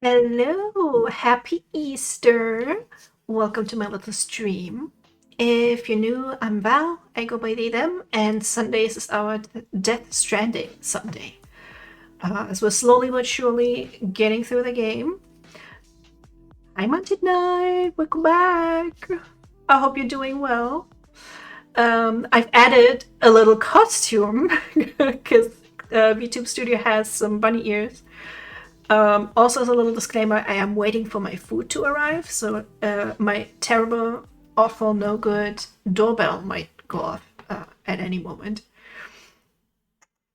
Hello, happy Easter. Welcome to my little stream. If you're new, I'm Val. I go by they, them, and Sundays is our Death Stranding Sunday. As we're slowly but surely getting through the game. Hi, Mounted Knight. Welcome back. I hope you're doing well. I've added a little costume because VTube Studio has some bunny ears. Also, as a little disclaimer, I am waiting for my food to arrive, so my terrible, awful, no good doorbell might go off at any moment.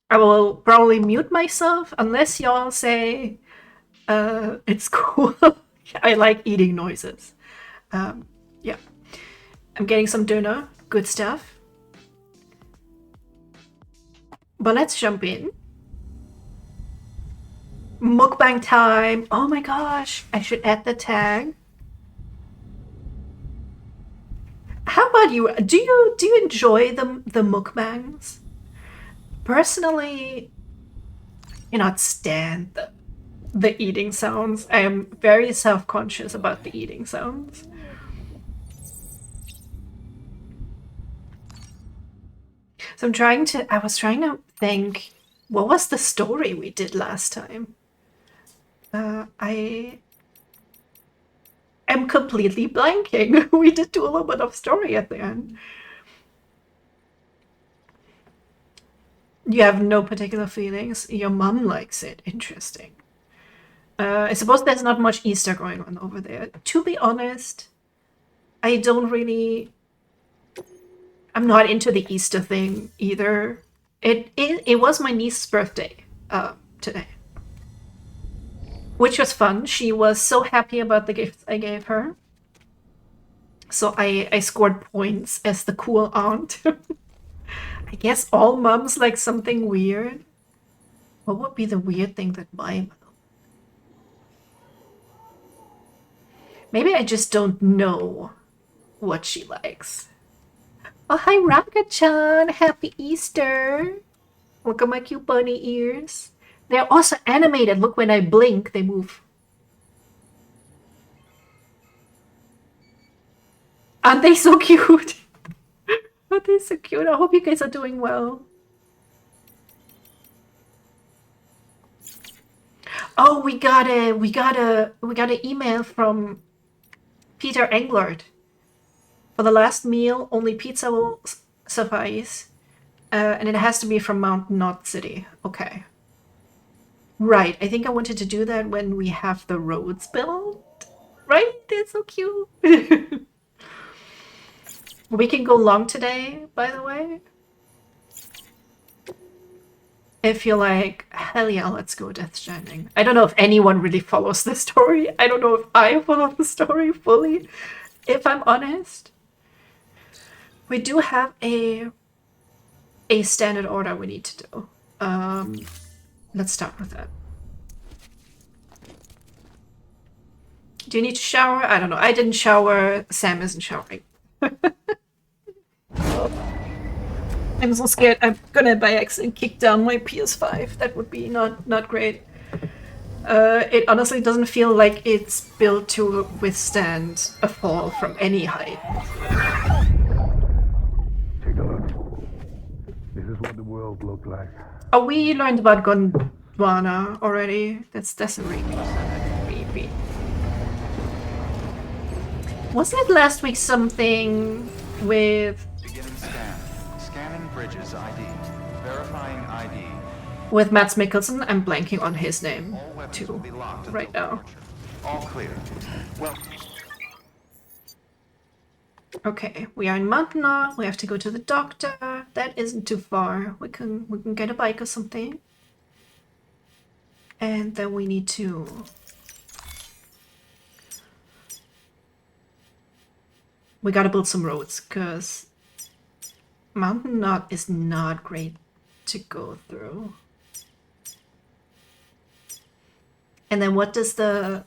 I will probably mute myself unless y'all say it's cool. I like eating noises. Yeah. I'm getting some dinner. Good stuff. But let's jump in. Mukbang time. Oh my gosh. I should add the tag. How about you? Do you enjoy the mukbangs? Personally, cannot stand the eating sounds. I am very self-conscious about the eating sounds. So I was trying to think, what was the story we did last time? I am completely blanking. We did do a little bit of story at the end. You have no particular feelings. Your mom likes it. Interesting. I suppose there's not much Easter going on over there. To be honest, I don't really. I'm not into the Easter thing either. It was my niece's birthday today, which was fun. She was so happy about the gifts I gave her. So I scored points as the cool aunt. I guess all moms like something weird. What would be the weird thing that my mom? Maybe I just don't know what she likes. Oh, hi, Raka-chan. Happy Easter. Look at my cute bunny ears. They're also animated. Look, when I blink, they move. Aren't they so cute? Oh, they're so cute. I hope you guys are doing well. Oh, we got an email from Peter Englert. For the last meal, only pizza will suffice. And it has to be from Mount Knot City. Okay. Right, I think I wanted to do that when we have the roads built. Right? They're so cute. We can go long today, by the way. If you're like, hell yeah, let's go Death Stranding. I don't know if anyone really follows the story. I don't know if I follow the story fully, if I'm honest. We do have a standard order we need to do. Let's start with that. Do you need to shower? I don't know. I didn't shower. Sam isn't showering. I'm so scared I'm gonna by accident kick down my PS5. That would be not great. It honestly doesn't feel like it's built to withstand a fall from any height. Take a look. This is what the world looked like. Oh, we learned about Gondwana already. That's a repeat. Wasn't it last week something with... Beginning scan. Scanning bridges ID. Verifying ID. With Mads Mikkelsen? I'm blanking on his name, All weapons too, will be locked right until now. departure. All clear. Well... Okay, we are in Montana. We have to go to the doctor. That isn't too far. We can get a bike or something. And then we need to... We gotta build some roads, because Mountain Knot is not great to go through. And then what does the...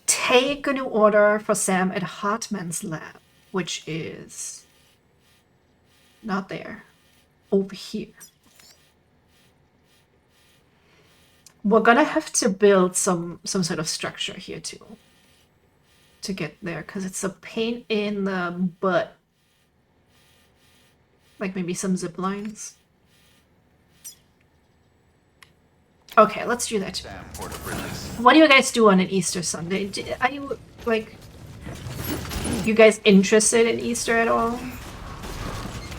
Take a new order for Sam at Hartman's lab, which is not there, over here. We're gonna have to build some sort of structure here too to get there, because it's a pain in the butt. Like maybe some zip lines. Okay, let's do that. What do you guys do on an Easter Sunday? Are you, like, you guys interested in Easter at all?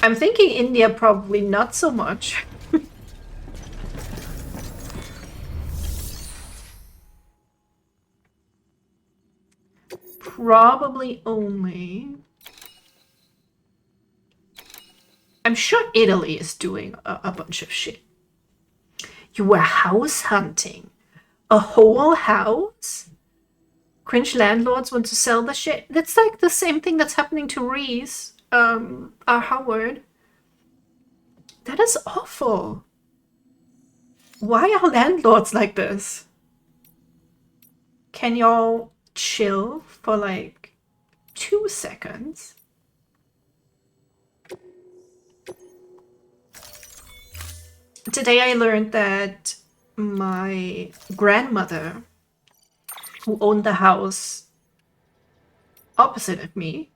I'm thinking India probably not so much. Probably only... I'm sure Italy is doing a bunch of shit. You were house hunting. A whole house? Cringe landlords want to sell the shit. That's like the same thing that's happening to Reese, our Howard. That is awful. Why are landlords like this? Can y'all chill for like 2 seconds? Today I learned that my grandmother, who owned the house opposite of me,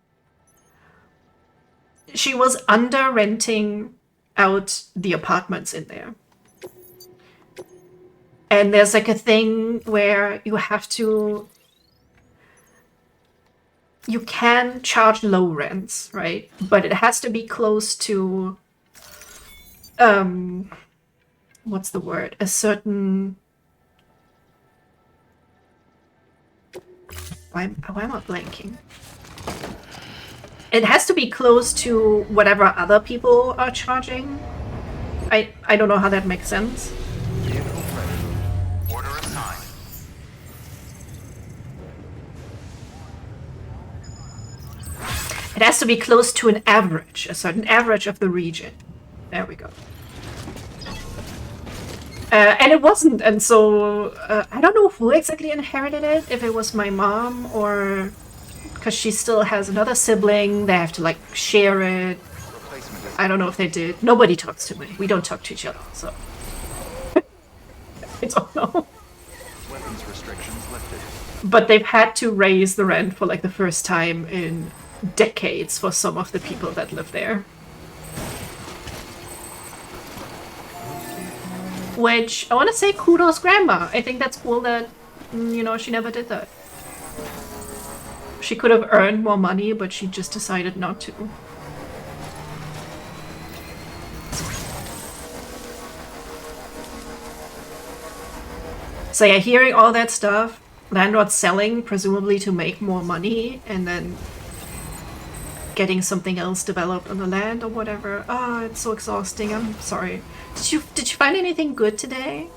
she was under renting out the apartments in there. And there's like a thing where you have to... You can charge low rents, right? But it has to be close to... what's the word? A certain... Why am I blanking? It has to be close to whatever other people are charging. I don't know how that makes sense. Order assigned. It has to be close to an average, a certain average of the region. There we go. And it wasn't, and so I don't know who exactly inherited it, if it was my mom or... Because she still has another sibling, they have to like share it. I don't know if they did. Nobody talks to me. We don't talk to each other, so... I don't know. Weapons restrictions lifted. But they've had to raise the rent for like the first time in decades for some of the people that live there. Which, I want to say kudos grandma. I think that's cool that, you know, she never did that. She could have earned more money, but she just decided not to. So yeah, hearing all that stuff, landlords selling, presumably to make more money, and then getting something else developed on the land or whatever. Ah, it's so exhausting. I'm sorry. Did you find anything good today?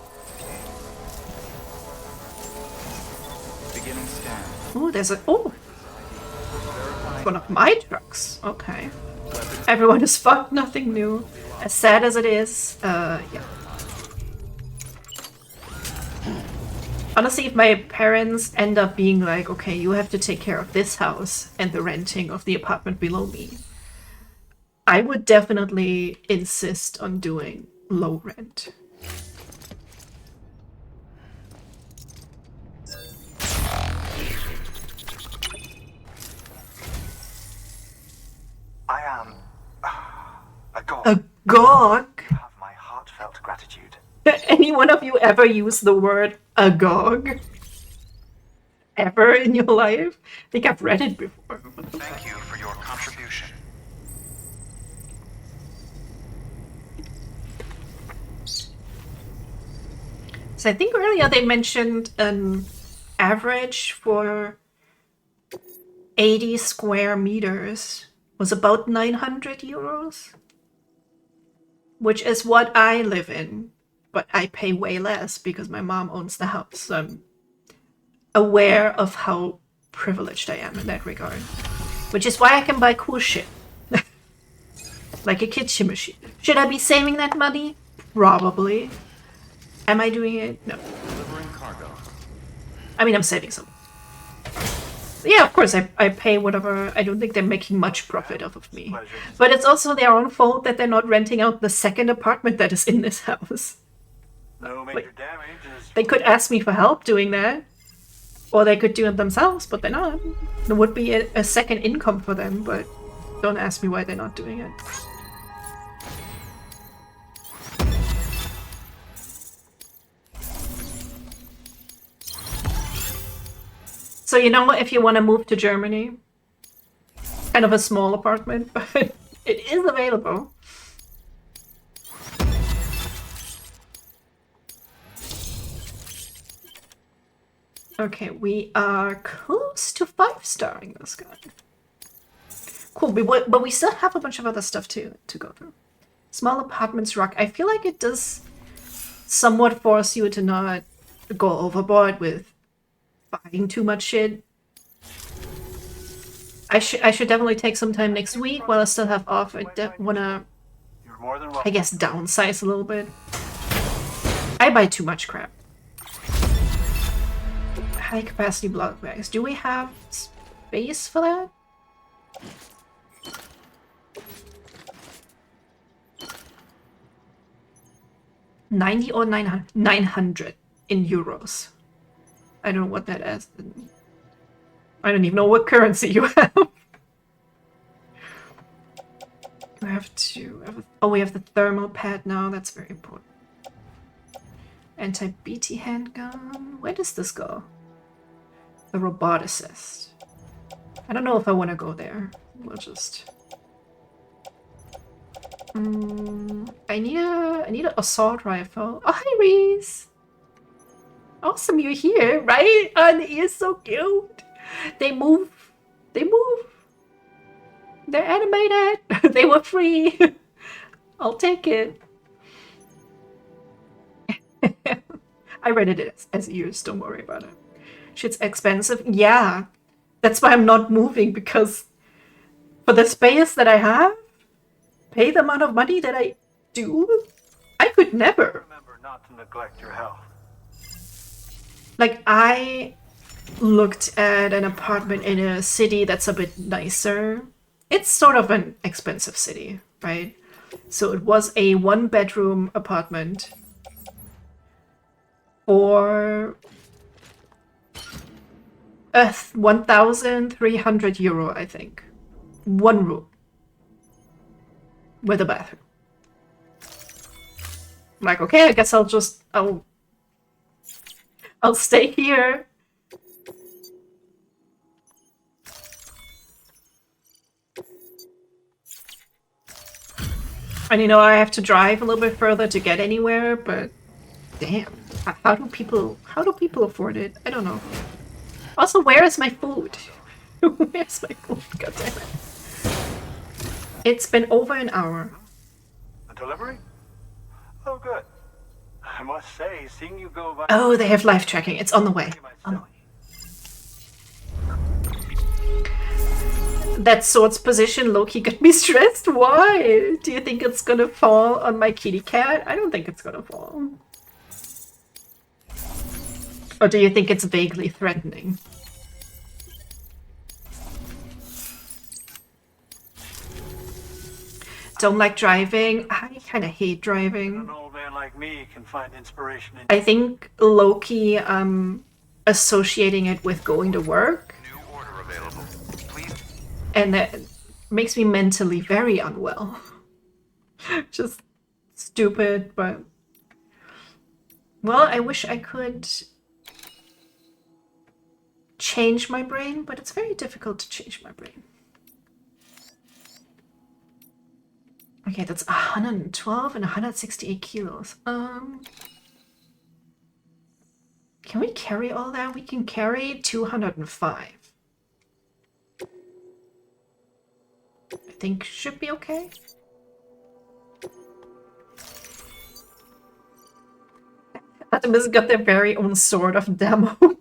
Beginning scan. Oh, there's a one of my trucks. Okay. Everyone is fucked, nothing new. As sad as it is, yeah. Honestly, if my parents end up being like, okay, you have to take care of this house and the renting of the apartment below me, I would definitely insist on doing low rent. I am a god. A gog? Have my heartfelt gratitude. Any one of you ever use the word agog? Ever in your life? I think I've read it before. Thank you for your contribution. So I think earlier they mentioned an average for 80 square meters was about 900 euros, which is what I live in, but I pay way less because my mom owns the house. So I'm aware of how privileged I am in that regard, which is why I can buy cool shit. Like a kitchen machine. Should I be saving that money? Probably. Am I doing it? No. Delivering cargo. I mean, I'm saving some. Yeah, of course, I pay whatever. I don't think they're making much profit off of me. But it's also their own fault that they're not renting out the second apartment that is in this house. No major damage is... They could ask me for help doing that. Or they could do it themselves, but they're not. There would be a second income for them, but don't ask me why they're not doing it. So you know, if you want to move to Germany, kind of a small apartment, but it is available. Okay, we are close to 5-starring this guy. Cool, but we still have a bunch of other stuff to go through. Small apartments rock. I feel like it does somewhat force you to not go overboard with buying too much shit. I should definitely take some time next week while I still have off. I wanna, You're more than welcome. I guess, downsize a little bit. I buy too much crap. High capacity block bags. Do we have space for that? $90 or 900? 900 in euros. I don't know what that is. I don't even know what currency you have. We have to... Oh, we have the thermal pad now. That's very important. Anti-BT handgun. Where does this go? The roboticist. I don't know if I want to go there. We'll just... I need an assault rifle. Oh, hi, Reese! Awesome, you're here, right? Oh, he is so cute. They move. They move. They're animated. They were free. I'll take it. I rated it as ears, don't worry about it. Shit's expensive. Yeah. That's why I'm not moving, because for the space that I have, pay the amount of money that I do, I could never. Remember not to neglect your health. Like, I looked at an apartment in a city that's a bit nicer. It's sort of an expensive city, right? So it was a 1-bedroom apartment for 1,300 euro, I think. One room. With a bathroom. I'm like, okay, I guess I'll stay here. And you know, I have to drive a little bit further to get anywhere, but damn. How do people afford it? I don't know. Also, where is my food? Where's my food? God damn it. It's been over an hour. A delivery? Oh, good. I must say, seeing you go by. Oh, they have live tracking. It's on the way. On the way. That sword's position low-key got me stressed. Why? Do you think it's gonna fall on my kitty cat? I don't think it's gonna fall. Or do you think it's vaguely threatening? Don't like driving. I kind of hate driving. An old man like me can find inspiration in. I think low-key, associating it with going to work. New order available. Please. And that makes me mentally very unwell. Just stupid, but... Well, I wish I could change my brain, but it's very difficult to change my brain. Okay, that's 112 and 168 kilos. Can we carry all that? We can carry 205. I think should be okay. Atomus got their very own sword of Damocles.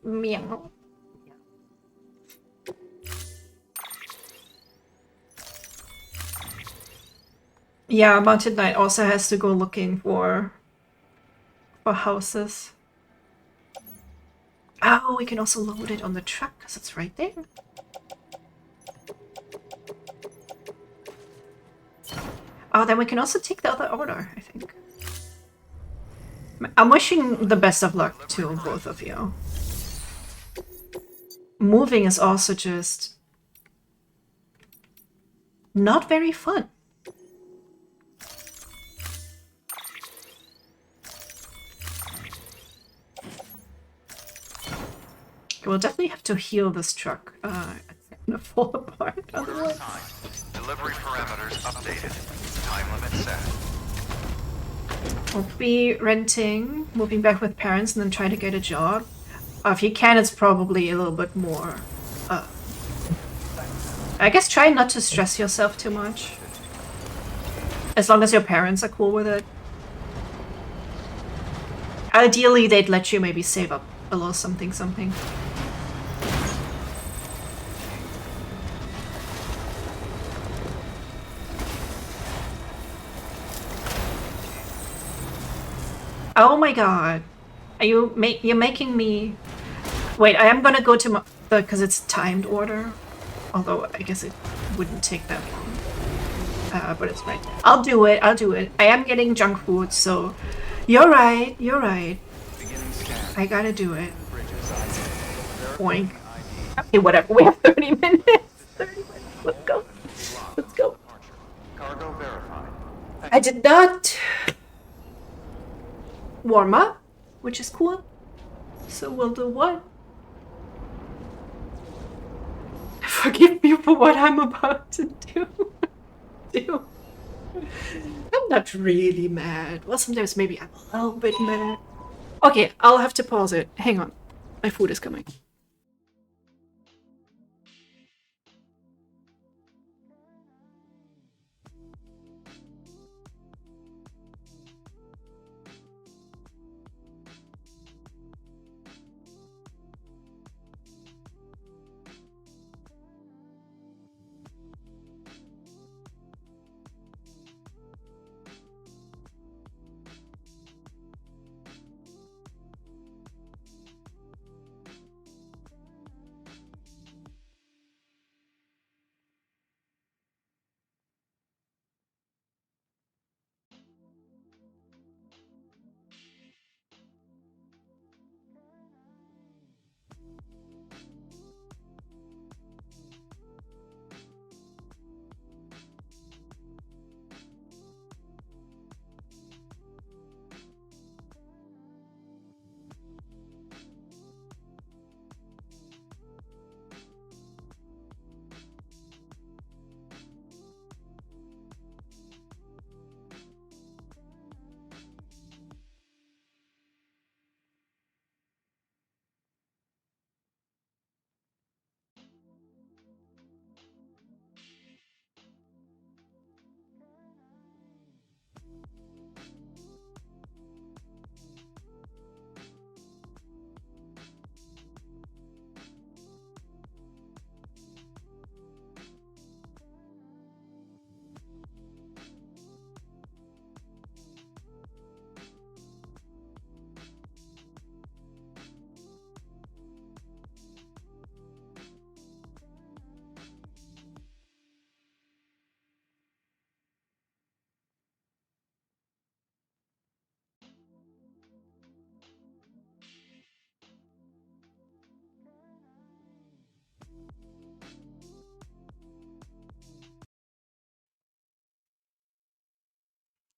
Meow. Yeah, Mounted Knight also has to go looking for houses. Oh, we can also load it on the truck because it's right there. Oh, then we can also take the other order, I think. I'm wishing the best of luck to both of you. Moving is also just not very fun. We'll definitely have to heal this truck. It's gonna fall apart otherwise. Delivery parameters updated. Time limit set. We'll be renting, moving back with parents, and then try to get a job. If you can, it's probably a little bit more. I guess try not to stress yourself too much. As long as your parents are cool with it. Ideally, they'd let you maybe save up a little something. Oh my god. You're making me... Wait, I am gonna go to because it's timed order. Although, I guess it wouldn't take that long. But it's right. I'll do it. I am getting junk food, so... You're right. I gotta do it. Boink. Okay, whatever. We have 30 minutes. 30 minutes. Let's go. Cargo verified. I did not warm up, which is cool. So we'll do what? Forgive me for what I'm about to do. I'm not really mad. Well, sometimes maybe I'm a little bit mad. Okay, I'll have to pause it. Hang on. My food is coming.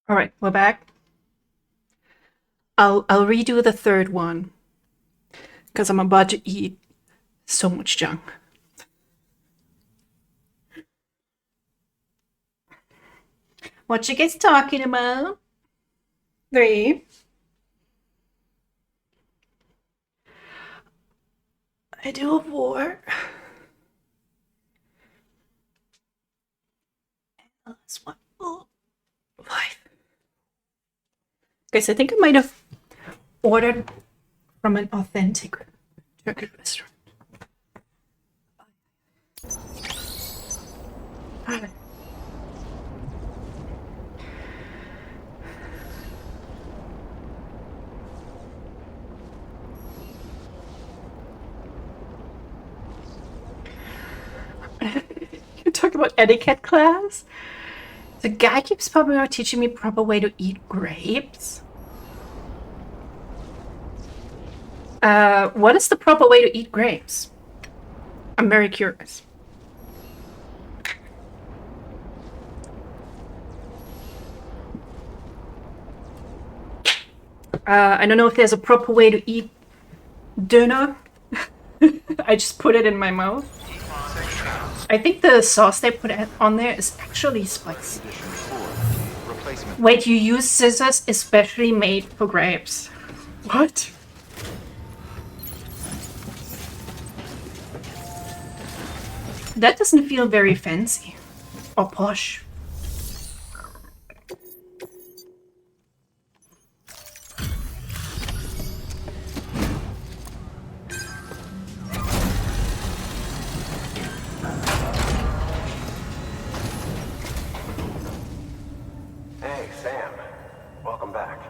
All right, we're back. I'll redo the third one because I'm about to eat so much junk. What you guys talking about? 3. I do a war. That's what. 5. Guys, I think I might have ordered from an authentic Turkish restaurant. Alright. You talk about etiquette class? The guy keeps popping out teaching me proper way to eat grapes. What is the proper way to eat grapes? I'm very curious. I don't know if there's a proper way to eat döner. I just put it in my mouth. I think the sauce they put on there is actually spicy. Wait, you use scissors especially made for grapes? What? That doesn't feel very fancy or posh. Hey, Sam. Welcome back.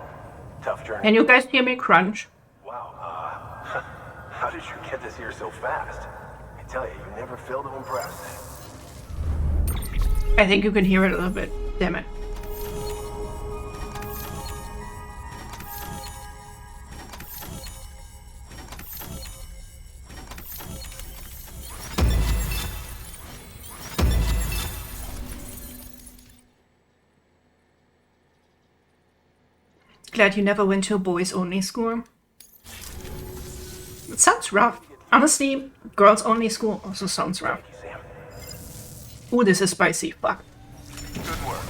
Tough journey. Can you guys hear me crunch? Wow, how did you get this here so fast? I tell you, you never fail to impress. I think you can hear it a little bit. Damn it. Glad you never went to a boys-only school. It sounds rough. Honestly, girls-only school also sounds rough. Ooh, this is spicy. Fuck. Good work.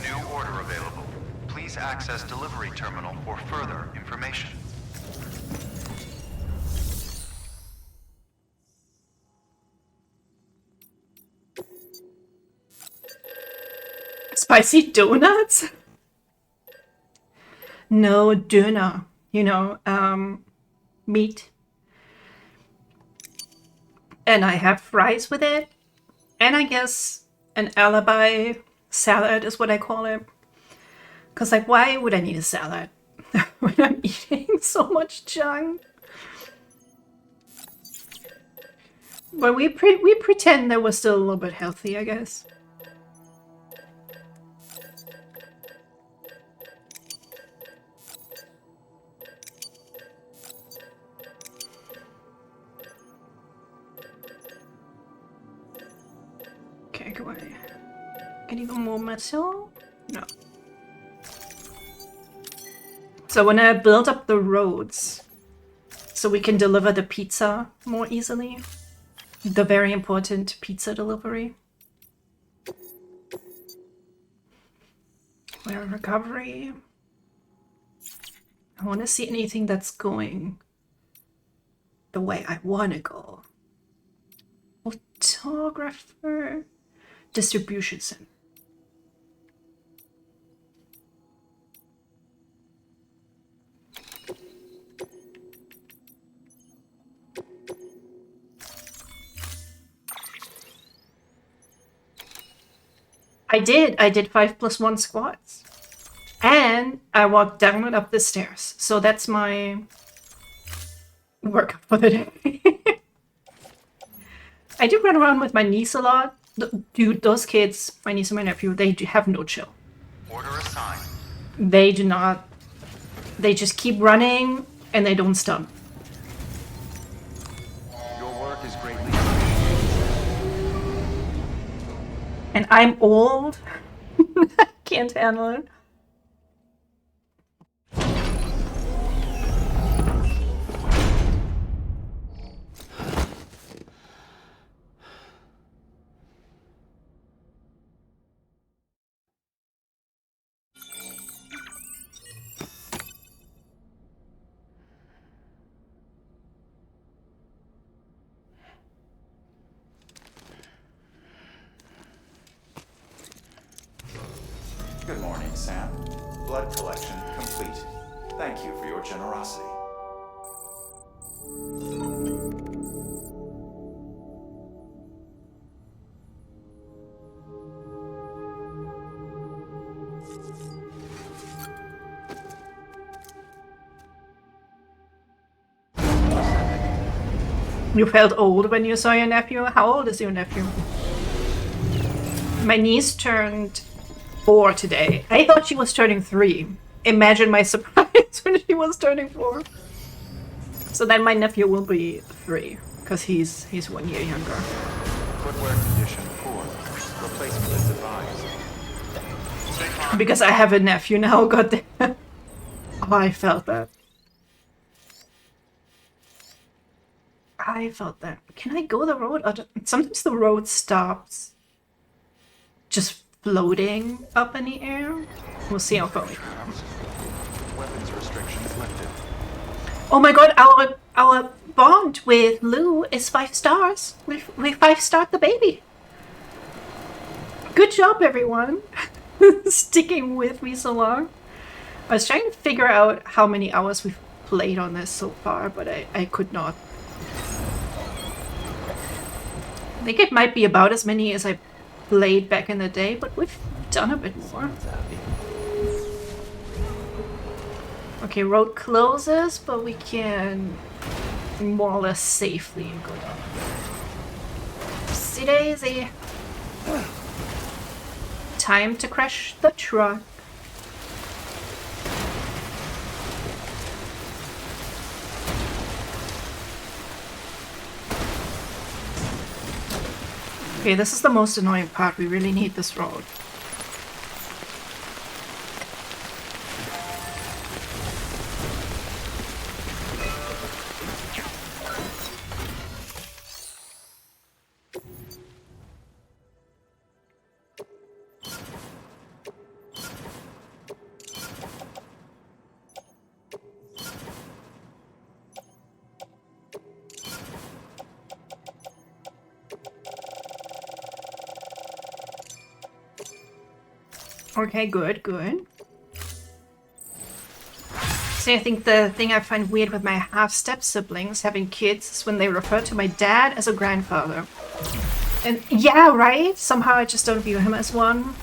New order available. Please access delivery terminal for further information. Spicy donuts? No, döner. You know, meat. And I have fries with it. And I guess an alibi salad is what I call it. Because, like, why would I need a salad when I'm eating so much junk? But we pretend that we're still a little bit healthy, I guess. Okay, go away. Any more metal? No. So when I build up the roads, so we can deliver the pizza more easily. The very important pizza delivery. Where recovery. I want to see anything that's going the way I want to go. Photographer. Distribution center. I did. I did 5+1 squats. And I walked down and up the stairs. So that's my workout for the day. I do run around with my niece a lot. Dude, those kids, my niece and my nephew, they have no chill. Order assigned. They do not. They just keep running and they don't stop. Your work is greatly appreciated. And I'm old. I can't handle it. Good morning, Sam. Blood collection complete. Thank you for your generosity. You felt old when you saw your nephew? How old is your nephew? My niece turned 4 today. I thought she was turning 3. Imagine my surprise when she was turning 4. So then my nephew will be 3, because he's 1 year younger. Footwear condition poor. Replacement is advised. Because I have a nephew now, goddamn. Oh, I felt that. I felt that. Can I go the road? Sometimes the road stops just floating up in the air. We'll see how far we go. Weapons restrictions lifted. Oh my god, our bond with Lou is 5 stars. We 5-starred the baby. Good job, everyone. Sticking with me so long. I was trying to figure out how many hours we've played on this so far, but I could not. I think it might be about as many as I played back in the day, but we've done a bit more. Okay, road closes, but we can more or less safely go down. See Daisy. Time to crash the truck. Okay, this is the most annoying part. We really need this road. Okay, good, good. See, I think the thing I find weird with my half-step siblings having kids is when they refer to my dad as a grandfather. And yeah, right? Somehow I just don't view him as one.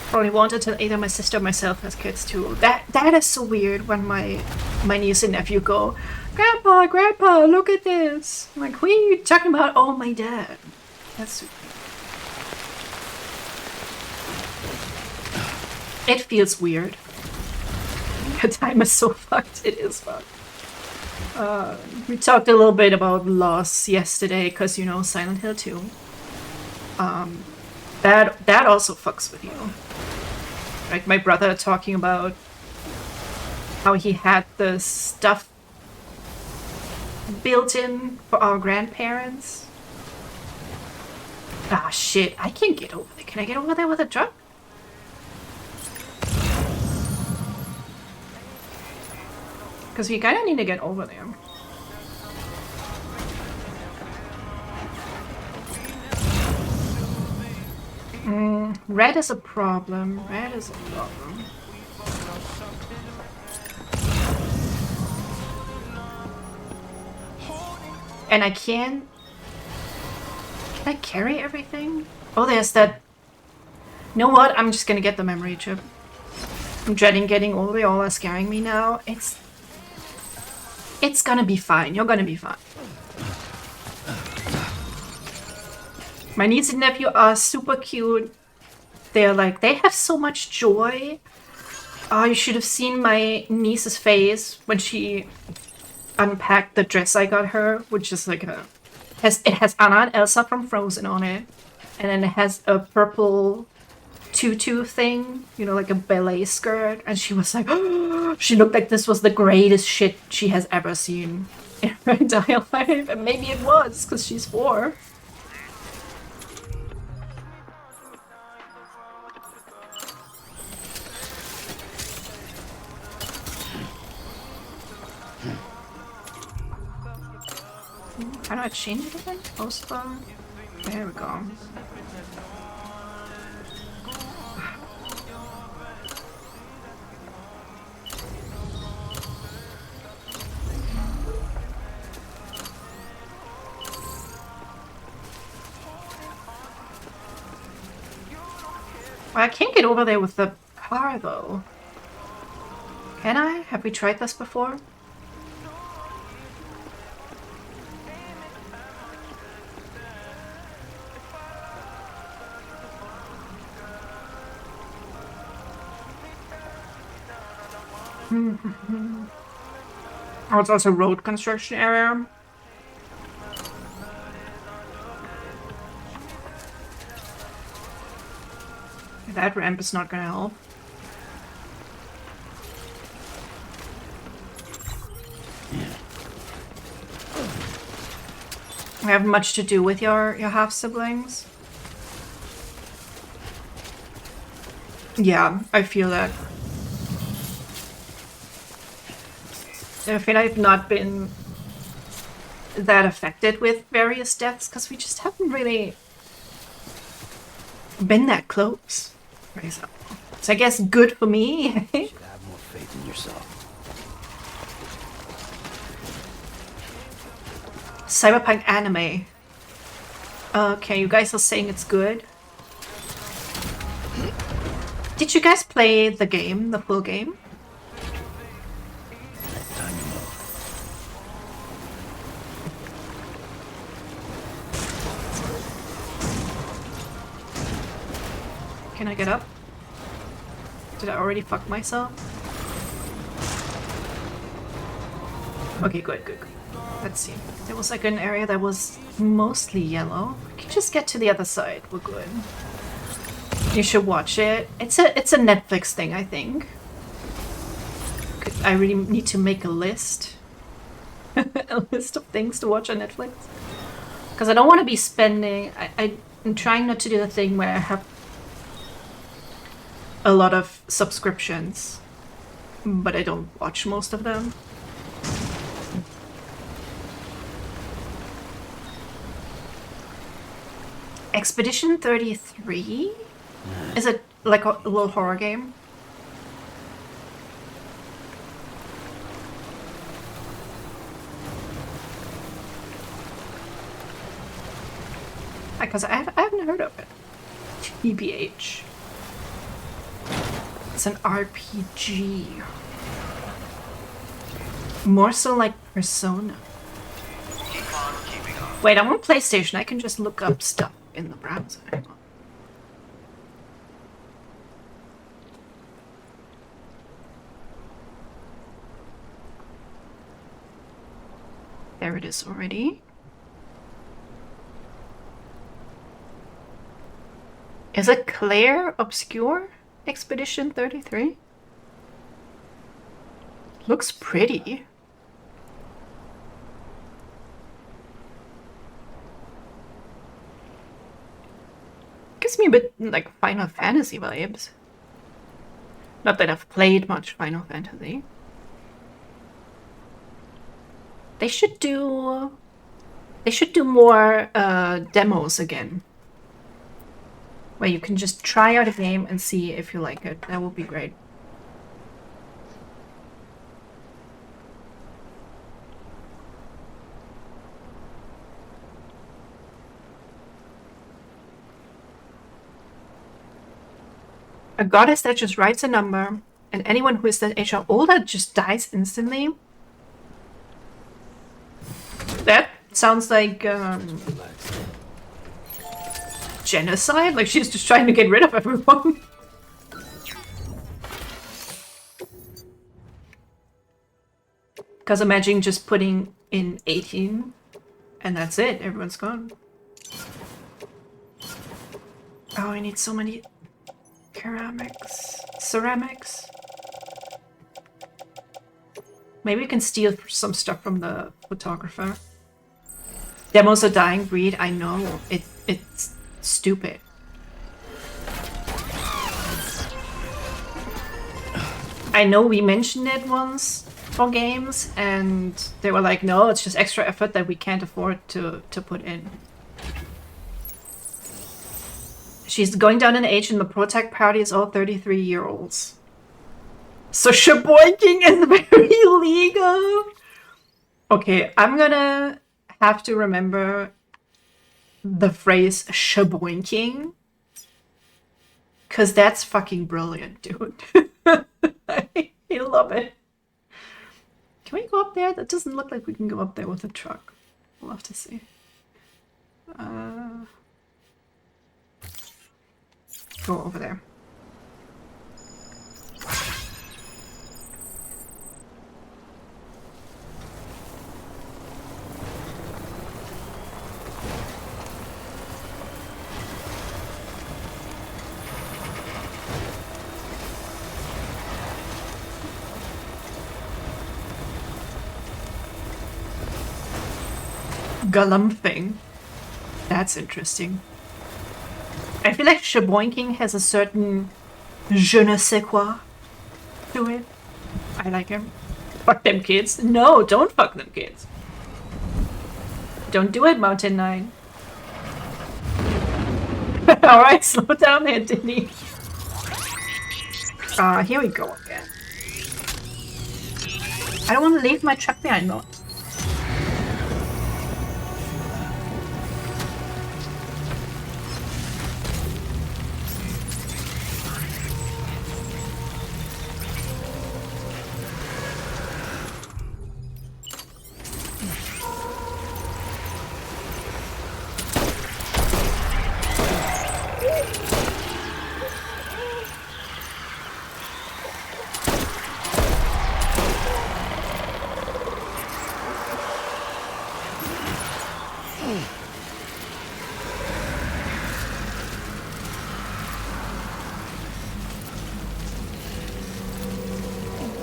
Probably won't until either my sister or myself has kids too. That is so weird when my niece and nephew go, Grandpa, Grandpa, look at this. I'm like, who are you talking about? Oh, my dad. That's... It feels weird. The time is so fucked. It is fucked. We talked a little bit about loss yesterday, because, you know, Silent Hill 2. That also fucks with you. Like my brother talking about how he had the stuff built in for our grandparents. Ah, shit. I can't get over there. Can I get over there with a truck? Because we kind of need to get over there. Red is a problem. Red is a problem. And I can't... Can I carry everything? Oh, there's that You know what? I'm just gonna get the memory chip. I'm dreading getting older. Y'all are scaring me now. It's gonna be fine. You're gonna be fine. My niece and nephew are super cute. They're like, they have so much joy. Oh, you should have seen my niece's face when she unpacked the dress I got her, which is like it has Anna and Elsa from Frozen on it, and then it has a purple tutu thing, you know, like a ballet skirt, and she was like, she looked like this was the greatest shit she has ever seen in her entire life, and maybe it was, because she's 4. How do I change it again? Postbar? There we go. Well, I can't get over there with the car, though. Can I? Have we tried this before? Oh, it's also road construction area. That ramp is not gonna help. I have much to do with your half-siblings. Yeah, I feel that. I feel I've not been that affected with various deaths because we just haven't really been that close, for example. So I guess good for me. You should have more faith in yourself. Cyberpunk anime. Okay, you guys are saying it's good. Did you guys play the game, the full game? Time to move. Can I get up? Did I already fuck myself? Okay, good, good, good. Let's see. There was like an area that was mostly yellow. We can just get to the other side. We're good. You should watch it. It's a Netflix thing, I think. I really need to make a list. A list of things to watch on Netflix. Because I don't want to be spending... I'm trying not to do the thing where I have a lot of subscriptions, but I don't watch most of them. Expedition 33? Is it like a little horror game? Because I haven't heard of it. TBH. It's an RPG. More so like Persona. Keep on keeping on. Wait, I'm on PlayStation. I can just look up stuff in the browser. Hang on. There it is already. Is it Claire Obscure? Expedition 33? Looks pretty. Gives me a bit like Final Fantasy vibes. Not that I've played much Final Fantasy. They should do more demos again. Where you can just try out a game and see if you like it. That would be great. A goddess that just writes a number, and anyone who is that age or older just dies instantly. That sounds like genocide. Like she's just trying to get rid of everyone. Because imagine just putting in 18 and that's it. Everyone's gone. Oh, I need so many ceramics. Maybe we can steal some stuff from the photographer. Demos a dying breed. I know. It's stupid. I know we mentioned it once for games, and they were like, no, it's just extra effort that we can't afford to put in. She's going down in age and the Protect party is all 33-year-olds. So shaboinking is very legal. Okay, I'm gonna have to remember the phrase shaboinking. Cause that's fucking brilliant, dude. I love it. Can we go up there? That doesn't look like we can go up there with a truck. We'll have to see. Go over there. Galumphing. That's interesting. I feel like shaboinking has a certain je ne sais quoi to it. I like him. Fuck them kids. No, don't fuck them kids. Don't do it, Mountain 9. Alright, slow down there, Disney. Here we go again. I don't want to leave my truck behind, though.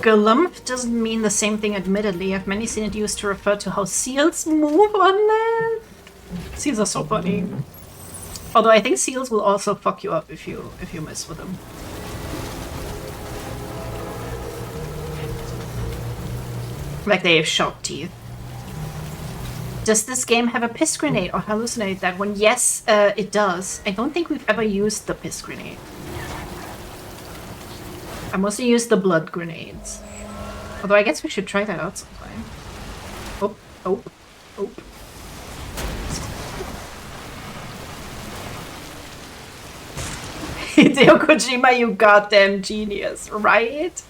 Galumph doesn't mean the same thing, admittedly. I've many seen it used to refer to how seals move on land. Seals are so funny. Although I think seals will also fuck you up if you mess with them. Like they have sharp teeth. Does this game have a piss grenade or hallucinate that one? Yes, it does. I don't think we've ever used the piss grenade. I mostly use the blood grenades. Although I guess we should try that out sometime. Oh, oh, oh. Hideo Kojima, you goddamn genius, right?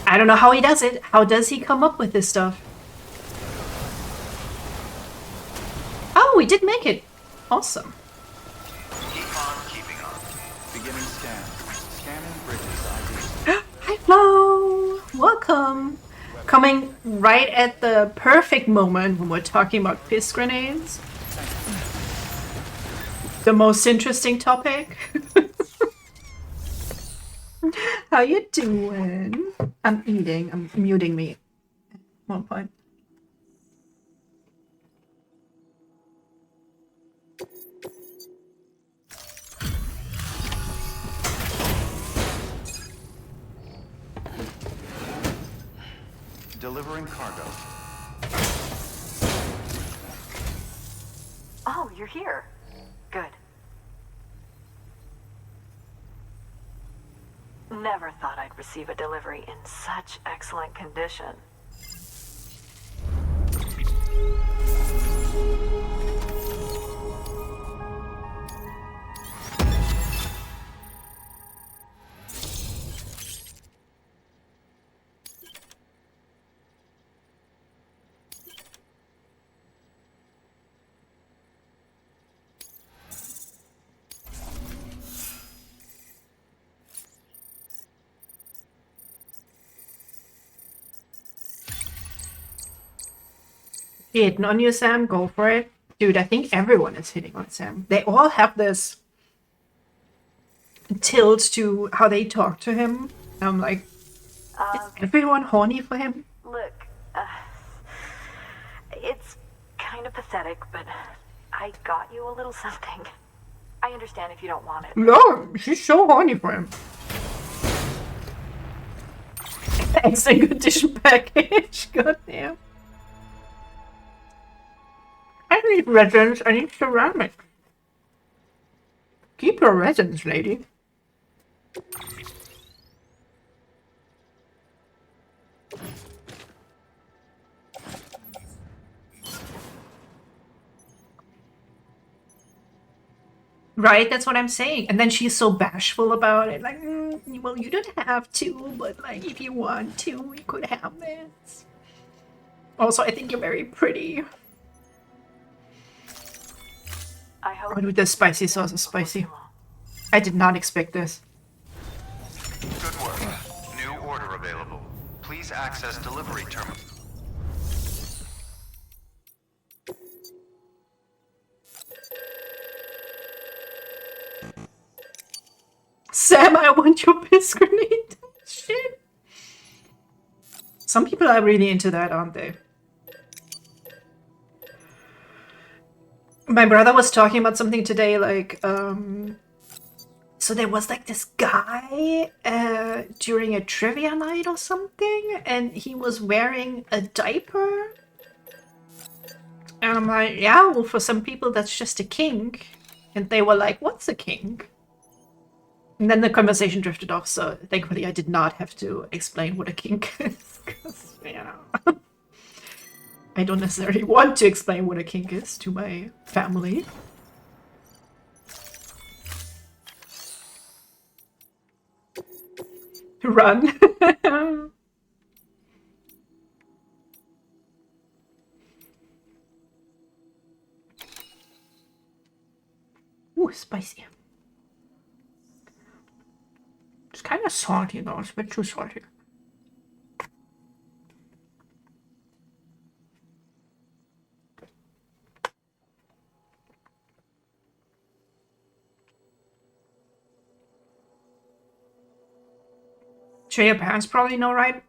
I don't know how he does it. How does he come up with this stuff? Oh, we did make it. Awesome. Beginning scan. Scanning bridges ID. Hi, Flo! Welcome! Coming right at the perfect moment when we're talking about piss grenades. The most interesting topic. How you doing? I'm eating. I'm muting me. 1 point. Delivering cargo. Oh, you're here. Good. Never thought I'd receive a delivery in such excellent condition. Hitting on you, Sam? Go for it. Dude, I think everyone is hitting on Sam. They all have this tilt to how they talk to him. I'm like, is everyone horny for him? Look, it's kind of pathetic, but I got you a little something. I understand if you don't want it. No, she's so horny for him. Extra condition package. Goddamn. I need resins. I need ceramic. Keep your resins, lady. Right, that's what I'm saying. And then she's so bashful about it. Like, well, you don't have to, but like, if you want to, you could have this. Also, I think you're very pretty. I hope. Oh, dude, the spicy sauce is spicy. I did not expect this. Good work. New order available. Please access delivery terminal. Sam, I want your piss grenade. Shit. Some people are really into that, aren't they? My brother was talking about something today, like, so there was like this guy during a trivia night or something, and he was wearing a diaper. And I'm like, yeah, well, for some people that's just a kink. And they were like, what's a kink? And then the conversation drifted off, so thankfully I did not have to explain what a kink is, because, you know, I don't necessarily want to explain what a kink is to my family. Run. Ooh, spicy. It's kind of salty though, it's a bit too salty. Sure, your parents probably know, right?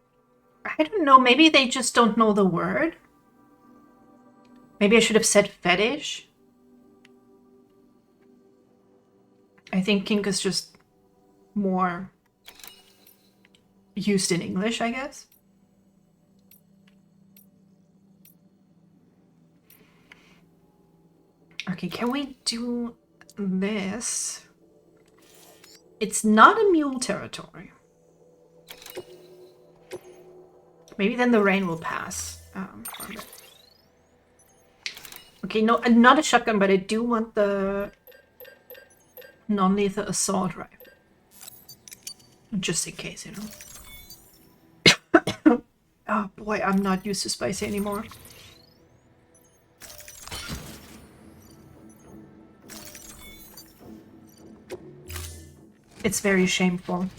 I don't know, maybe they just don't know the word. Maybe I should have said fetish. I think kink is just more used in English, I guess. Okay, can we do this? It's not a mule territory. Maybe then the rain will pass. For a bit. Okay, no, not a shotgun, but I do want the non-lethal assault rifle. Just in case, you know. Oh boy, I'm not used to spicy anymore. It's very shameful.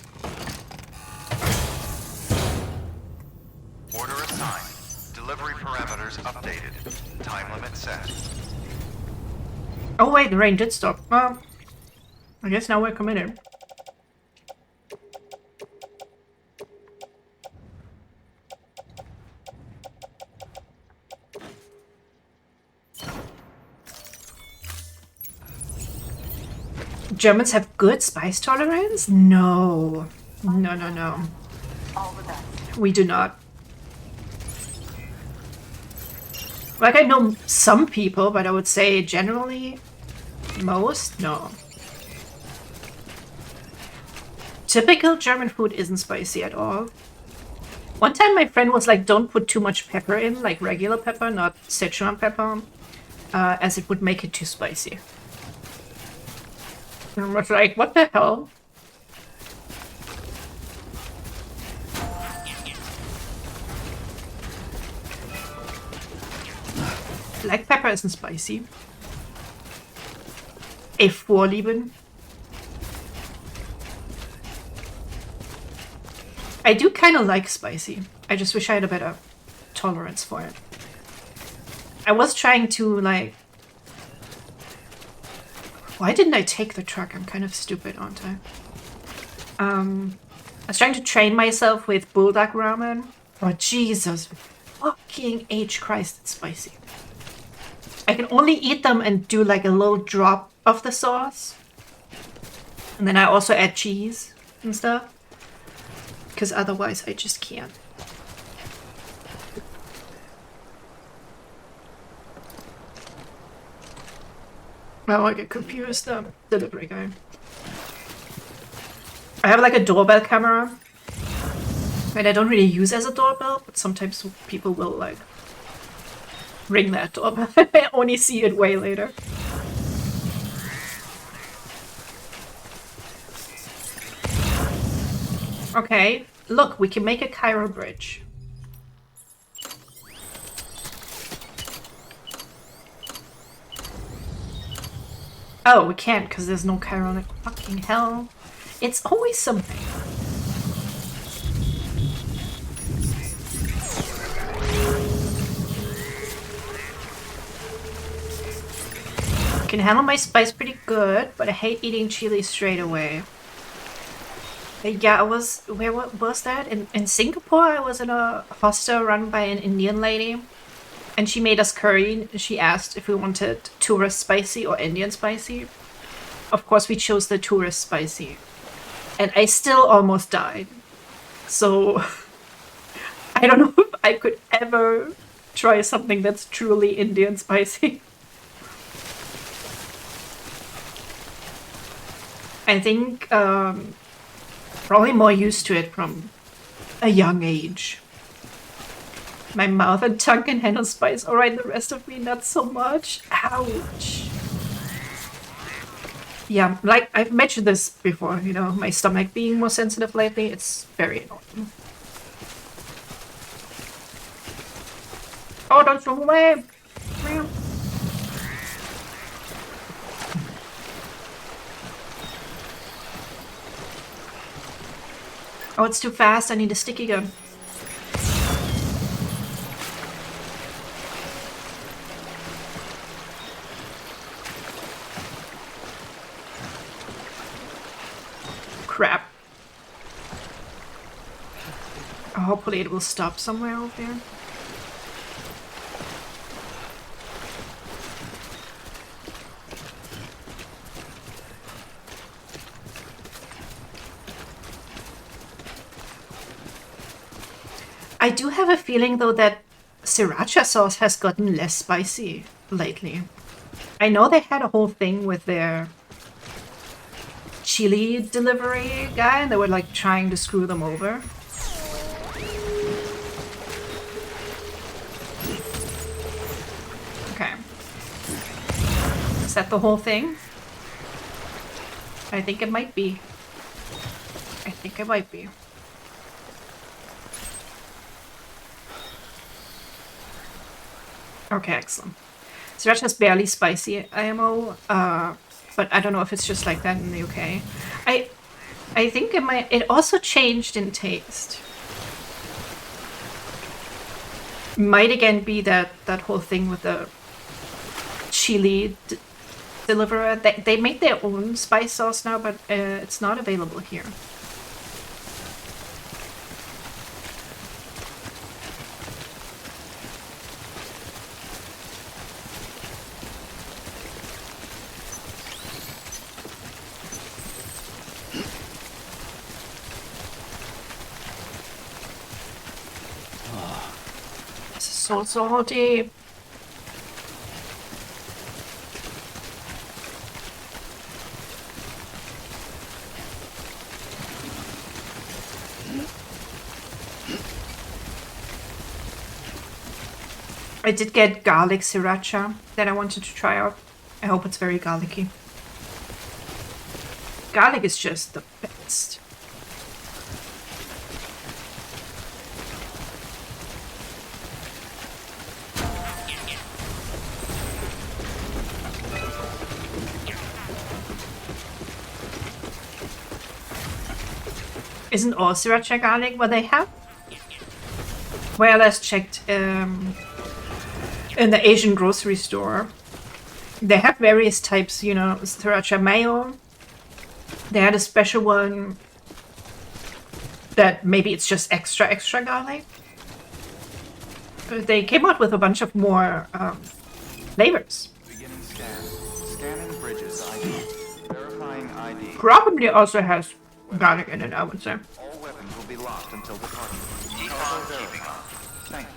Order assigned. Delivery parameters updated. Time limit set. Oh wait, the rain did stop. Well, I guess now we're committed. Germans have good spice tolerance? No. No, no, no. All the best. We do not. Like, I know some people, but I would say generally, most, no. Typical German food isn't spicy at all. One time my friend was like, don't put too much pepper in, like regular pepper, not Szechuan pepper, as it would make it too spicy. And I was like, what the hell? Black pepper isn't spicy. Vorlieben. I do kind of like spicy. I just wish I had a better tolerance for it. I was trying to, like... Why didn't I take the truck? I'm kind of stupid, aren't I? I was trying to train myself with bulldog ramen. Oh, Jesus. Fucking H. Christ, it's spicy. I can only eat them and do like a little drop of the sauce. And then I also add cheese and stuff. Because otherwise I just can't. Oh, I get confused, the delivery guy. I have like a doorbell camera. And I don't really use as a doorbell, but sometimes people will like ring that doorbell. I only see it way later. Okay, look, we can make a Cairo bridge. Oh, we can't because there's no Cairo on it. Fucking hell. It's always something. I can handle my spice pretty good, but I hate eating chili straight away. Yeah, I was... Where was that? In Singapore, I was in a hostel run by an Indian lady. And she made us curry. She asked if we wanted tourist spicy or Indian spicy. Of course, we chose the tourist spicy. And I still almost died. So... I don't know if I could ever try something that's truly Indian spicy. I think probably more used to it from a young age. My mouth and tongue can handle spice. Alright, the rest of me not so much. Ouch. Yeah, like I've mentioned this before, you know, my stomach being more sensitive lately. It's very annoying. Oh, don't swim away! Oh, it's too fast. I need a sticky gun. Crap. Oh, hopefully it will stop somewhere over there. I do have a feeling, though, that sriracha sauce has gotten less spicy lately. I know they had a whole thing with their chili delivery guy, and they were, like, trying to screw them over. Okay. Is that the whole thing? I think it might be. I think it might be. Okay, excellent. Sriracha is barely spicy IMO, but I don't know if it's just like that in the UK. I think it also changed in taste. Might again be that whole thing with the chili deliverer. They make their own spice sauce now, but it's not available here. So salty. I did get garlic sriracha that I wanted to try out. I hope it's very garlicky. Garlic is just the best. Isn't all sriracha garlic what they have? Well, let's checked. in the Asian grocery store. They have various types, you know, sriracha mayo. They had a special one that maybe it's just extra garlic. They came out with a bunch of more flavors. Beginning scan. Scanning bridges ID. Verifying ID. Probably also has garlic in it, I would say. All weapons will be locked until departure. Keep on keeping on. Thank you.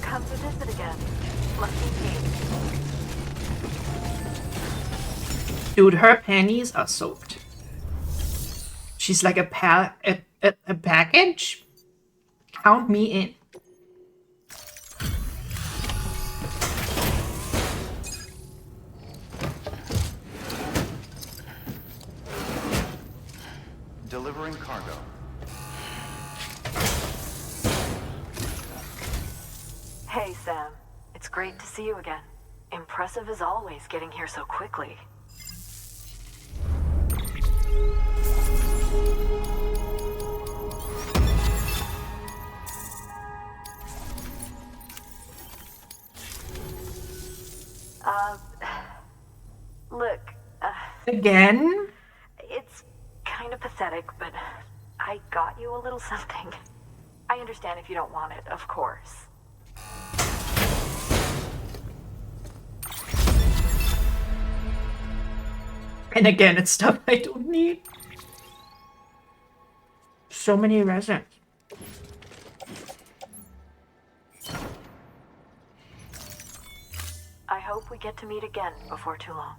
Come to visit again. Lucky me. Dude, her panties are soaked. She's like a package. Count me in. Delivering cargo. Hey, Sam. It's great to see you again. Impressive as always getting here so quickly. Look, Again? it's kind of pathetic, but I got you a little something. I understand if you don't want it, of course. And again, it's stuff I don't need. So many resins. I hope we get to meet again before too long.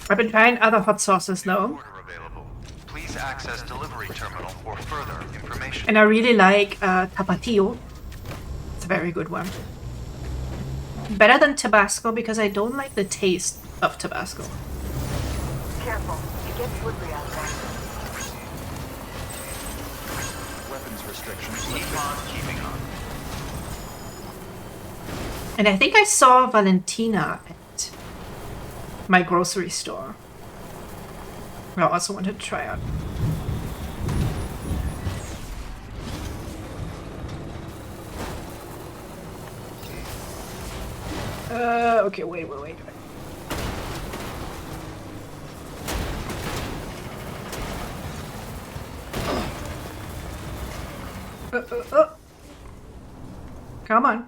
I've been trying other hot sauces though. Order available. Please access delivery terminal for further information. And I really like Tapatio. It's a very good one. Better than Tabasco because I don't like the taste of Tabasco. Careful, it gets slippery out there. Weapons restrictions. Keep on keeping on. And I think I saw Valentina at my grocery store. I also wanted to try out. Okay, wait. Come on.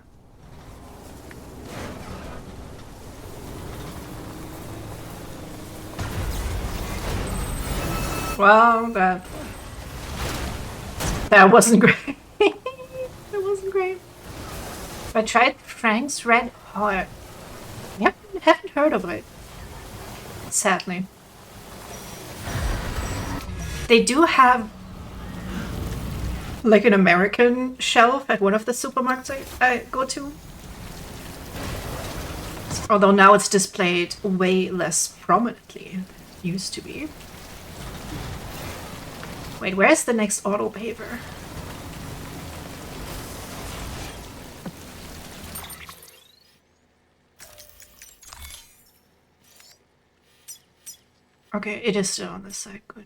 Well, that wasn't great. That wasn't great. I tried Frank's Red Hot. Haven't heard of it. Sadly. They do have like an American shelf at one of the supermarkets I go to. Although now it's displayed way less prominently than it used to be. Wait, where's the next auto paver? Okay, it is still on this side. Good.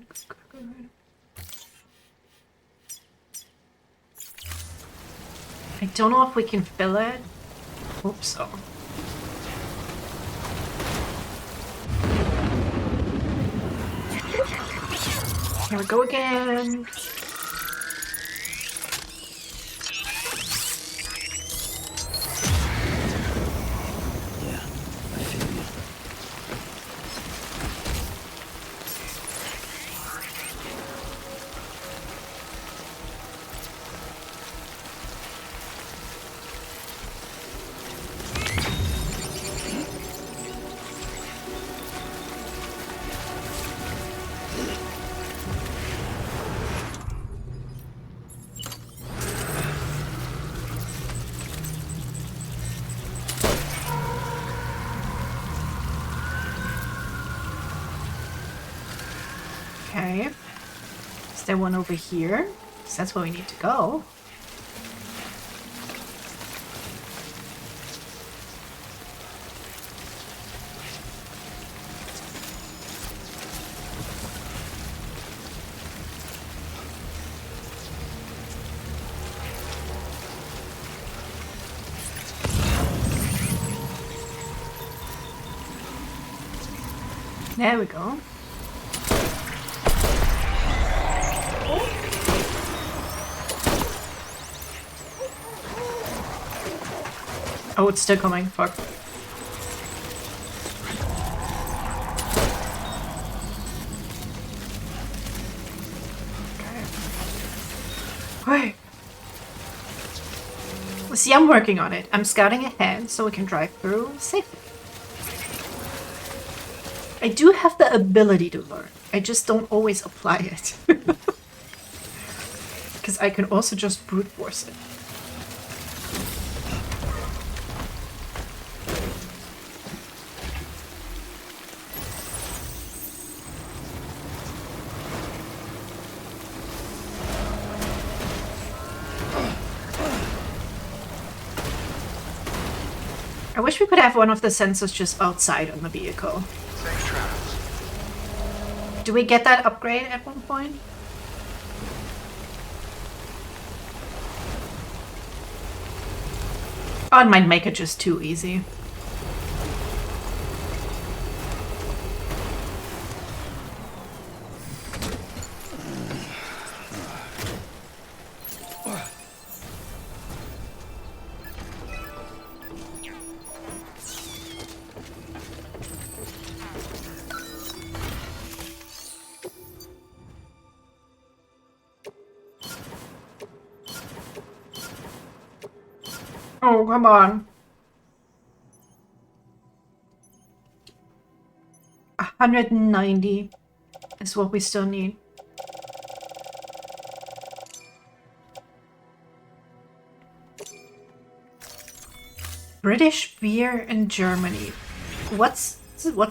I don't know if we can fill it. Hope so. Here we go again. Yeah, I feel you. Okay. Is there one over here? 'Cause that's where we need to go. There we go. Oh, it's still coming. Fuck. Okay. See, I'm working on it. I'm scouting ahead so we can drive through safely. I do have the ability to learn. I just don't always apply it. Because I can also just brute force it. I wish we could have one of the sensors just outside on the vehicle. Safe travels. Do we get that upgrade at one point? Oh, it might make it just too easy. Oh, come on. 190 is what we still need. British beer in Germany. What's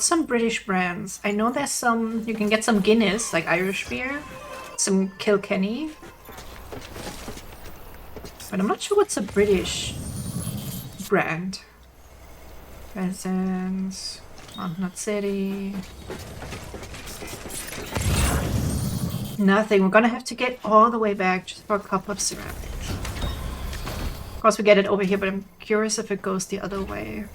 some British brands? I know there's some, you can get some Guinness, like Irish beer, some Kilkenny. But I'm not sure what's a British brand. Presents, Mountain City. Nothing. We're gonna have to get all the way back just for a cup of ceramics. Of course, we get it over here, but I'm curious if it goes the other way.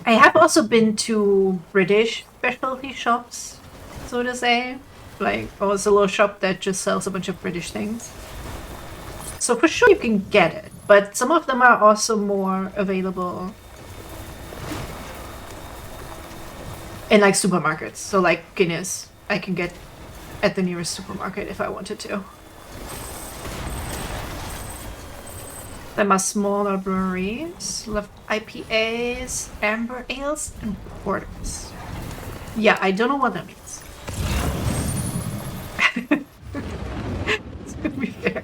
I have also been to British specialty shops, so to say. Like, oh, it's a little shop that just sells a bunch of British things. So for sure you can get it, but some of them are also more available in like supermarkets. So like Guinness, I can get at the nearest supermarket if I wanted to. There are smaller breweries, love IPAs, amber ales, and porters. Yeah, I don't know what that means. To be fair.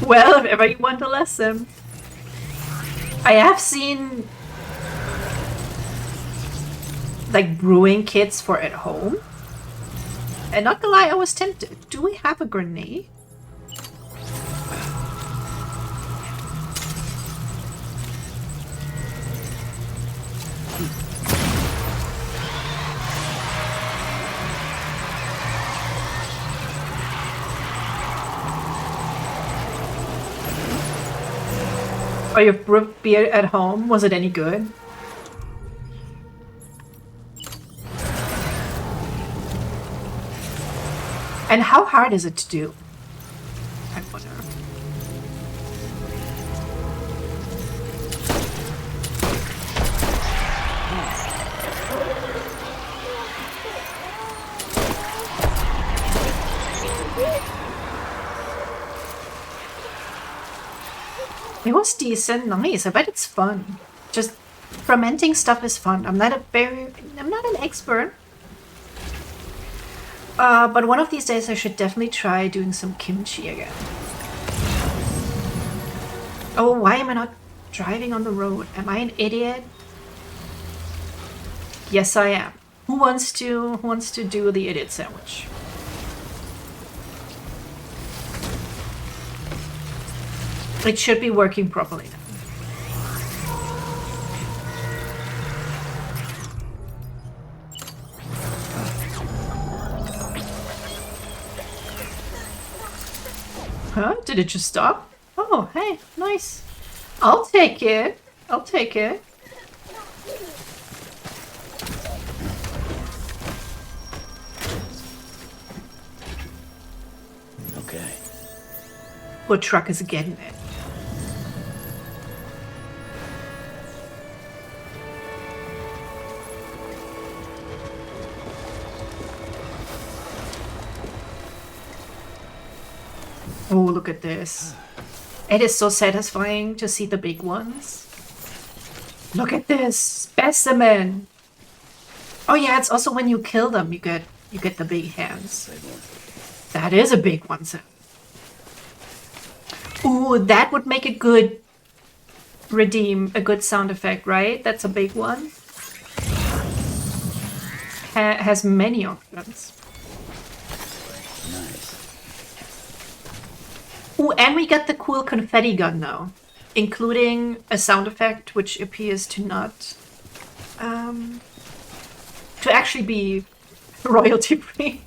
Well, if ever you want a lesson. I have seen like brewing kits for at home. And not gonna lie, I was tempted. Do we have a grenade? Or your brewed beer at home, was it any good? And how hard is it to do? I wonder. It was decent, nice. I bet it's fun. Just fermenting stuff is fun. I'm not an expert. But one of these days I should definitely try doing some kimchi again. Oh, why am I not driving on the road? Am I an idiot? Yes, I am. Who wants to do the idiot sandwich? It should be working properly now. Huh? Did it just stop? Oh, hey, nice. I'll take it. I'll take it. Okay. What truck is getting it? Oh, look at this. It is so satisfying to see the big ones. Look at this specimen. Oh yeah, it's also when you kill them, you get the big hands. That is a big one, sir. Ooh, that would make a good a good sound effect, right? That's a big one. Has many options. Nice. Ooh, and we got the cool confetti gun now, including a sound effect which appears to not to actually be royalty free.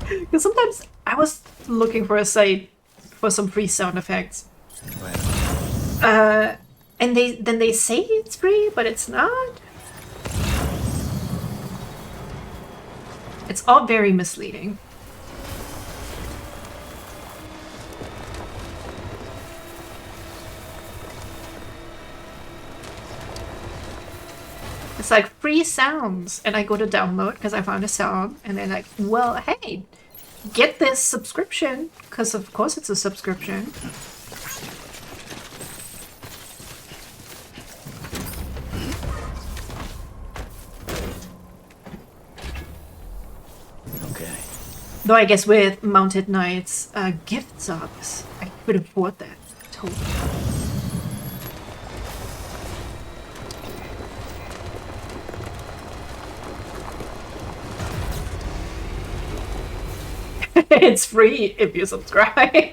Because sometimes I was looking for a site for some free sound effects, and they say it's free, but it's not. It's all very misleading. It's like free sounds, and I go to download because I found a sound, and they're like, well, hey, get this subscription, because of course it's a subscription. Okay. Though I guess with Mounted Knight's gift subs, I could afford that. Totally. It's free if you subscribe.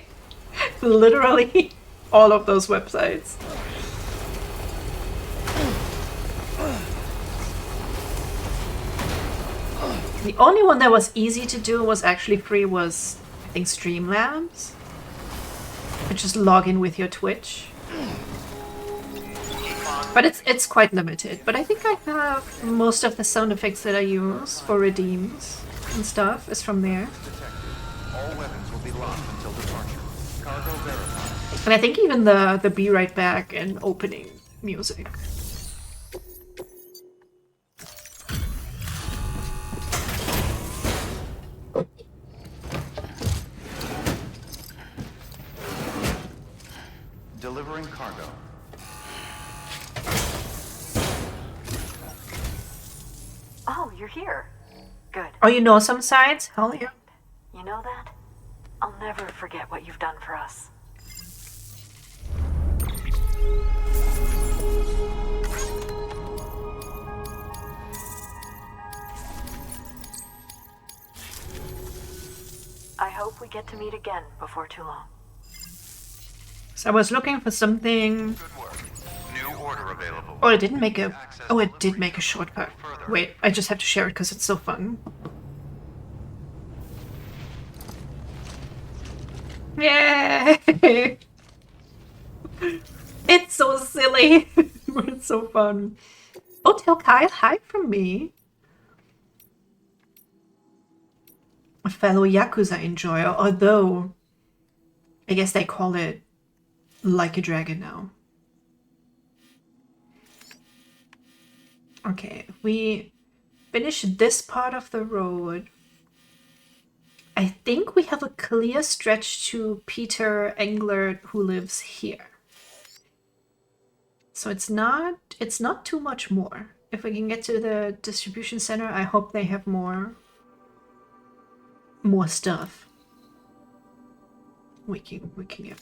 Literally all of those websites. The only one that was easy to do was actually free was, I think, Streamlabs. You just log in with your Twitch. But it's quite limited. But I think I have most of the sound effects that I use for redeems and stuff is from there. All weapons will be locked until departure. Cargo verified. And I think even the Be Right Back and opening music. Delivering cargo. Oh, you're here. Good. Oh, you know some sites? Hell yeah. You know that? I'll never forget what you've done for us. I hope we get to meet again before too long. So I was looking for something. Good work. New order available. Oh, it didn't make a. Oh, it did make a shortcut. Wait, I just have to share it because it's so fun. Yay! It's so silly, but it's so fun. Oh, tell Kyle hi from me. A fellow Yakuza enjoyer, although I guess they call it Like a Dragon now. Okay, we finish this part of the road. I think we have a clear stretch to Peter Englert who lives here. So it's not too much more. If we can get to the distribution center, I hope they have more stuff. We can get.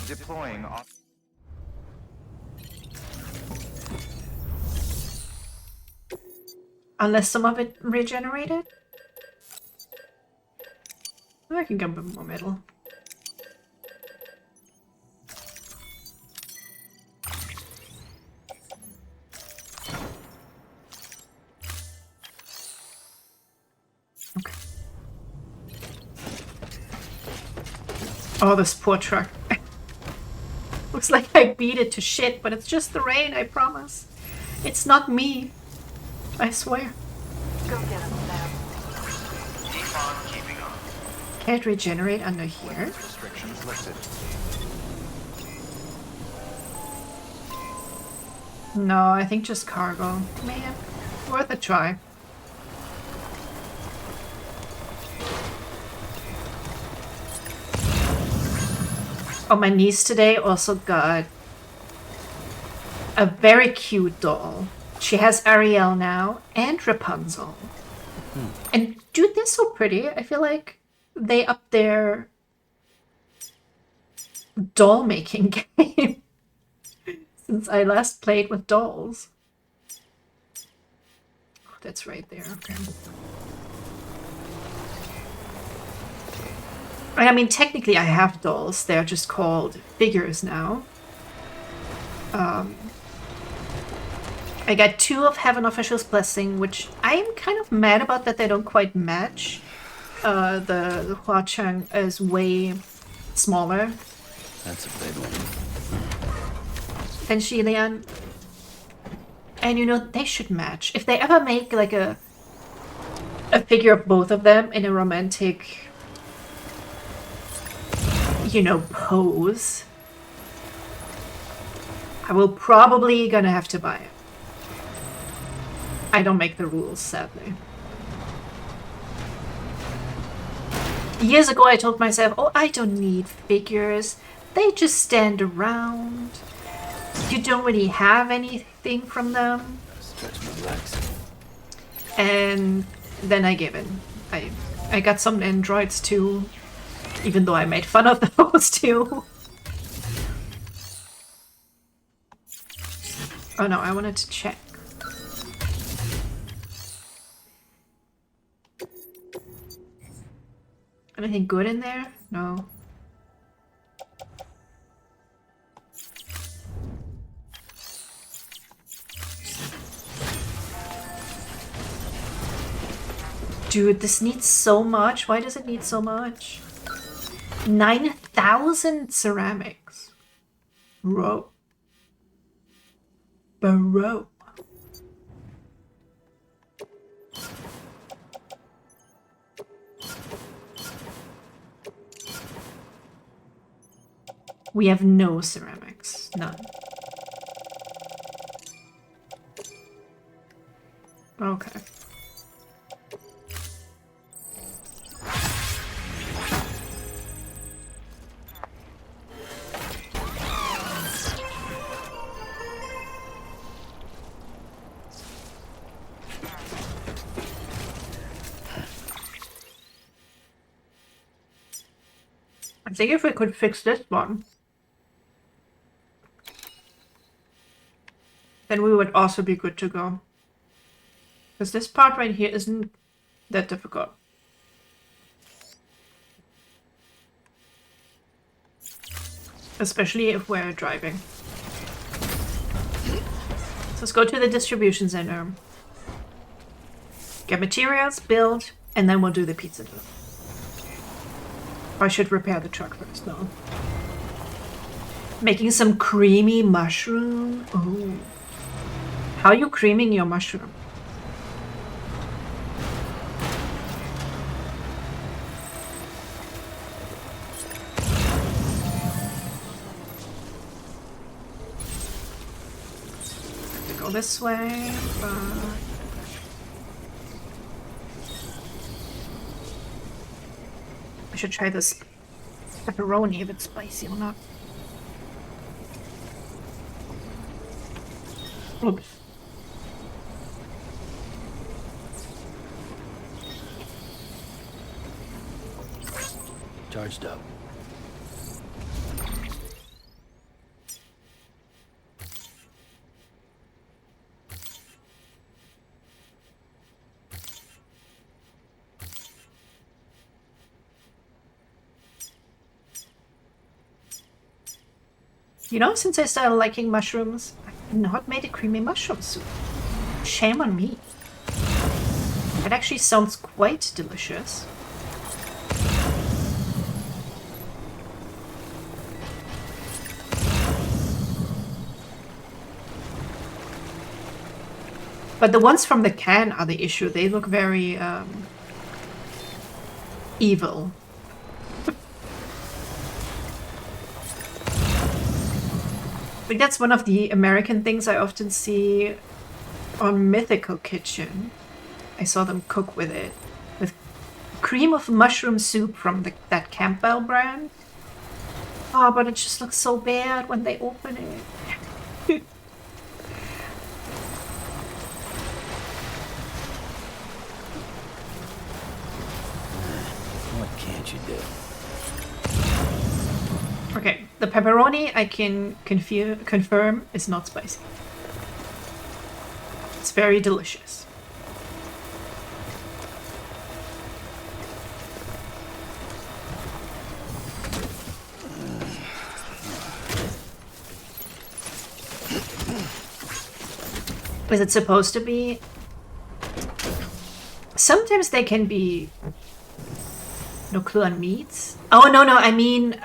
Deploying off. Unless some of it regenerated? I can get a bit more metal. Okay. Oh, this poor truck. Looks like I beat it to shit, but it's just the rain, I promise. It's not me. I swear. Go get him, Sam. Defon keeping on. Can't regenerate under here? Restrictions lifted. No, I think just cargo. Man, worth a try. Oh, my niece today also got a very cute doll. She has Ariel now and Rapunzel. And dude, they're so pretty. I feel like they upped their doll making game since I last played with dolls. Oh, that's right there. Okay. I mean, technically I have dolls. They're just called figures now. I got 2 of Heaven Official's Blessing, which I'm kind of mad about that they don't quite match. The Hua Chang is way smaller That's a big one. than Xilian. And you know, they should match. If they ever make like a figure of both of them in a romantic, you know, pose, I will probably gonna have to buy it. I don't make the rules, sadly. Years ago I told myself, oh, I don't need figures. They just stand around. You don't really have anything from them. Stretch my legs. And then I gave in. I got some androids too, even though I made fun of those too. Oh no, I wanted to check. Anything good in there? No. Dude, this needs so much. Why does it need so much? 9,000 ceramics. Bro. Bro. We have no ceramics. None. Okay. I think if we could fix this one, then we would also be good to go. Because this part right here isn't that difficult. Especially if we're driving. So let's go to the distribution center. Get materials, build, and then we'll do the pizza dough. I should repair the truck first, though. Making some creamy mushroom. Ooh. How are you creaming your mushroom? Have to go this way, but... I should try this pepperoni if it's spicy or not. Oops. Charged up. You know, since I started liking mushrooms, I've not made a creamy mushroom soup. Shame on me. It actually sounds quite delicious. But the ones from the can are the issue. They look very evil. I think that's one of the American things I often see on Mythical Kitchen. I saw them cook with it. With cream of mushroom soup from that Campbell brand. Oh, but it just looks so bad when they open it. What can't you do? Okay, the pepperoni I can confirm is not spicy. It's very delicious. Is it supposed to be? Sometimes they can be. No clue on meats. Oh no, I mean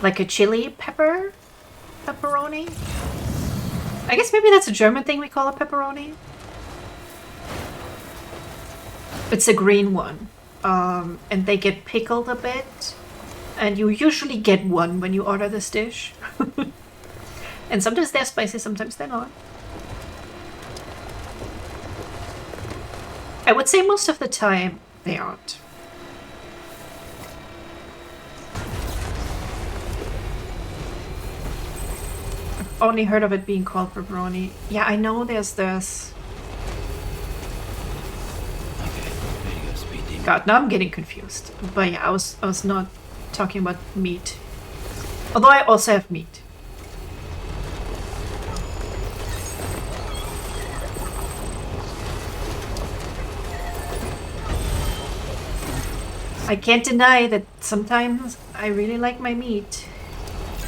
like a chili pepperoni. I guess maybe that's a German thing we call a pepperoni. It's a green one, and they get pickled a bit, and you usually get one when you order this dish. And sometimes they're spicy, sometimes they're not. I would say most of the time they aren't. I've only heard of it being called pepperoni. Yeah, I know there's this. Okay, ready to go, speed demon. God, now I'm getting confused. But yeah, I was not talking about meat. Although I also have meat. I can't deny that sometimes I really like my meat.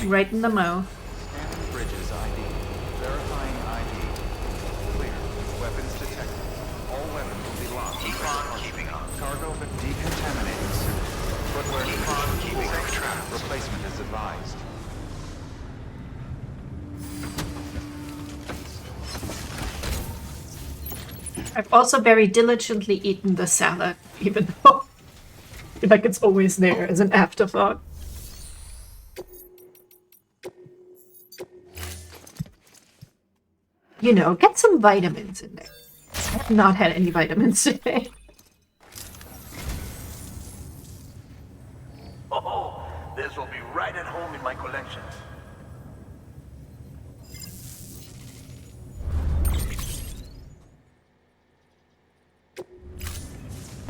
Right in the mouth. Scanning bridges ID. Verifying ID. Clear. Weapons detected. All weapons will be locked. Keep on keeping up. Cargo but decontaminating soon. Footwear Keep on keeping up track. replacement is advised. I've also very diligently eaten the salad, even though I feel like it's always there as an afterthought. You know, get some vitamins in there. I have not had any vitamins today. Oh, this will be right at home in my collections.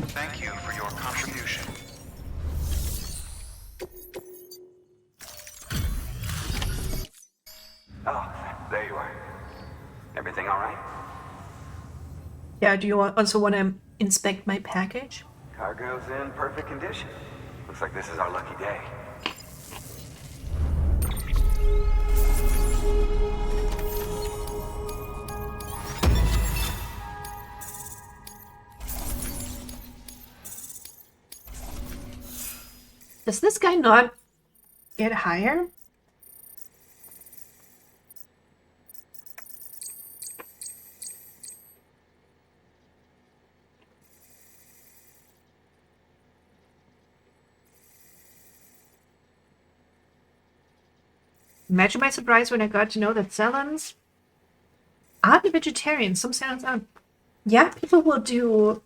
Thank you for your contribution. Oh, there you are. Everything all right? Yeah, do you also want to inspect my package? Cargo's in perfect condition. Looks like this is our lucky day. Does this guy not get higher? Imagine my surprise when I got to know that Celans are vegetarian. Some Celans aren't. Yeah, people will do.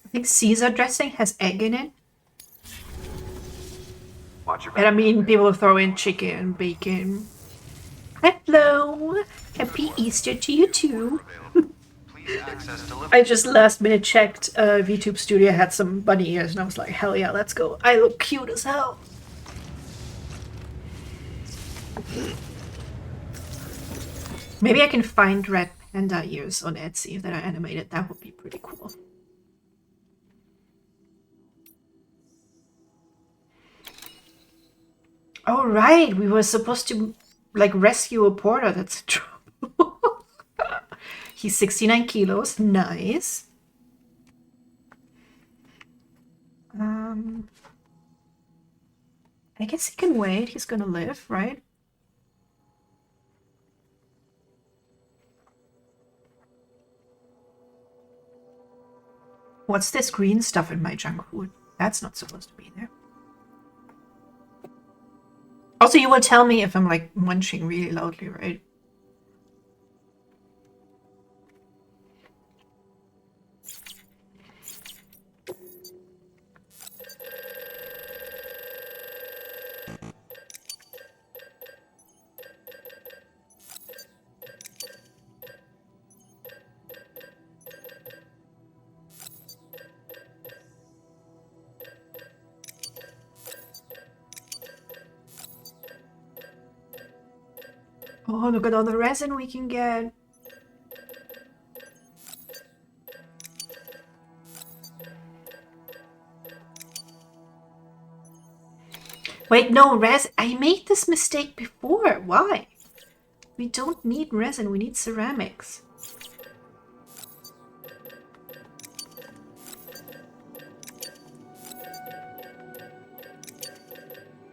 I think Caesar dressing has egg in it. Watch your And I back. mean, people will throw in chicken, bacon. Hello! Happy Easter to you too. Please access delivery. I just last minute checked VTube Studio had some bunny ears and I was like, hell yeah, let's go. I look cute as hell. Maybe I can find red panda ears on Etsy that are animated. That would be pretty cool. Oh, right. We were supposed to, like, rescue a porter that's in trouble. He's 69 kilos. Nice. I guess he can wait. He's gonna live, right? What's this green stuff in my junk food? That's not supposed to be there. Also, you will tell me if I'm, like, munching really loudly, right? Oh, look at all the resin we can get. Wait, no, I made this mistake before. Why? We don't need resin, we need ceramics.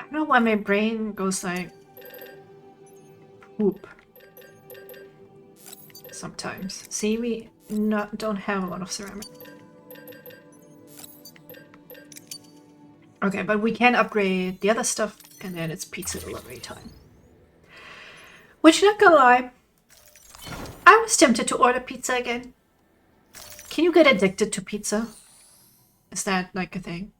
I don't know why my brain goes like poop sometimes. See, we don't have a lot of ceramic. Okay, but we can upgrade the other stuff, and then it's pizza delivery time. Which, not gonna lie, I was tempted to order pizza again. Can you get addicted to pizza? Is that like a thing?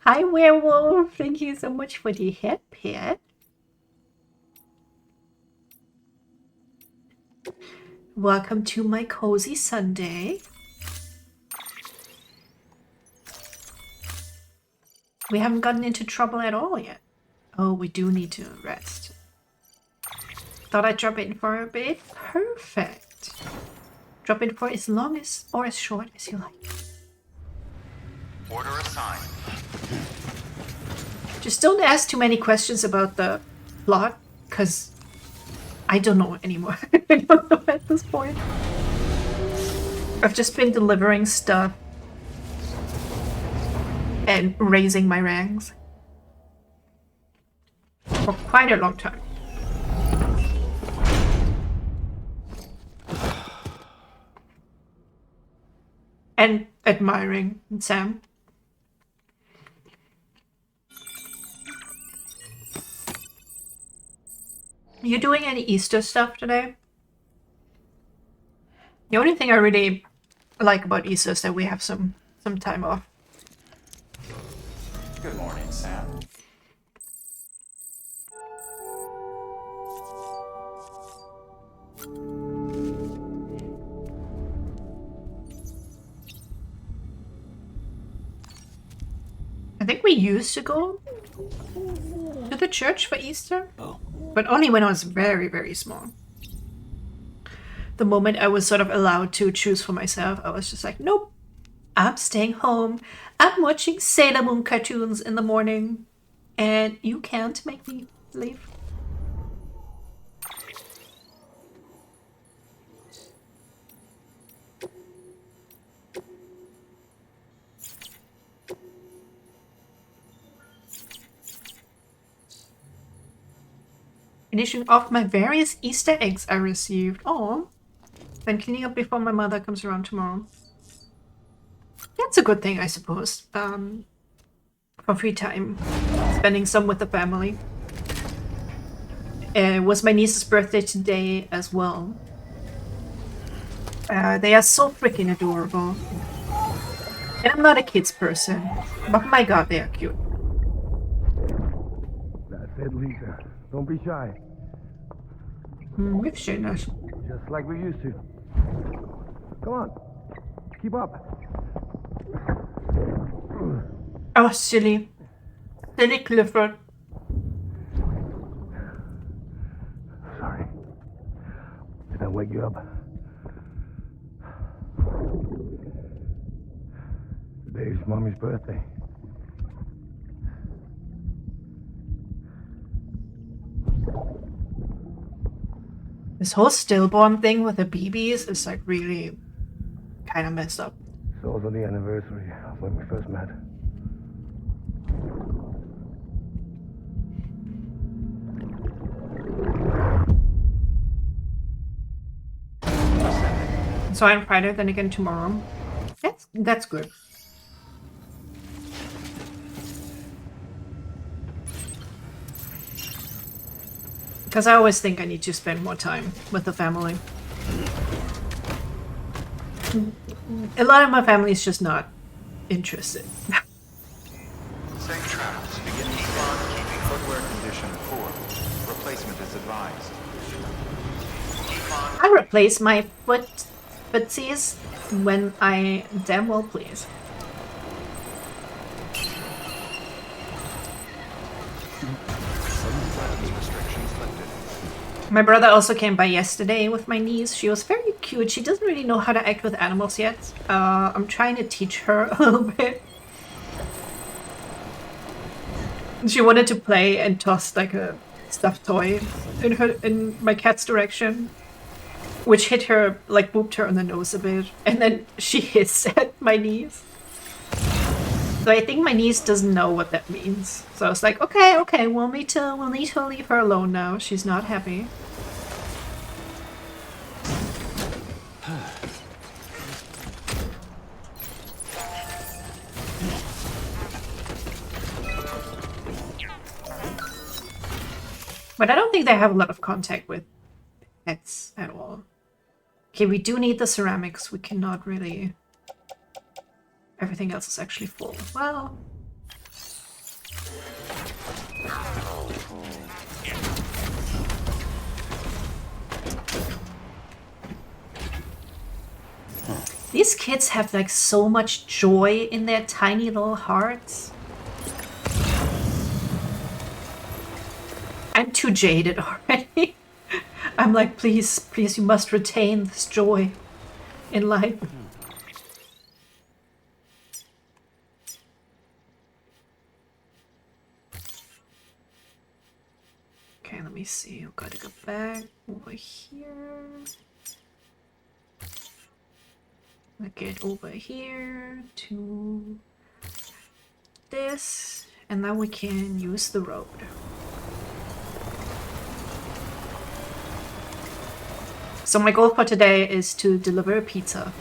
Hi, werewolf. Thank you so much for the head pet. Welcome to my cozy Sunday. We haven't gotten into trouble at all yet. Oh, we do need to rest. Thought I'd drop in for a bit. Perfect. Drop in for as long as or as short as you like. Order assigned. Just don't ask too many questions about the plot, because I don't know anymore. I don't know at this point. I've just been delivering stuff and raising my ranks for quite a long time. And admiring Sam. You doing any Easter stuff today? The only thing I really like about Easter is that we have some time off. Good morning, Sam. I think we used to go to the church for Easter, but only when I was very, very small. The moment I was sort of allowed to choose for myself, I was just like, nope, I'm staying home. I'm watching Sailor Moon cartoons in the morning, and you can't make me leave. Finishing off my various Easter eggs I received. Oh, then cleaning up before my mother comes around tomorrow. That's a good thing, I suppose. For free time, spending some with the family. It was my niece's birthday today as well. They are so freaking adorable. And I'm not a kids person, but my god, they are cute. That's it, Lisa. Don't be shy. We've shown us. Just like we used to. Come on. Keep up. Oh, silly. Silly Clifford. Sorry. Did I wake you up? Mommy's birthday. This whole stillborn thing with the babies is like really kind of messed up. It's also the anniversary of when we first met. So on Friday, then again tomorrow. That's good. Because I always think I need to spend more time with the family. A lot of my family is just not interested. Safe travels. Begin keeping footwear condition poor. Replacement is advised. I replace my footsies when I damn well please. Restrictions lifted. My brother also came by yesterday with my niece. She was very cute. She doesn't really know how to act with animals yet. I'm trying to teach her a little bit. She wanted to play and tossed like a stuffed toy in my cat's direction, which hit her, like booped her on the nose a bit, and then she hissed at my niece. So I think my niece doesn't know what that means. So I was like, okay, we'll need to leave her alone now. She's not happy. But I don't think they have a lot of contact with pets at all. Okay, we do need the ceramics. We cannot really... Everything else is actually full. Well... These kids have like so much joy in their tiny little hearts. I'm too jaded already. I'm like, please, you must retain this joy in life. Okay, let me see. I've got to go back over here. I'll get over here to this, and then we can use the road. So my goal for today is to deliver a pizza.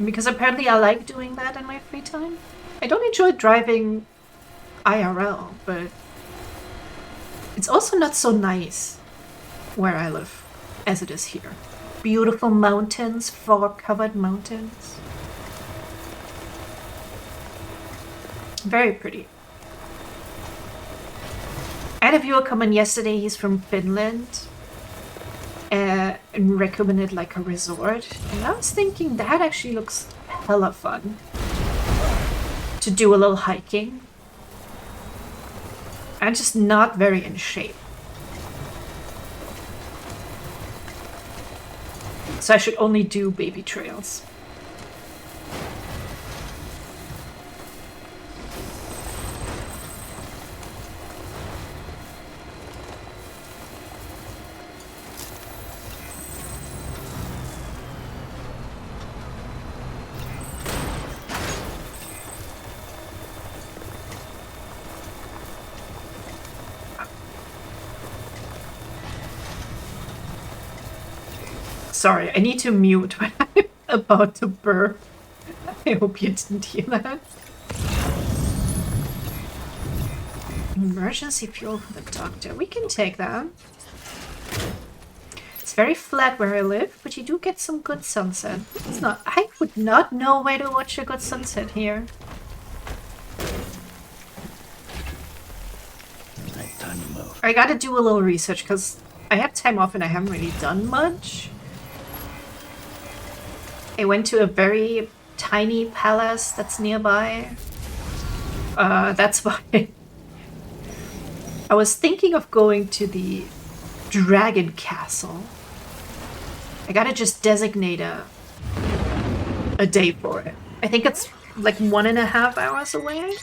Because apparently I like doing that in my free time. I don't enjoy driving IRL, but it's also not so nice where I live as it is here. Beautiful mountains, fog-covered mountains. Very pretty. I had a viewer come in yesterday, he's from Finland. And recommended like a resort, and I was thinking that actually looks hella fun to do a little hiking. I'm just not very in shape, so I should only do baby trails. Sorry, I need to mute when I'm about to burp. I hope you didn't hear that. Emergency fuel for the doctor. We can take that. It's very flat where I live, but you do get some good sunset. It's not. I would not know where to watch a good sunset here. Right, time to move. I gotta do a little research because I have time off and I haven't really done much. I went to a very tiny palace that's nearby. That's why I was thinking of going to the Dragon Castle. I gotta just designate a day for it. I think it's like 1.5 hours away.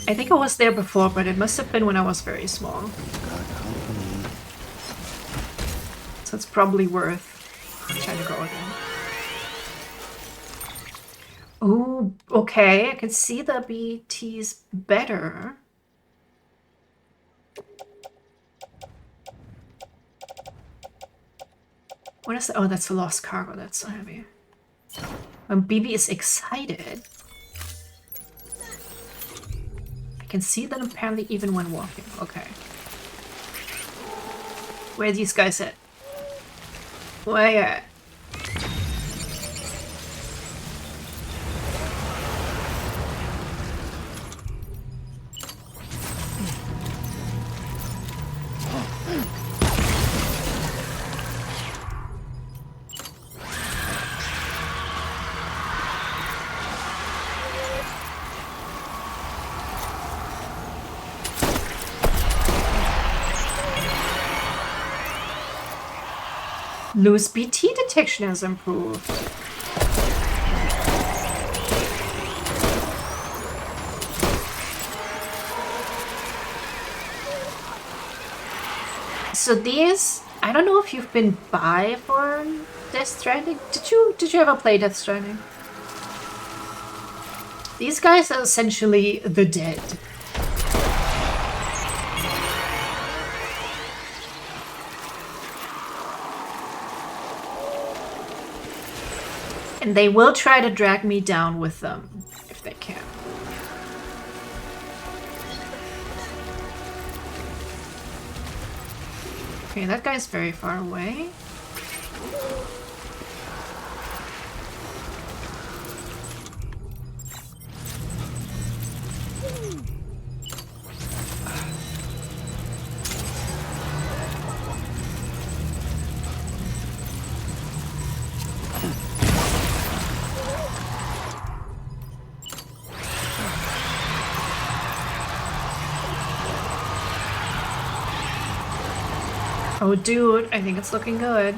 I think I was there before, but it must have been when I was very small. So it's probably worth trying to go again. Oh, okay. I can see the BTs better. What is that? Oh, that's a lost cargo. That's so heavy. When BB is excited, I can see them apparently even when walking. Okay. Where are these guys at? Where at? Loose BT detection has improved. So these, I don't know if you've been by for Death Stranding. Did you ever play Death Stranding? These guys are essentially the dead. And they will try to drag me down with them, if they can. Okay, that guy's very far away. Oh, dude, I think it's looking good.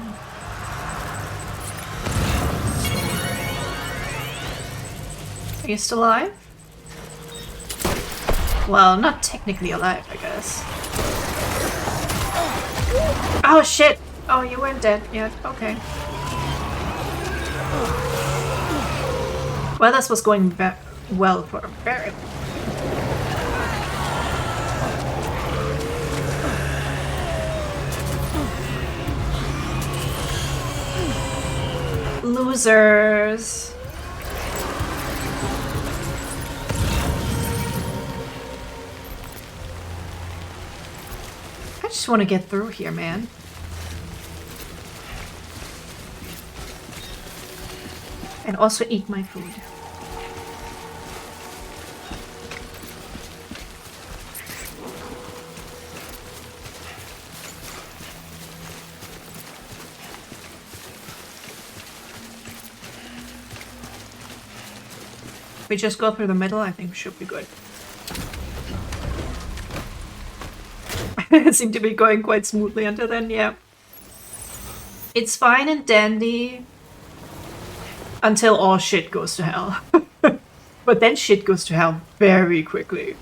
Are you still alive? Well, not technically alive, I guess. Oh, shit! Oh, you weren't dead yet. Okay. Well, this was going well for a very... Losers. I just want to get through here, man. And also eat my food. If we just go through the middle, I think we should be good. It seemed to be going quite smoothly until then, yeah. It's fine and dandy until all shit goes to hell. But then shit goes to hell very quickly.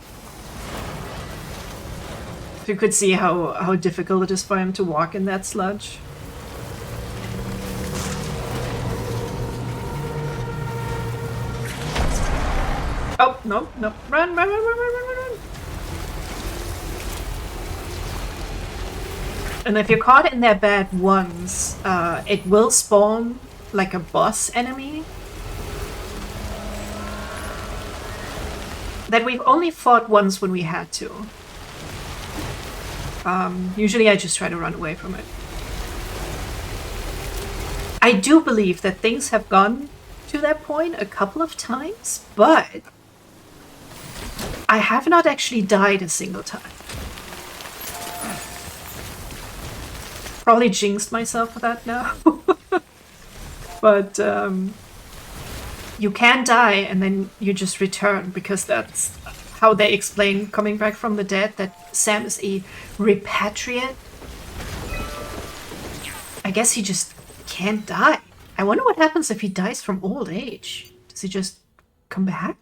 You could see how difficult it is for him to walk in that sludge. Oh, no, no. Run, run, run, run, run, run, run. And if you're caught in their bad once, it will spawn like a boss enemy. That we've only fought once when we had to. Usually I just try to run away from it. I do believe that things have gone to that point a couple of times, but I have not actually died a single time. Probably jinxed myself for that now. But you can die and then you just return, because that's how they explain coming back from the dead, that Sam is a repatriate. I guess he just can't die. I wonder what happens if he dies from old age. Does he just come back?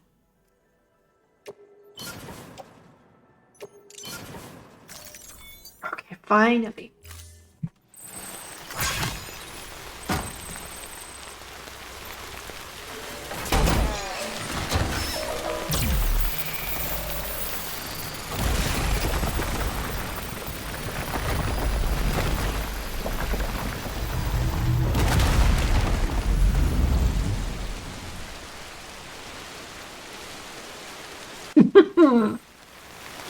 Okay, finally.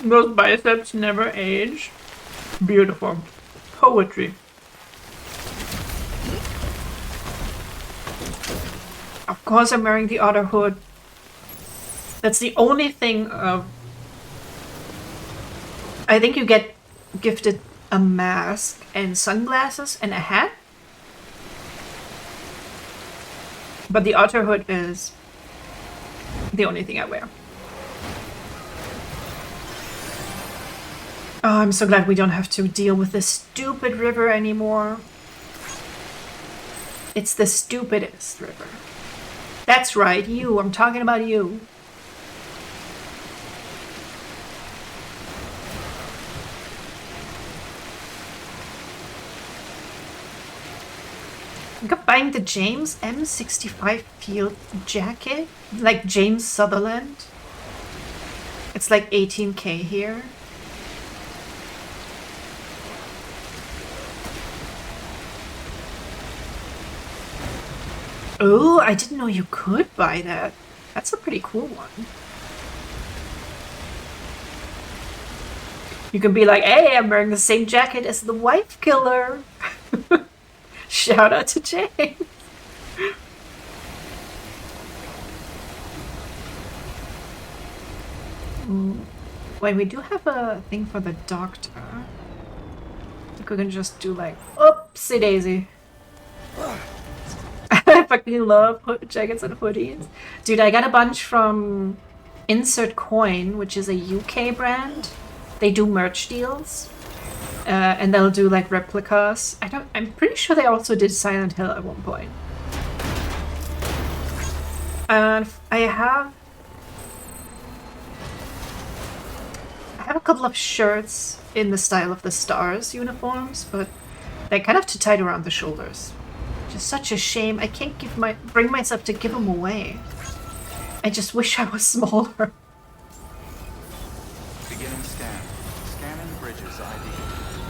Those biceps never age. Beautiful. Poetry. Of course I'm wearing the otter hood. That's the only thing I think you get gifted a mask and sunglasses and a hat. But the otter hood is the only thing I wear. Oh, I'm so glad we don't have to deal with this stupid river anymore. It's the stupidest river. That's right, you. I'm talking about you. I think I'm buying the James M65 field jacket, like James Sutherland. It's like 18k here. Oh, I didn't know you could buy that. That's a pretty cool one. You can be like, hey, I'm wearing the same jacket as the wife killer. Shout out to James. Wait, we do have a thing for the doctor. I think we can just do like, oopsie daisy. I fucking love jackets and hoodies. Dude, I got a bunch from Insert Coin, which is a UK brand. They do merch deals. And they'll do like replicas. I'm pretty sure they also did Silent Hill at one point. And I have a couple of shirts in the style of the Stars uniforms, but they're kind of too tight around the shoulders. Just such a shame. I can't bring myself to give them away. I just wish I was smaller. Beginning scan. Scanning bridges ID.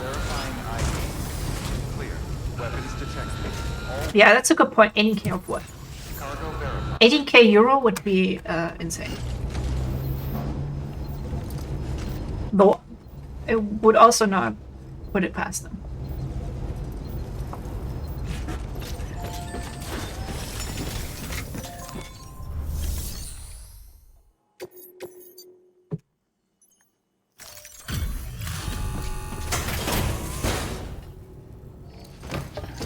Verifying ID. Clear. Weapons detected. All Yeah, that's a good point. 18k of what? cargo verified. 18k euro would be insane. Though it would also not put it past them.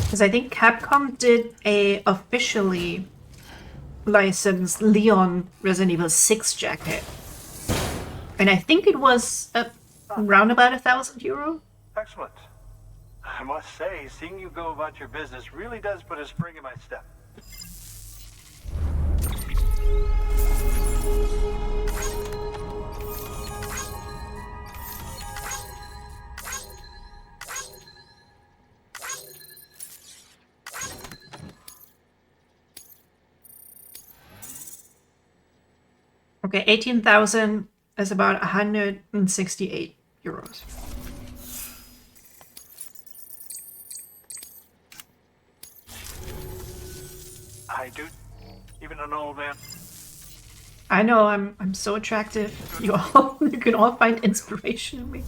Because I think Capcom did a officially licensed Leon Resident Evil 6 jacket. And I think it was around about €1,000. Excellent. I must say, seeing you go about your business really does put a spring in my step. Okay, 18,000 is about €168. I do. Even an old man. I know I'm so attractive. You can all find inspiration in me.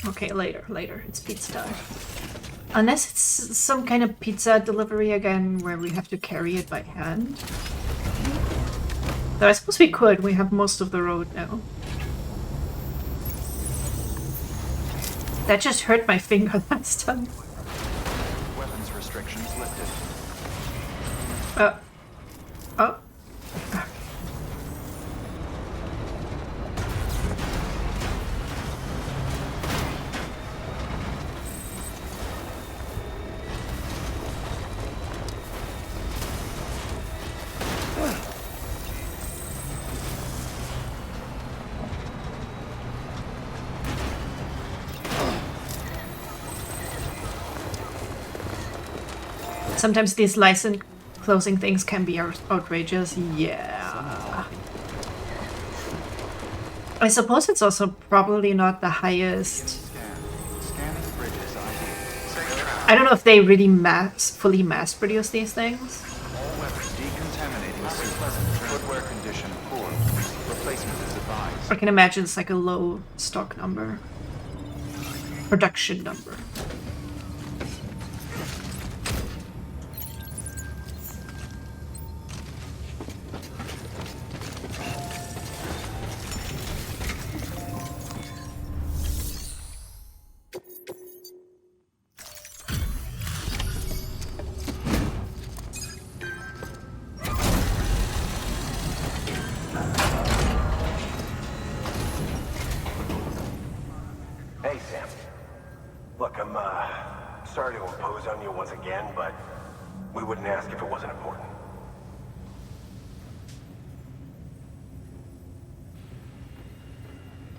Okay, later. It's pizza time. Unless it's some kind of pizza delivery again where we have to carry it by hand. Though I suppose we could. We have most of the road now. That just hurt my finger last time. Weapons restrictions lifted. Oh. Sometimes these license closing things can be outrageous. Yeah. I suppose it's also probably not the highest. Scanning bridges ID. I don't know if they really fully mass produce these things. All weapons decontaminating suit. Footwear condition poor. Replacement is advised. I can imagine it's like a low stock number. Production number. Hey, Sam. Look, I'm sorry to impose on you once again, but we wouldn't ask if it wasn't important.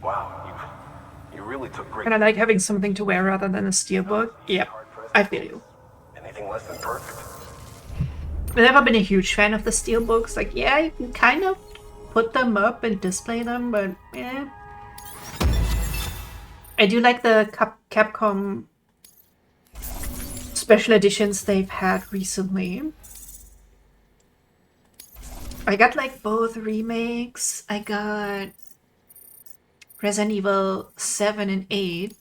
Wow, you really took great. And I like having something to wear rather than a steelbook. Yep, I feel you. Anything less than perfect. I've never been a huge fan of the steelbooks. Like, yeah, you can kind of put them up and display them, but yeah. I do like the Capcom special editions they've had recently. I got like both remakes. I got Resident Evil 7 and 8.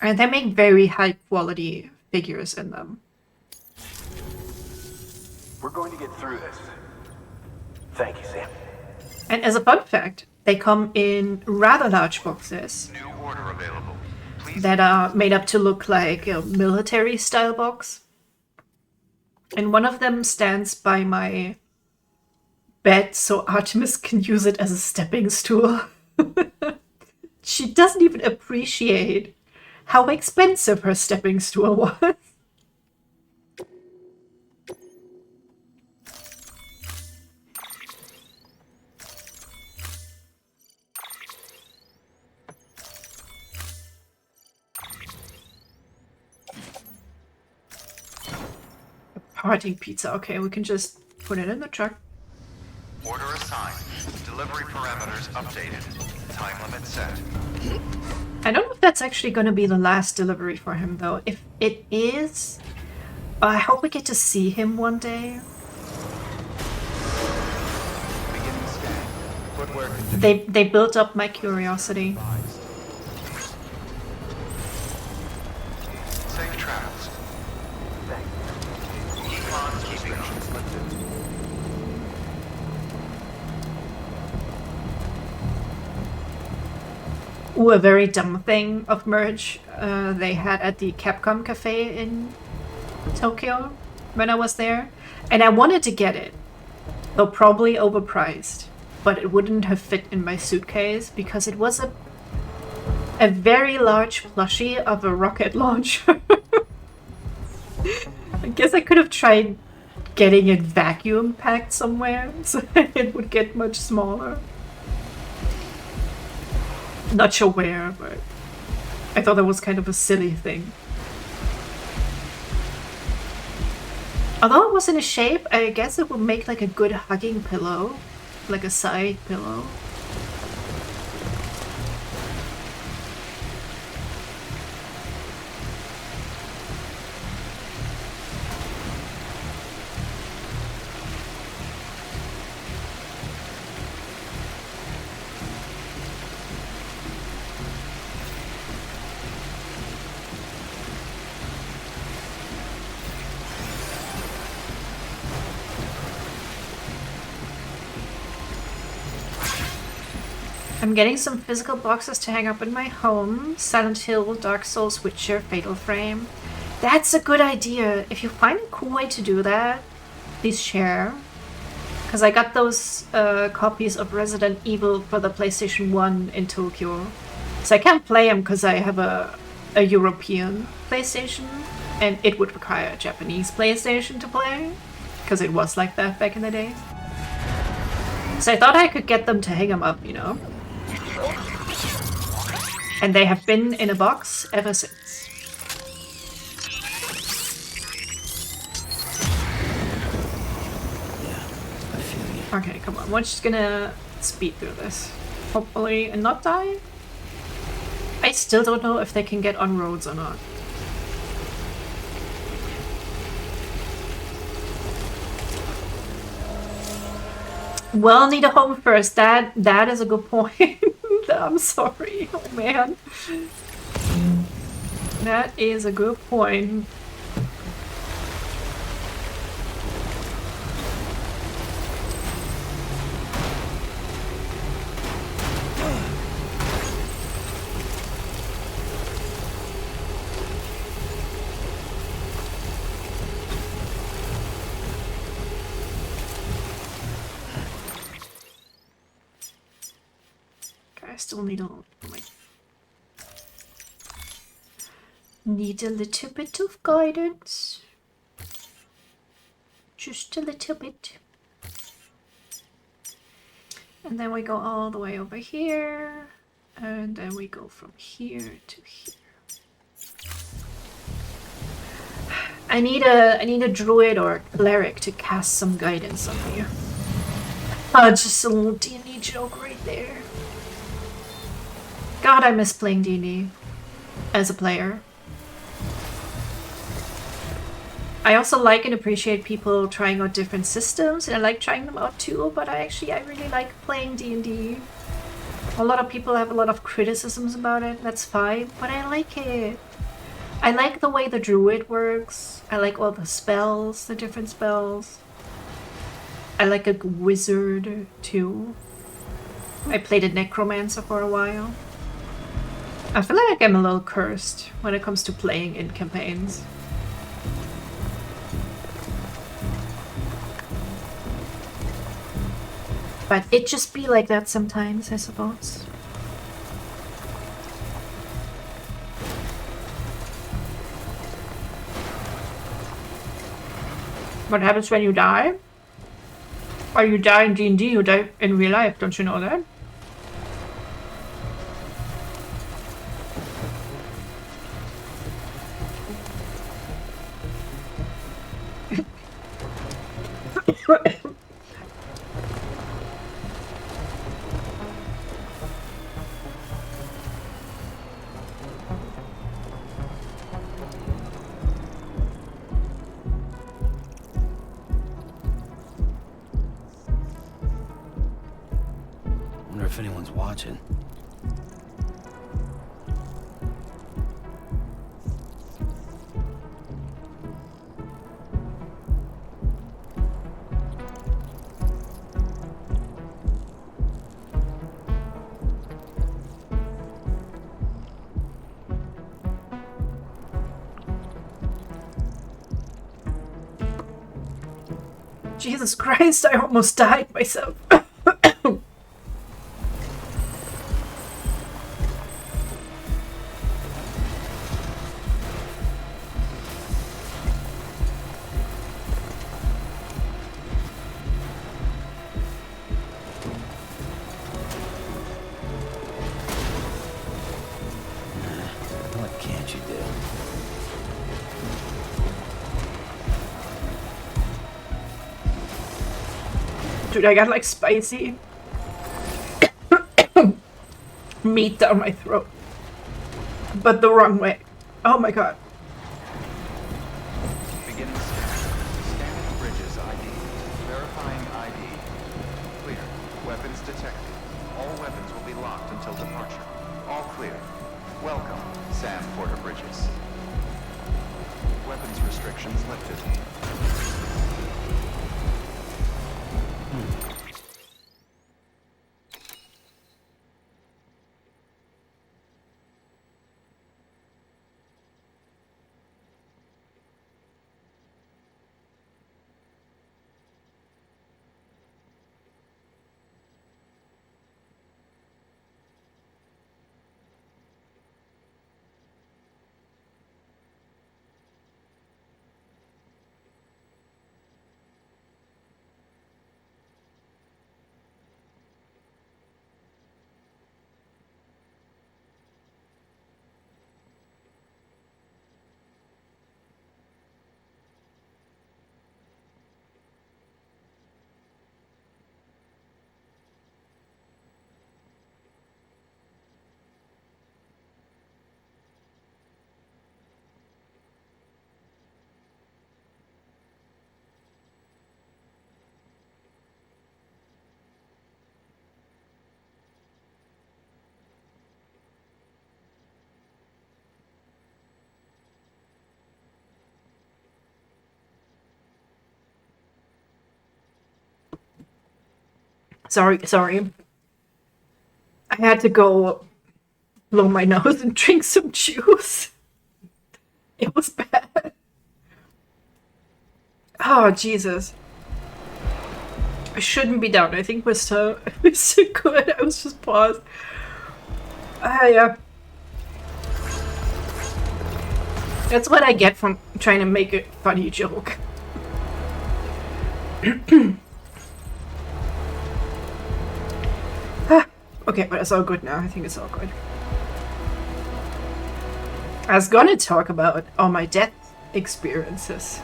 And they make very high quality figures in them. We're going to get through this. Thank you, Sam. And as a fun fact, they come in rather large boxes New order available. Please that are made up to look like a military style box. And one of them stands by my bed so Artemis can use it as a stepping stool. She doesn't even appreciate how expensive her stepping stool was. Party pizza. Okay, we can just put it in the truck. order assigned. Delivery parameters updated. Time limit set. I don't know if that's actually going to be the last delivery for him, though. If it is, I hope we get to see him one day. Beginning scan. Footwear condition They built up my curiosity. advised. Safe travels. Thank you. Keep on keeping on. Restrictions lifted. Ooh, a very dumb thing of merch they had at the Capcom Cafe in Tokyo when I was there. And I wanted to get it, though probably overpriced. But it wouldn't have fit in my suitcase because it was a very large plushie of a rocket launcher. I guess I could have tried getting it vacuum packed somewhere so that it would get much smaller. Not sure where, but I thought that was kind of a silly thing. Although it was in a shape, I guess it would make like a good hugging pillow, like a side pillow. I'm getting some physical boxes to hang up in my home. Silent Hill, Dark Souls, Witcher, Fatal Frame. That's a good idea. If you find a cool way to do that, please share. Because I got those copies of Resident Evil for the PlayStation 1 in Tokyo. So I can't play them because I have a European PlayStation. And it would require a Japanese PlayStation to play. Because it was like that back in the day. So I thought I could get them to hang them up, you know. And they have been in a box ever since. Okay, come on. We're just gonna speed through this. Hopefully, and not die. I still don't know if they can get on roads or not. Well, need a home first. That is a good point. I'm sorry. Oh man. That is a good point. I still need a need a little bit of guidance. Just a little bit. And then we go all the way over here. And then we go from here to here. I need a druid or cleric to cast some guidance on me. Oh, just a little D&D joke right there. God, I miss playing D&D as a player. I also like and appreciate people trying out different systems, and I like trying them out too, but I really like playing D&D. A lot of people have a lot of criticisms about it, that's fine, but I like it. I like the way the druid works. I like all the spells, the different spells. I like a wizard too. I played a necromancer for a while. I feel like I'm a little cursed when it comes to playing in campaigns. But it just be like that sometimes, I suppose. What happens when you die? Or you die in D&D, you die in real life, don't you know that? Wonder if anyone's watching. Jesus Christ, I almost died myself. What can't you do? Dude, I got like spicy meat down my throat. But the wrong way. Oh my god. Beginning scan. Scanning bridges ID. Verifying ID. Clear. Weapons detected. All weapons will be locked until departure. All clear. Welcome, Sam Porter Bridges. Weapons restrictions lifted. Sorry. I had to go blow my nose and drink some juice. It was bad. Oh, Jesus. I shouldn't be down. I think we're so good. I was just paused. Yeah. That's what I get from trying to make a funny joke. Okay, but it's all good now. I think it's all good. I was gonna talk about all my death experiences.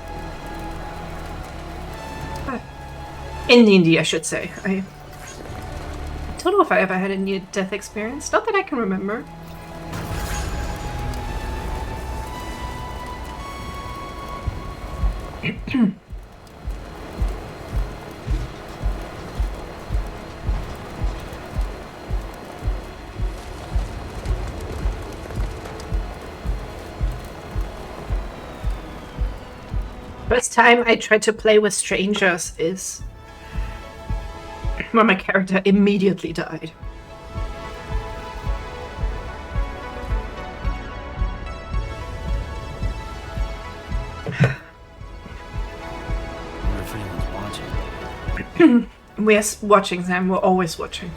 In D&D, I should say. I don't know if I ever had a near-death experience. Not that I can remember. First time I tried to play with strangers is when my character immediately died. I wonder if anyone's watching. We're watching, Sam. We're always watching.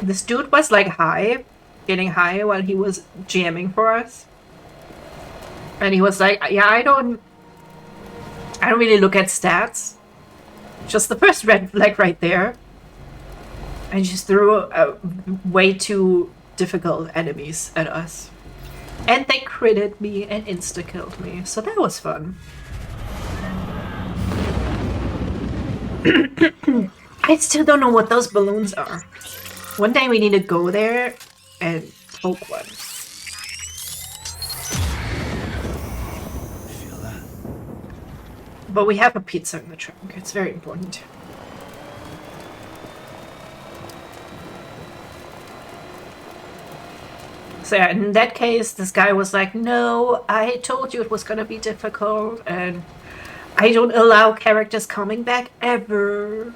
This dude was like getting high while he was jamming for us. And he was like, yeah, I don't really look at stats. Just the first red flag right there. And just threw way too difficult enemies at us. And they critted me and insta-killed me. So that was fun. I still don't know what those balloons are. One day we need to go there and poke one. Feel that? But we have a pizza in the trunk. It's very important. So yeah, in that case, this guy was like, no, I told you it was gonna be difficult, and I don't allow characters coming back ever.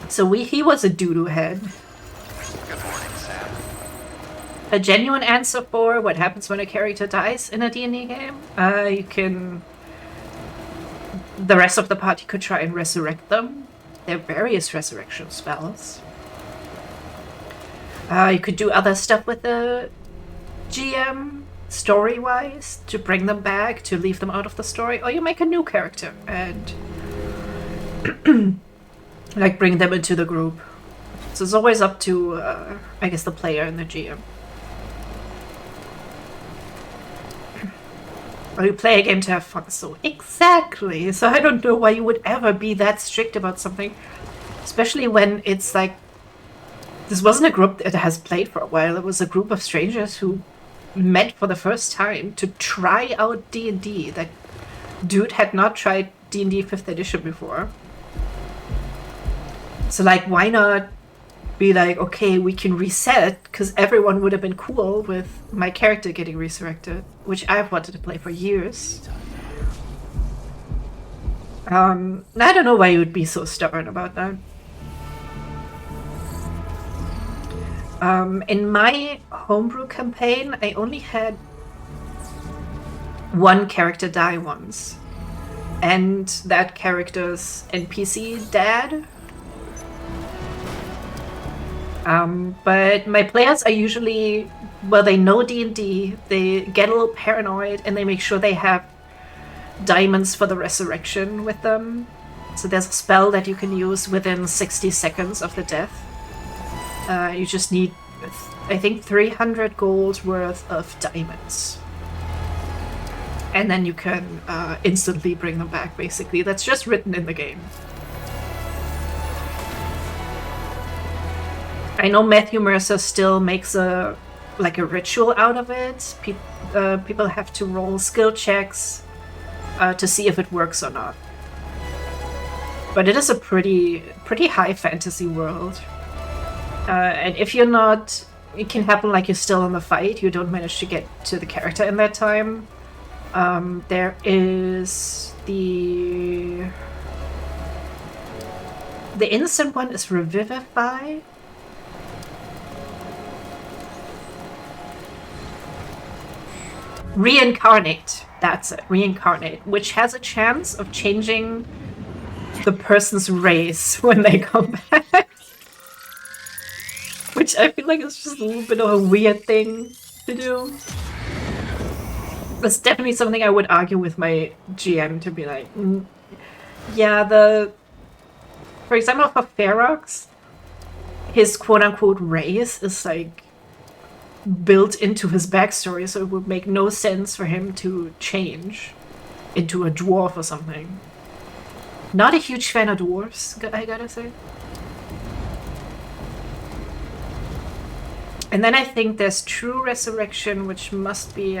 So he was a doo-doo head. Good morning, Sam. A genuine answer for what happens when a character dies in a D&D game. You can... The rest of the party could try and resurrect them. There are various resurrection spells. You could do other stuff with the GM, story-wise, to bring them back, to leave them out of the story, or you make a new character and like bring them into the group. So it's always up to, I guess, the player and the GM. Or you play a game to have fun, so exactly. So I don't know why you would ever be that strict about something, especially when it's like, this wasn't a group that has played for a while. It was a group of strangers who met for the first time to try out D&D. That dude had not tried D&D 5th edition before. So like, why not be like, okay, we can reset, because everyone would have been cool with my character getting resurrected, which I've wanted to play for years. I don't know why you would be so stubborn about that. In my homebrew campaign, I only had one character die once. And that character's NPC dad. But my players are usually, well, they know D&D, they get a little paranoid, and they make sure they have diamonds for the resurrection with them. So there's a spell that you can use within 60 seconds of the death. You just need, I think, 300 gold worth of diamonds. And then you can instantly bring them back, basically. That's just written in the game. I know Matthew Mercer still makes a ritual out of it. People have to roll skill checks to see if it works or not. But it is a pretty high fantasy world. And if you're not it can happen like you're still in the fight, you don't manage to get to the character in that time. There is the instant one is Revivify. Reincarnate, that's it, Reincarnate, which has a chance of changing the person's race when they come back. Which I feel like is just a little bit of a weird thing to do. That's definitely something I would argue with my GM to be like, yeah, for example, for Ferox, his quote-unquote race is like built into his backstory, so it would make no sense for him to change into a dwarf or something. Not a huge fan of dwarves, I gotta say. And then I think there's True Resurrection, which must be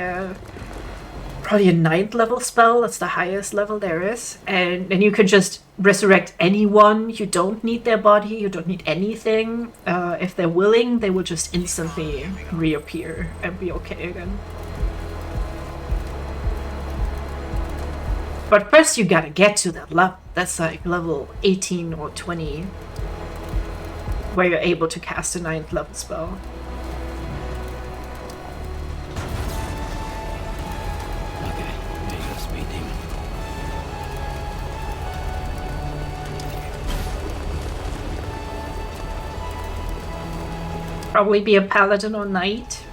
probably a 9th level spell. That's the highest level there is. And then you could just resurrect anyone. You don't need their body. You don't need anything. If they're willing, they will just instantly reappear and be okay again. But first you gotta get to that level. That's like level 18 or 20. Where you're able to cast a 9th level spell. Probably be a paladin or knight.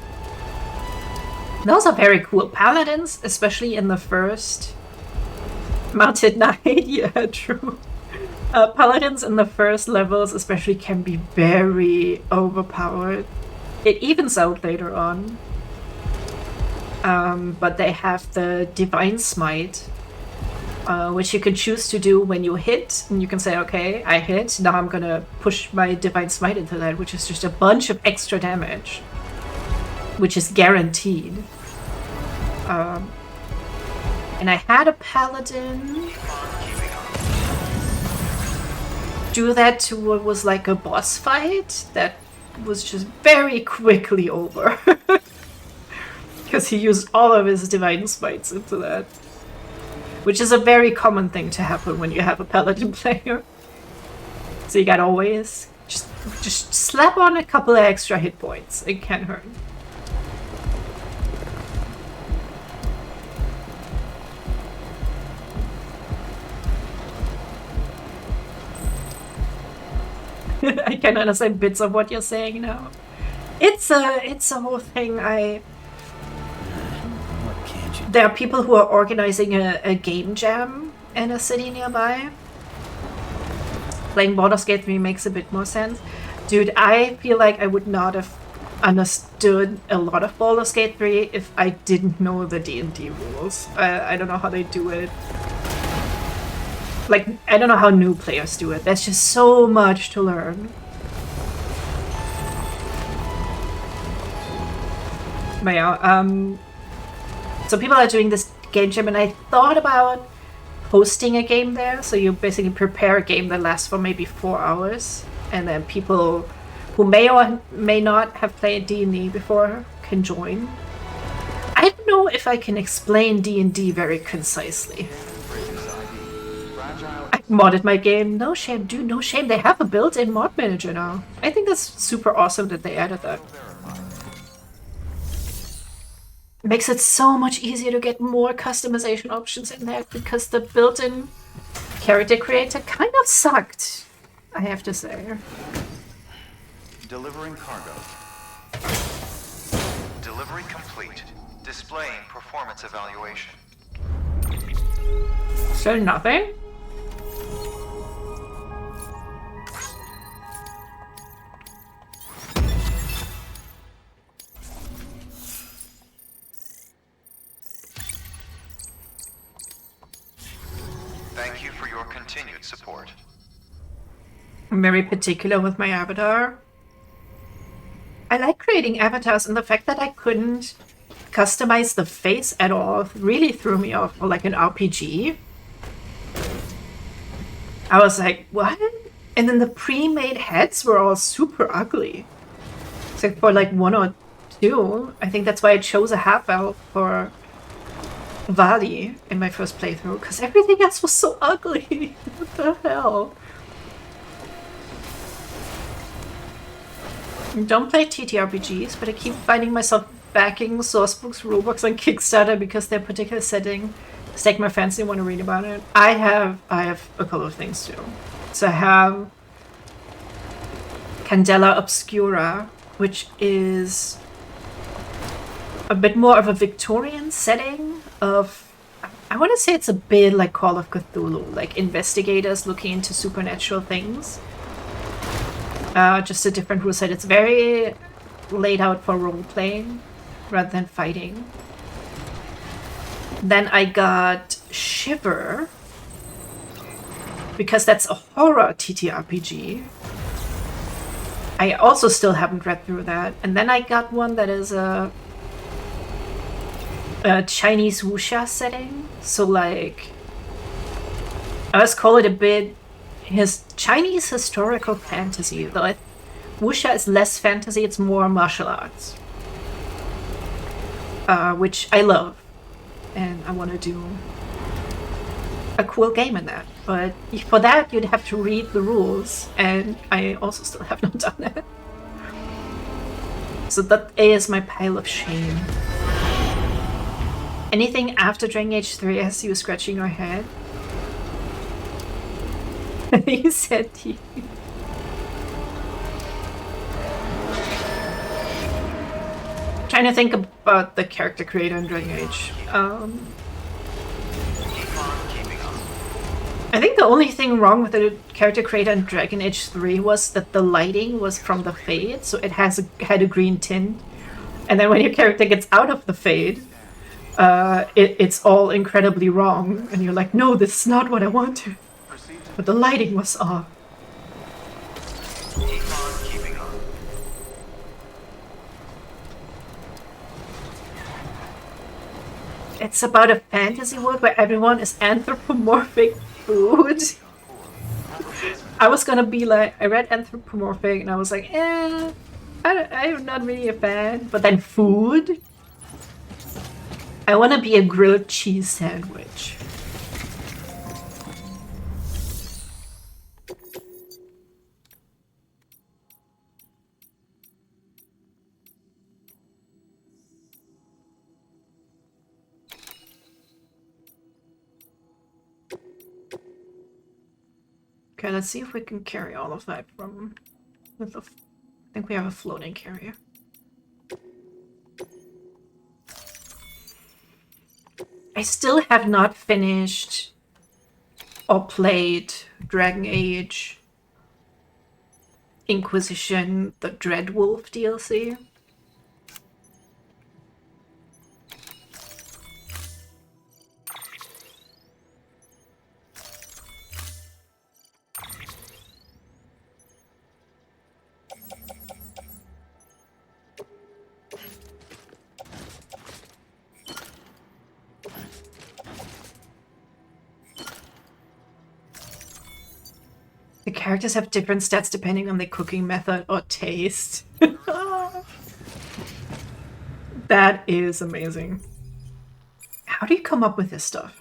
Those are very cool. Paladins, especially in the first mounted knight, yeah, true. Paladins in the first levels especially can be very overpowered. It evens out later on. But they have the Divine Smite, which you can choose to do when you hit, and you can say, okay, I hit, now I'm gonna push my Divine Smite into that, which is just a bunch of extra damage, which is guaranteed. And I had a paladin do that to what was like a boss fight that was just very quickly over. Because he used all of his Divine Smites into that. Which is a very common thing to happen when you have a paladin player. So you gotta always just slap on a couple of extra hit points. It can't hurt. I can understand bits of what you're saying now. It's a whole thing. There are people who are organizing a game jam in a city nearby. Playing Baldur's Gate 3 makes a bit more sense. Dude, I feel like I would not have understood a lot of Baldur's Gate 3 if I didn't know the D&D rules. I don't know how they do it. Like, I don't know how new players do it. There's just so much to learn. But yeah, so people are doing this game jam, and I thought about hosting a game there. So you basically prepare a game that lasts for maybe 4 hours, and then people who may or may not have played D&D before can join. I don't know if I can explain D&D very concisely. I modded my game. No shame, dude, no shame. They have a built-in mod manager now. I think that's super awesome that they added that. Makes it so much easier to get more customization options in there, because the built-in character creator kind of sucked, I have to say. Delivering cargo. Delivery complete. Displaying performance evaluation. So nothing? Thank you for your continued support. I'm very particular with my avatar. I like creating avatars, and the fact that I couldn't customize the face at all really threw me off. Or like an RPG. I was like, what? And then the pre-made heads were all super ugly. except for like 1 or 2. I think that's why I chose a half-elf for Vali in my first playthrough, because everything else was so ugly. What the hell? I don't play TTRPGs, but I keep finding myself backing sourcebooks, rulebooks, and Kickstarter because their particular setting stake my fancy and want to read about it. I have a couple of things too. So I have Candela Obscura, which is a bit more of a Victorian setting of, I want to say it's a bit like Call of Cthulhu, like investigators looking into supernatural things. Just a different rule set. It's very laid out for role-playing rather than fighting. Then I got Shiver, because that's a horror TTRPG. I also still haven't read through that. And then I got one that is a Chinese wuxia setting. So like, let's call it a bit Chinese historical fantasy, though wuxia is less fantasy, it's more martial arts. Which I love. And I want to do a cool game in that. But for that, you'd have to read the rules, and I also still have not done it. So that is my pile of shame. Anything after Dragon Age 3 has you scratching your head? You said T. Trying to think about the character creator in Dragon Age. I think the only thing wrong with the character creator in Dragon Age 3 was that the lighting was from the Fade, so it had a green tint. And then when your character gets out of the Fade, it's all incredibly wrong. And you're like, no, this is not what I wanted. But the lighting was off. It's about a fantasy world where everyone is anthropomorphic food. I was gonna be like, I read anthropomorphic and I was like, I'm not really a fan. But then food? I want to be a grilled cheese sandwich. Okay, let's see if we can carry all of that from... I think we have a floating carrier. I still have not finished or played Dragon Age Inquisition, the Dreadwolf DLC. The characters have different stats depending on their cooking method or taste. That is amazing. How do you come up with this stuff?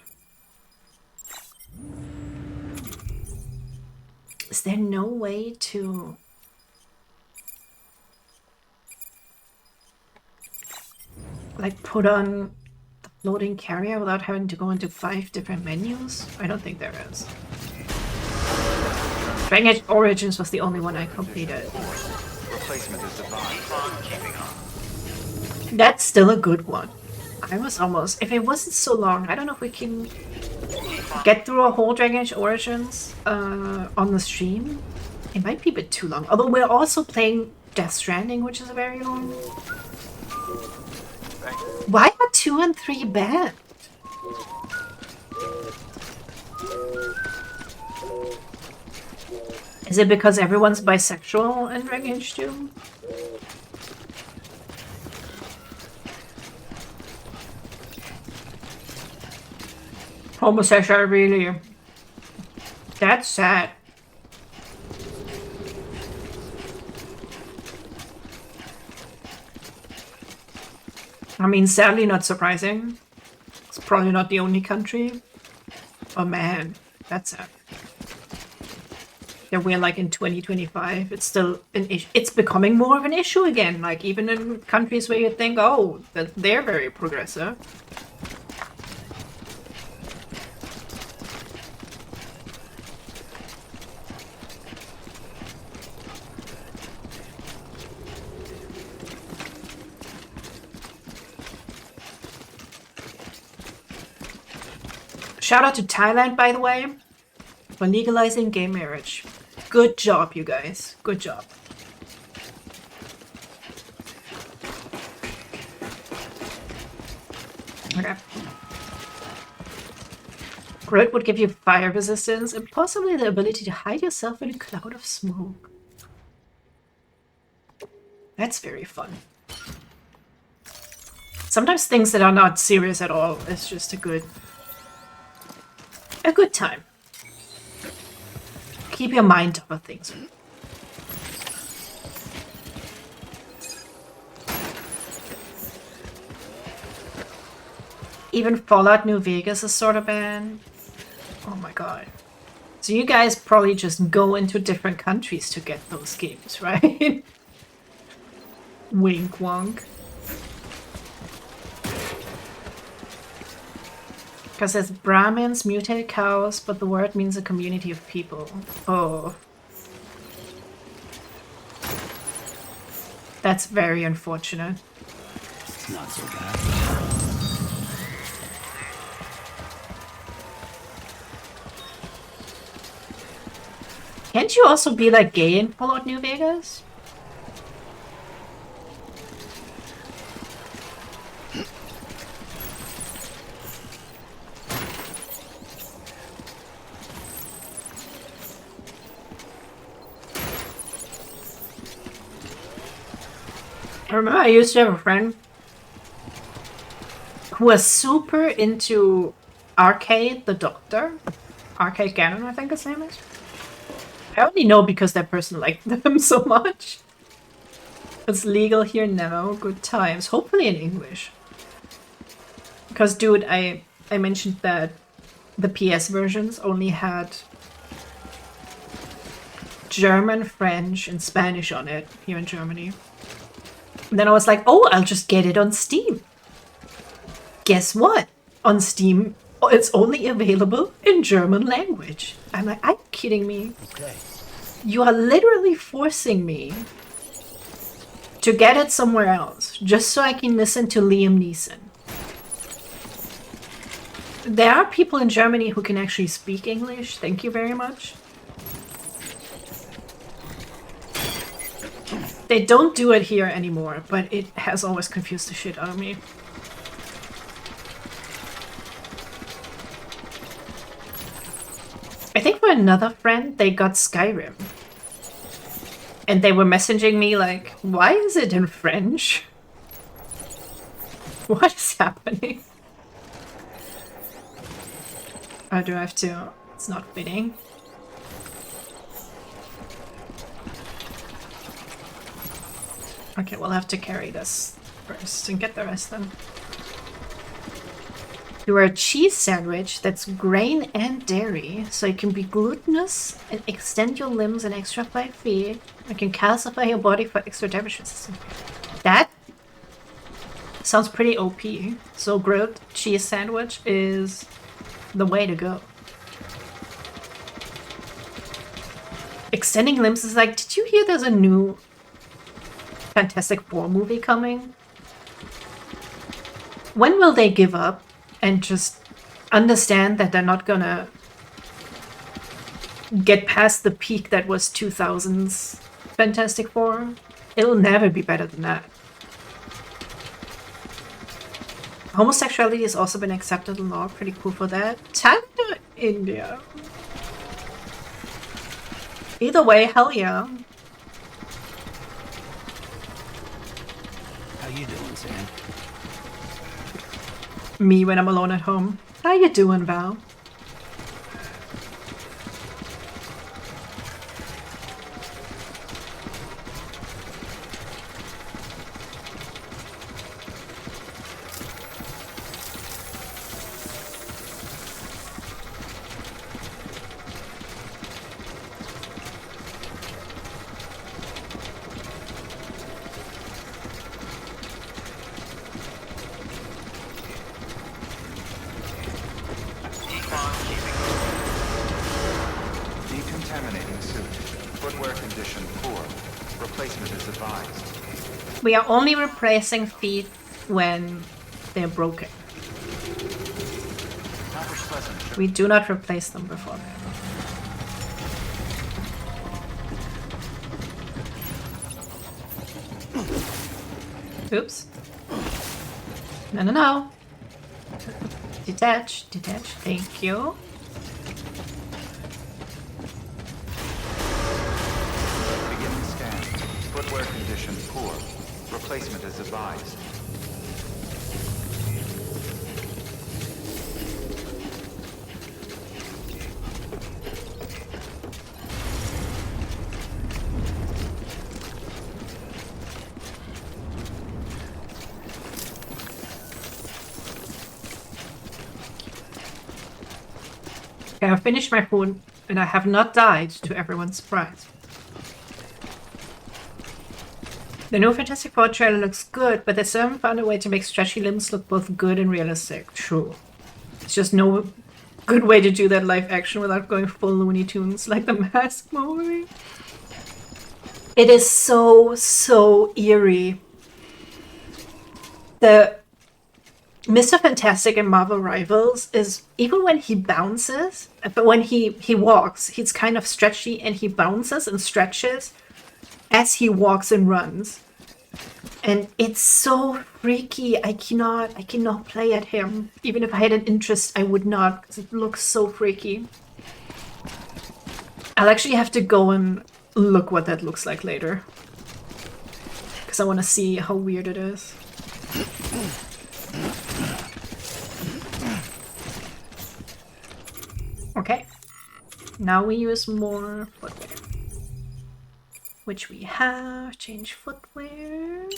Is there no way to... like put on the floating carrier without having to go into 5 different menus? I don't think there is. Dragon Age Origins was the only one I completed. Replacement is divine. That's still a good one. I was almost... if it wasn't so long, I don't know if we can get through a whole Dragon Age Origins on the stream. It might be a bit too long. Although we're also playing Death Stranding, which is very long. Why are 2 and 3 banned? Is it because everyone's bisexual in Dragon Age 2? Homosexual, really? That's sad. I mean, sadly, not surprising. It's probably not the only country. Oh man, that's sad. That we're like in 2025, it's still an issue. It's becoming more of an issue again. Like even in countries where you think, oh, that they're very progressive. Shout out to Thailand, by the way, for legalizing gay marriage. Good job, you guys. Good job. Okay. Grit would give you fire resistance and possibly the ability to hide yourself in a cloud of smoke. That's very fun. Sometimes things that are not serious at all is just a good time. Keep your mind off of things. Even Fallout New Vegas is sort of banned. Oh my god. So you guys probably just go into different countries to get those games, right? Wink wonk. Because there's Brahmins, mutated cows, but the word means a community of people. Oh. That's very unfortunate. It's not so bad. Can't you also be like gay in Fallout New Vegas? I remember I used to have a friend who was super into Arcade the Doctor. Arcade Gannon, I think his name is. I only know because that person liked them so much. It's legal here now. Good times. Hopefully in English. Because, dude, I mentioned that the PS versions only had German, French, and Spanish on it here in Germany. And then I was like, oh, I'll just get it on Steam. Guess what? On Steam, it's only available in German language. I'm like, are you kidding me? Okay. You are literally forcing me to get it somewhere else just so I can listen to Liam Neeson. There are people in Germany who can actually speak English. Thank you very much. They don't do it here anymore, but it has always confused the shit out of me. I think for another friend, they got Skyrim. And they were messaging me like, why is it in French? What is happening? Or do I have to? It's not fitting. Okay, we'll have to carry this first and get the rest then. You are a cheese sandwich that's grain and dairy, so you can be glutinous and extend your limbs an extra 5 feet. You can calcify your body for extra damage resistance. That sounds pretty OP. So grilled cheese sandwich is the way to go. Extending limbs is like, did you hear there's a new Fantastic Four movie coming? When will they give up and just understand that they're not gonna get past the peak that was 2000s Fantastic Four? It'll never be better than that. Homosexuality has also been accepted in law. Pretty cool for that. Thailand or India? Either way, hell yeah. How you doing, Sam? Me when I'm alone at home. How you doing, Val? Decontaminating suit. Footwear condition poor. Replacement is advised. We are only replacing feet when they're broken. Have a pleasant trip. We do not replace them before that. Oops. No, no, no. Detach, detach. Thank you. Beginning scan. Footwear condition poor. Replacement is advised. Okay, I've finished my food, and I have not died, to everyone's surprise. The new Fantastic Four trailer looks good, but they still haven't found a way to make stretchy limbs look both good and realistic. True. It's just no good way to do that live action without going full Looney Tunes like the Mask movie. It is so eerie. The Mr. Fantastic in Marvel Rivals is, even when he bounces, but when he walks, he's kind of stretchy and he bounces and stretches as he walks and runs. And it's so freaky. I cannot play at him. Even if I had an interest, I would not, because it looks so freaky. I'll actually have to go and look what that looks like later, because I want to see how weird it is. Okay, now we use more footwear, which we have. Change footwear.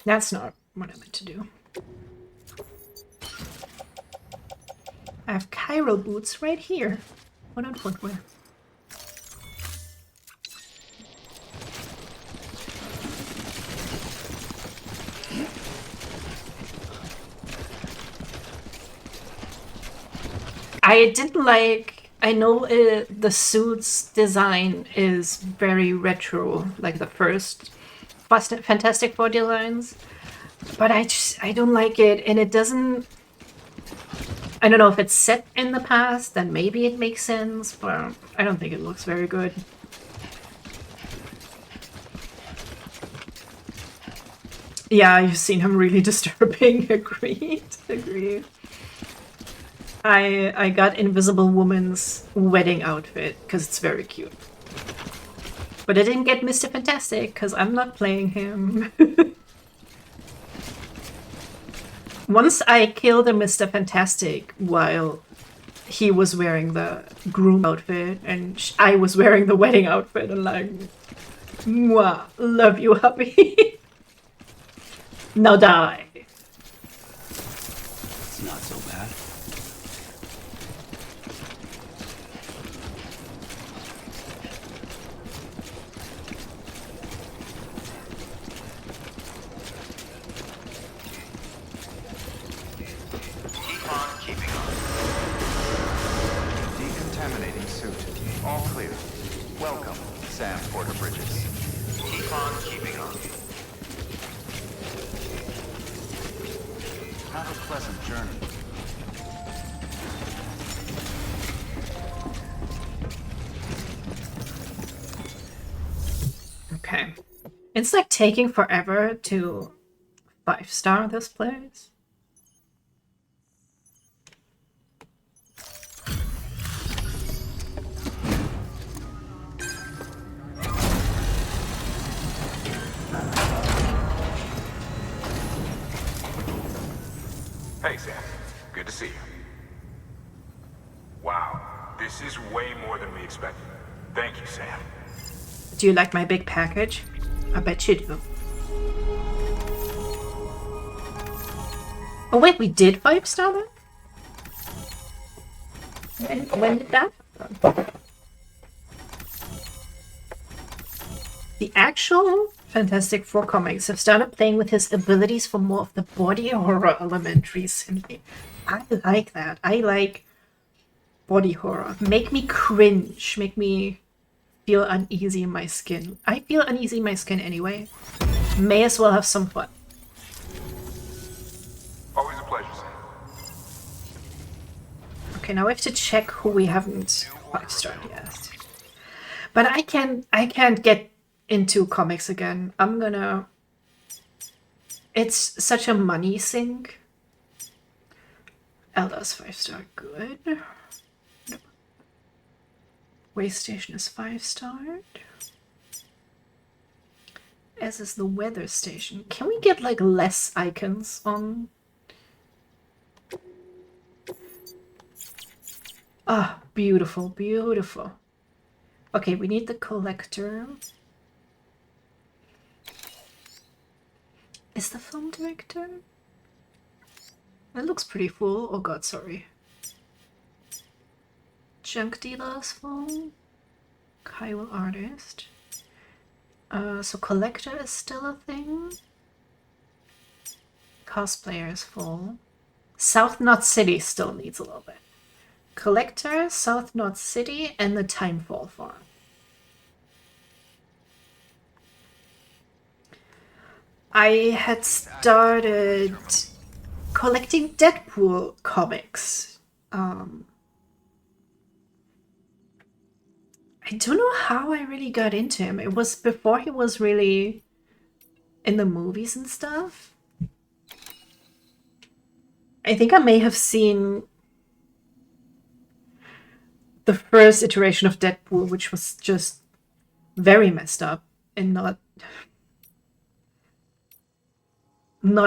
That's not what I meant to do. I have chiral boots right here. What on footwear? I didn't like. I know the suit's design is very retro, like the first Fantastic Four designs, but I don't like it, and it doesn't. I don't know if it's set in the past, then maybe it makes sense, but I don't think it looks very good. Yeah, you've seen him really disturbing. Agreed. Agreed. I got Invisible Woman's wedding outfit because it's very cute. But I didn't get Mr. Fantastic because I'm not playing him. Once I killed a Mr. Fantastic while he was wearing the groom outfit and I was wearing the wedding outfit, and like, mwah, love you, hubby. Now die. It's not so bad. Keep on keeping on. Decontaminating suit. All clear. Welcome, Sam Porter Bridges. Keep on keeping on. Have a pleasant journey. Okay. It's like taking forever to 5-star this place. Hey, Sam. Good to see you. Wow, this is way more than we expected. Thank you, Sam. Do you like my big package? I bet you do. Oh wait, we did 5-star that? When did that happen? The actual Fantastic Four comics. I've started playing with his abilities for more of the body horror element recently. I like that. I like body horror. Make me cringe. Make me feel uneasy in my skin. I feel uneasy in my skin anyway. May as well have some fun. Always a pleasure, Sam. Okay, now we have to check who we haven't 5-starred yet. But I can't get into comics again. I'm gonna... It's such a money sink. Elda's 5-star, good. Nope. Waystation is 5-starred. As is the weather station. Can we get like less icons on? Ah, beautiful, beautiful. Okay, we need the collector. Is the film director? It looks pretty full. Oh god, sorry. Junk dealers full. Kyle artist. So collector is still a thing. Cosplayer is full. South Knot City still needs a little bit. Collector, South Knot City, and the Timefall farm. I had started collecting Deadpool comics. I don't know how I really got into him. It was before he was really in the movies and stuff. I think I may have seen the first iteration of Deadpool, which was just very messed up and not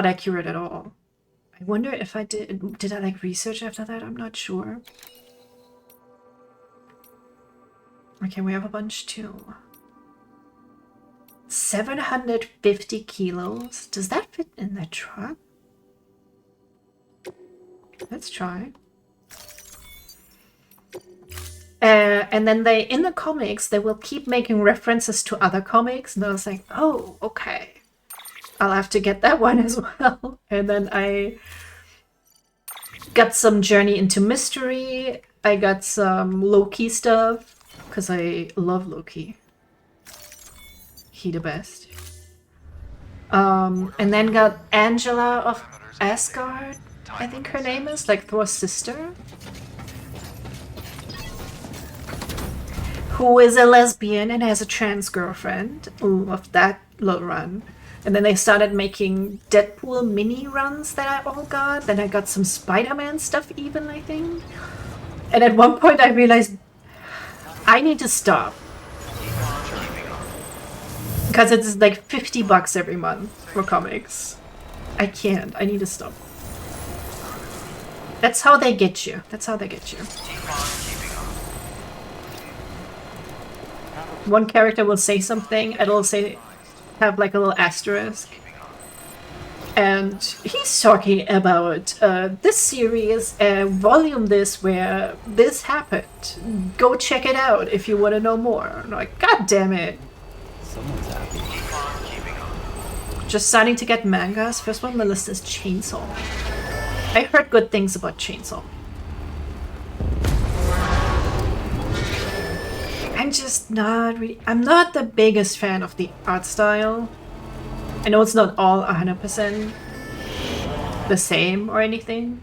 accurate at all. I wonder if I did I like research after that? I'm not sure. Okay, we have a bunch too. 750 kilos. Does that fit in the truck? Let's try. And then in the comics, they will keep making references to other comics. And I was like, oh, okay. I'll have to get that one as well. And then I got some Journey into Mystery. I got some Loki stuff. Because I love Loki. He the best. And then got Angela of Asgard, I think her name is, like Thor's sister. Who is a lesbian and has a trans girlfriend. Love that little run. And then they started making Deadpool mini runs that I all got. Then I got some Spider-Man stuff even, I think. And at one point I realized I need to stop. Because it's like $50 every month for comics. I can't. I need to stop. That's how they get you. That's how they get you. One character will say something, it'll say, have like a little asterisk. And he's talking about this series, volume this, where this happened. Go check it out if you want to know more. I'm like, god damn it. Someone's happy. Just starting to get mangas. First one on the list is Chainsaw. I heard good things about Chainsaw. I'm just not really... I'm not the biggest fan of the art style. I know it's not all 100% the same or anything.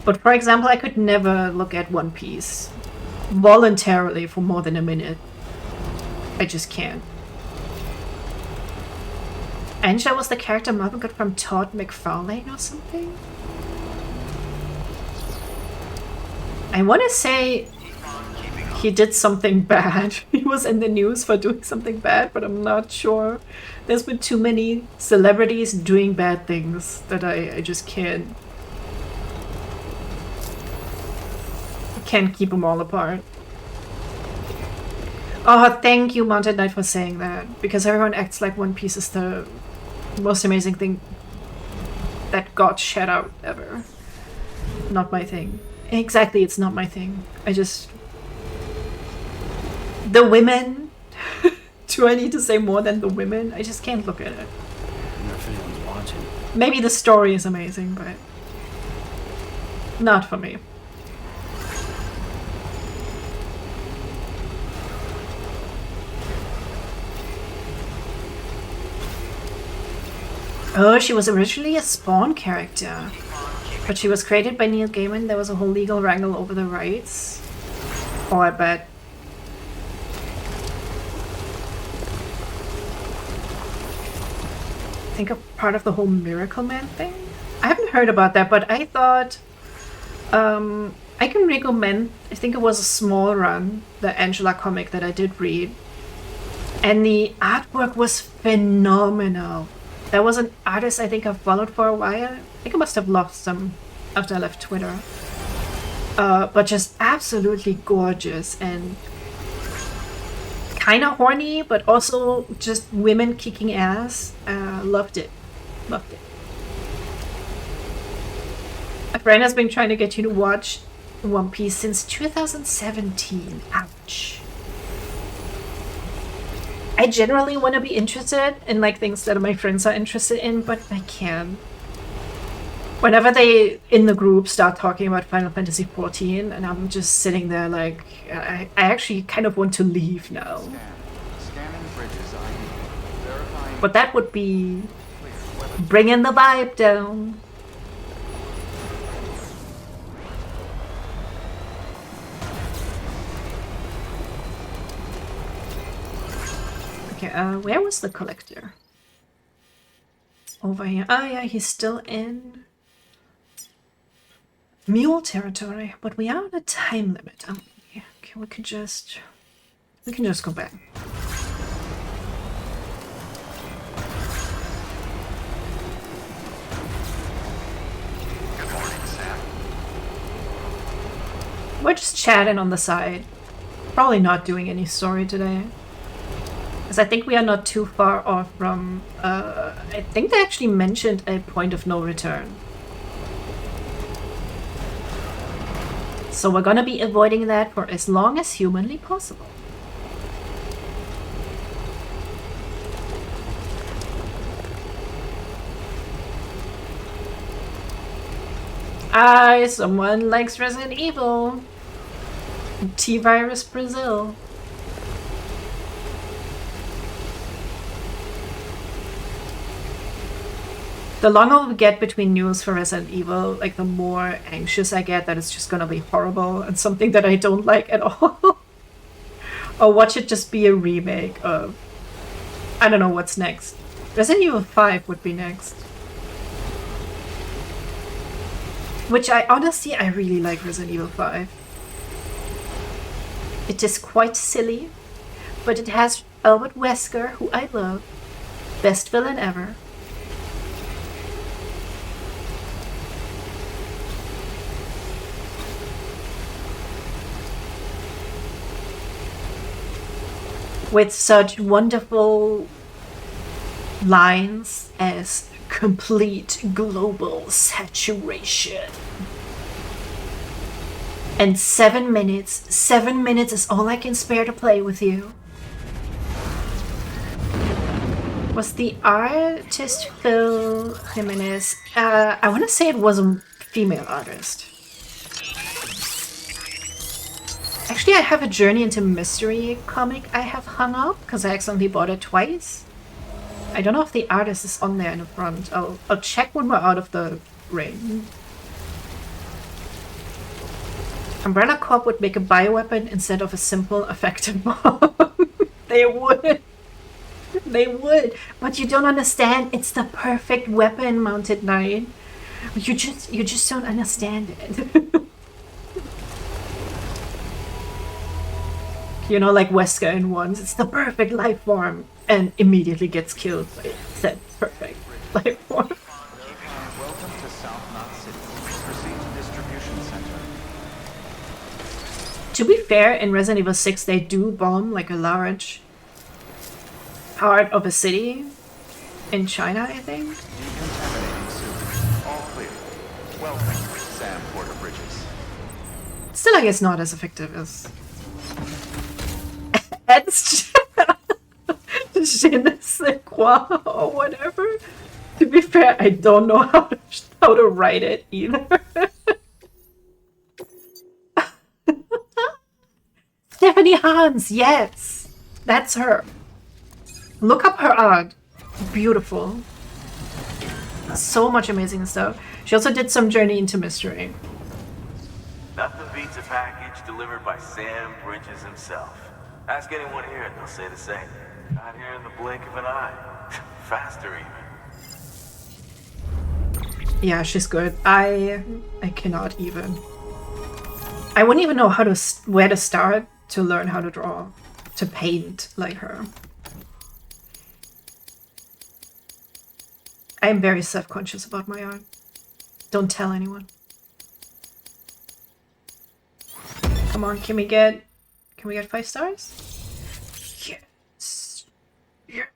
But for example, I could never look at One Piece voluntarily for more than a minute. I just can't. Angela was the character Marvin got from Todd McFarlane or something? I want to say he did something bad. He was in the news for doing something bad, but I'm not sure. There's been too many celebrities doing bad things that I just can't keep them all apart. Oh, thank you, Mountain Knight, for saying that. Because everyone acts like One Piece is the most amazing thing that got shed out ever. Not my thing. Exactly, it's not my thing. I just... The women Do I need to say more than the women? I just can't look at it. I wonder if anyone's watching. Maybe the story is amazing, but not for me. Oh, she was originally a Spawn character, but she was created by Neil Gaiman. There was a whole legal wrangle over the rights. Oh, I bet. I think a part of the whole Miracle Man thing? I haven't heard about that, but I thought I can recommend, I think it was a small run, the Angela comic that I did read. And the artwork was phenomenal. There was an artist I think I followed for a while. I think I must have lost them after I left Twitter. But just absolutely gorgeous and kind of horny, but also just women kicking ass. Loved it. Loved it. A friend has been trying to get you to watch One Piece since 2017. Ouch. I generally want to be interested in like things that my friends are interested in, but I can't. Whenever they in the group start talking about Final Fantasy XIV, and I'm just sitting there like, I actually kind of want to leave now. Scanning bridges ID. Verifying But that would be bringing the vibe down. Okay, where was the collector? Over here. Oh yeah, he's still in mule territory, but we are on a time limit, aren't we? Okay, we can just go back. Good morning, Sam. We're just chatting on the side. Probably not doing any story today. Because I think we are not too far off from... I think they actually mentioned a point of no return. So we're gonna be avoiding that for as long as humanly possible. Someone likes Resident Evil. T-Virus Brazil. The longer we get between news for Resident Evil, like the more anxious I get that it's just gonna be horrible and something that I don't like at all. Or watch it just be a remake of... I don't know what's next. Resident Evil 5 would be next. Which I really like Resident Evil 5. It is quite silly, but it has Albert Wesker, who I love. Best villain ever. With such wonderful lines as complete global saturation. And 7 minutes. 7 minutes is all I can spare to play with you. Was the artist Phil Jimenez? I want to say it was a female artist. Actually, I have a Journey into Mystery comic I have hung up because I accidentally bought it twice. I don't know if the artist is on there in the front. I'll check when we're out of the rain. Umbrella Corp would make a bioweapon instead of a simple effective bomb. They would. They would. But you don't understand. It's the perfect weapon, Mounted Knight. You just don't understand it. You know, like Wesker in Ones. It's the perfect life form. And immediately gets killed by said perfect life form. Welcome to South Knot City. Proceed to distribution center. To be fair, in Resident Evil 6 they do bomb like a large part of a city in China, I think. Decontaminating soon. All clear. Welcome, Sam Porter Bridges. Still, I guess not as effective as... It's je ne sais quoi or whatever. To be fair, I don't know how to write it either. Stephanie Hans, yes, that's her. Look up her art. Beautiful. So much amazing stuff. She also did some Journey into Mystery. Nothing beats a package delivered by Sam Bridges himself. Ask anyone here and they'll say the same. Not here in the blink of an eye. Faster even. Yeah, she's good. I cannot even. I wouldn't even know where to start to learn how to draw, to paint like her. I am very self-conscious about my art. Don't tell anyone. Come on, can we get 5 stars? Yes. Yes.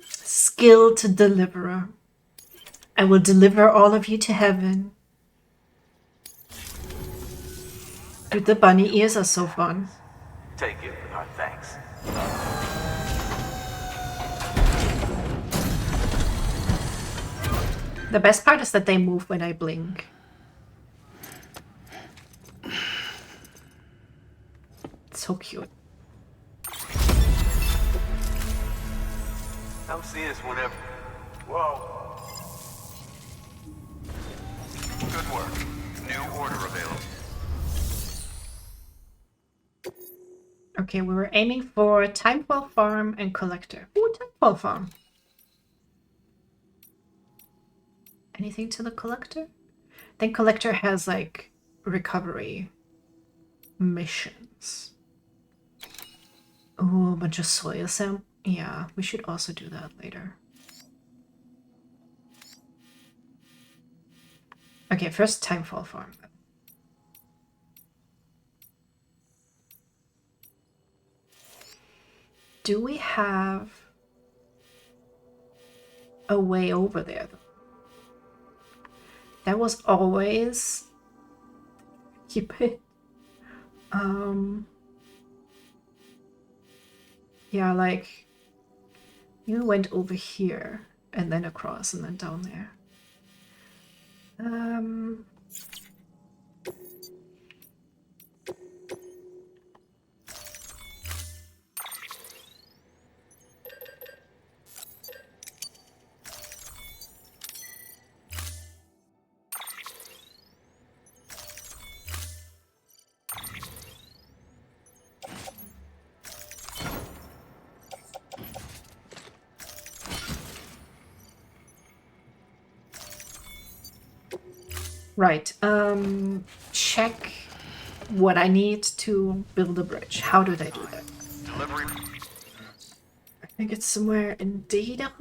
Skilled deliverer. I will deliver all of you to heaven. Dude, the bunny ears are so fun. Take it with our thanks. The best part is that they move when I blink. It's so cute. Come see us whenever. Whoa. Good work. New order available. Okay, we were aiming for Timefall Farm and Collector. Ooh, Timefall Farm. Anything to the Collector? I think Collector has like recovery missions. Oh, a bunch of soil sample. Yeah, we should also do that later. Okay, first Timefall Farm. Do we have a way over there? That was always keep it. Yeah, like you went over here and then across and then down there. Right. Check what I need to build a bridge. How do they do that? Delivery. I think it's somewhere in data.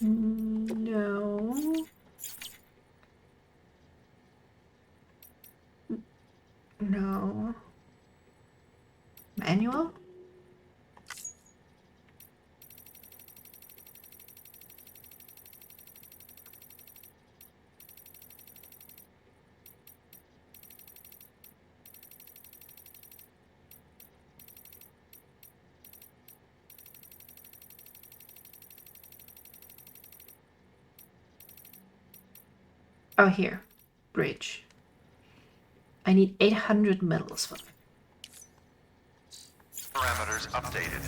No. No. Manual? Oh, here. Bridge. I need 800 medals for that. Parameters updated.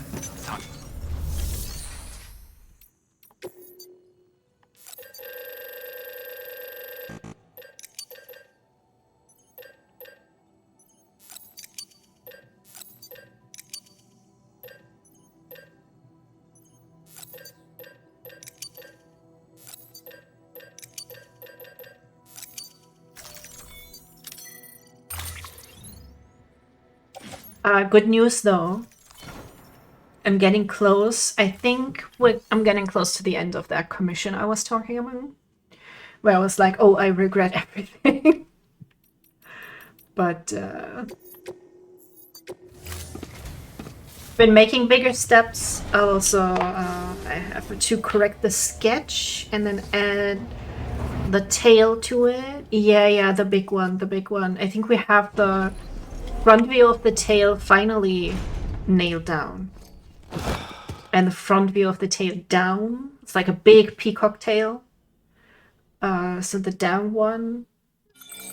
Good news though. I'm getting close. I think I'm getting close to the end of that commission I was talking about. Where I was like, oh, I regret everything. But been making bigger steps. Also, I have to correct the sketch and then add the tail to it. Yeah, the big one, the big one. I think we have the front view of the tail finally nailed down. And the front view of the tail down. It's like a big peacock tail. So the down one,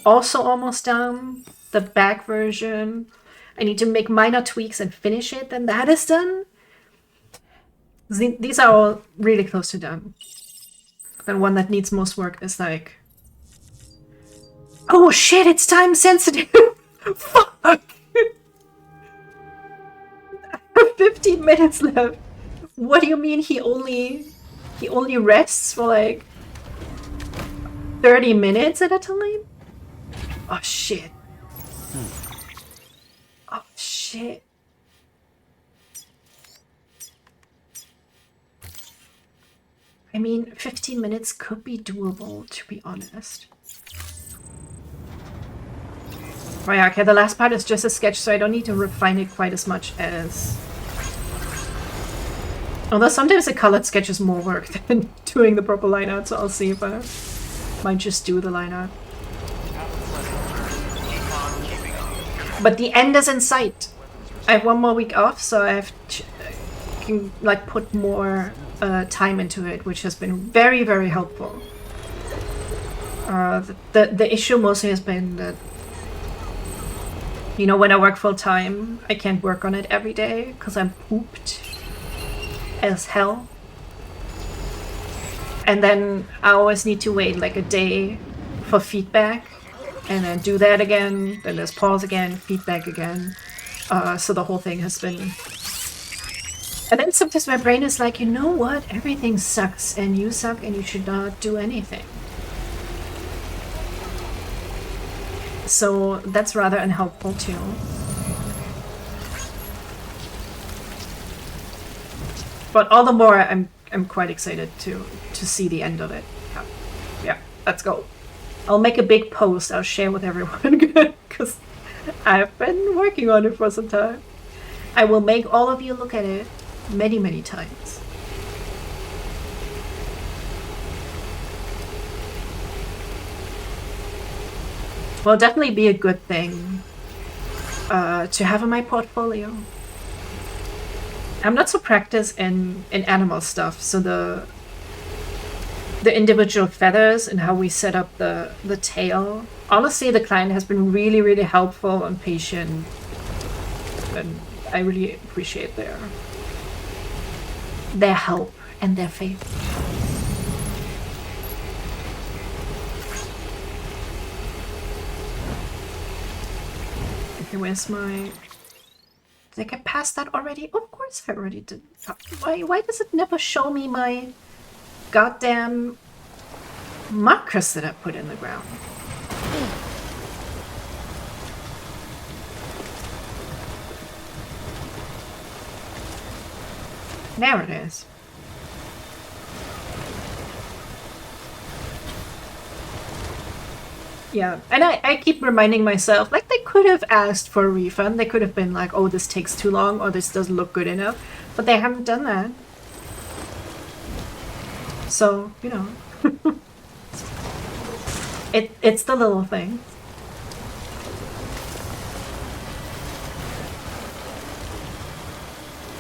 also almost done. The back version, I need to make minor tweaks and finish it, then that is done. These are all really close to done. The one that needs most work is like... Oh shit, it's time sensitive! Fuck! I have 15 minutes left. What do you mean he only rests for like 30 minutes at a time? Oh shit. Oh shit. I mean, 15 minutes could be doable, to be honest. Oh yeah, okay, the last part is just a sketch, so I don't need to refine it quite as much as... Although sometimes a colored sketch is more work than doing the proper line art, so I'll see if I might just do the line art. But the end is in sight. I have 1 more week off, so I have can like put more time into it, which has been very, very helpful. The issue mostly has been that, you know, when I work full time, I can't work on it every day because I'm pooped as hell. And then I always need to wait like a day for feedback and then do that again, then there's pause again, feedback again. So the whole thing has been... And then sometimes my brain is like, you know what, everything sucks and you suck and you should not do anything. So that's rather unhelpful too. But all the more I'm quite excited to see the end of it. Yeah, let's go. I'll make a big post I'll share with everyone because I've been working on it for some time. I will make all of you look at it many, many times. Will definitely be a good thing to have in my portfolio. I'm not so practiced in animal stuff, so the individual feathers and how we set up the tail. Honestly, the client has been really, really helpful and patient, and I really appreciate their help and their faith. Okay, where's my... Did I get past that already? Of course I already did. Why does it never show me my goddamn markers that I put in the ground? There it is. Yeah, and I keep reminding myself, like, they could have asked for a refund. They could have been like, oh, this takes too long, or this doesn't look good enough. But they haven't done that. So, you know. It's the little thing.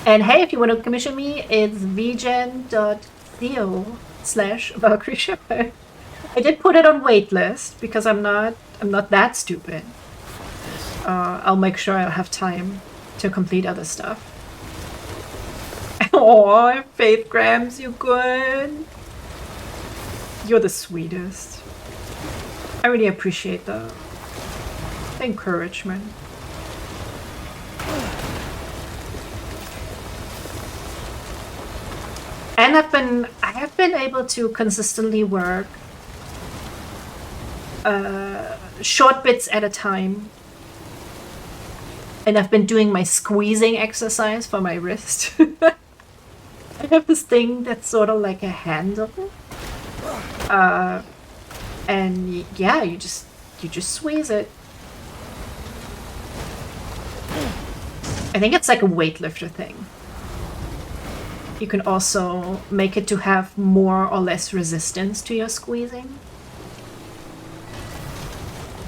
And hey, if you want to commission me, it's vgen.theo/Valkyrie Shepherd. I did put it on waitlist because I'm not that stupid. I'll make sure I'll have time to complete other stuff. Oh, Faith Grams, you good? You're the sweetest. I really appreciate the encouragement. And I have been able to consistently work short bits at a time. And I've been doing my squeezing exercise for my wrist. I have this thing that's sort of like a handle. And yeah, you just squeeze it. I think it's like a weightlifter thing. You can also make it to have more or less resistance to your squeezing.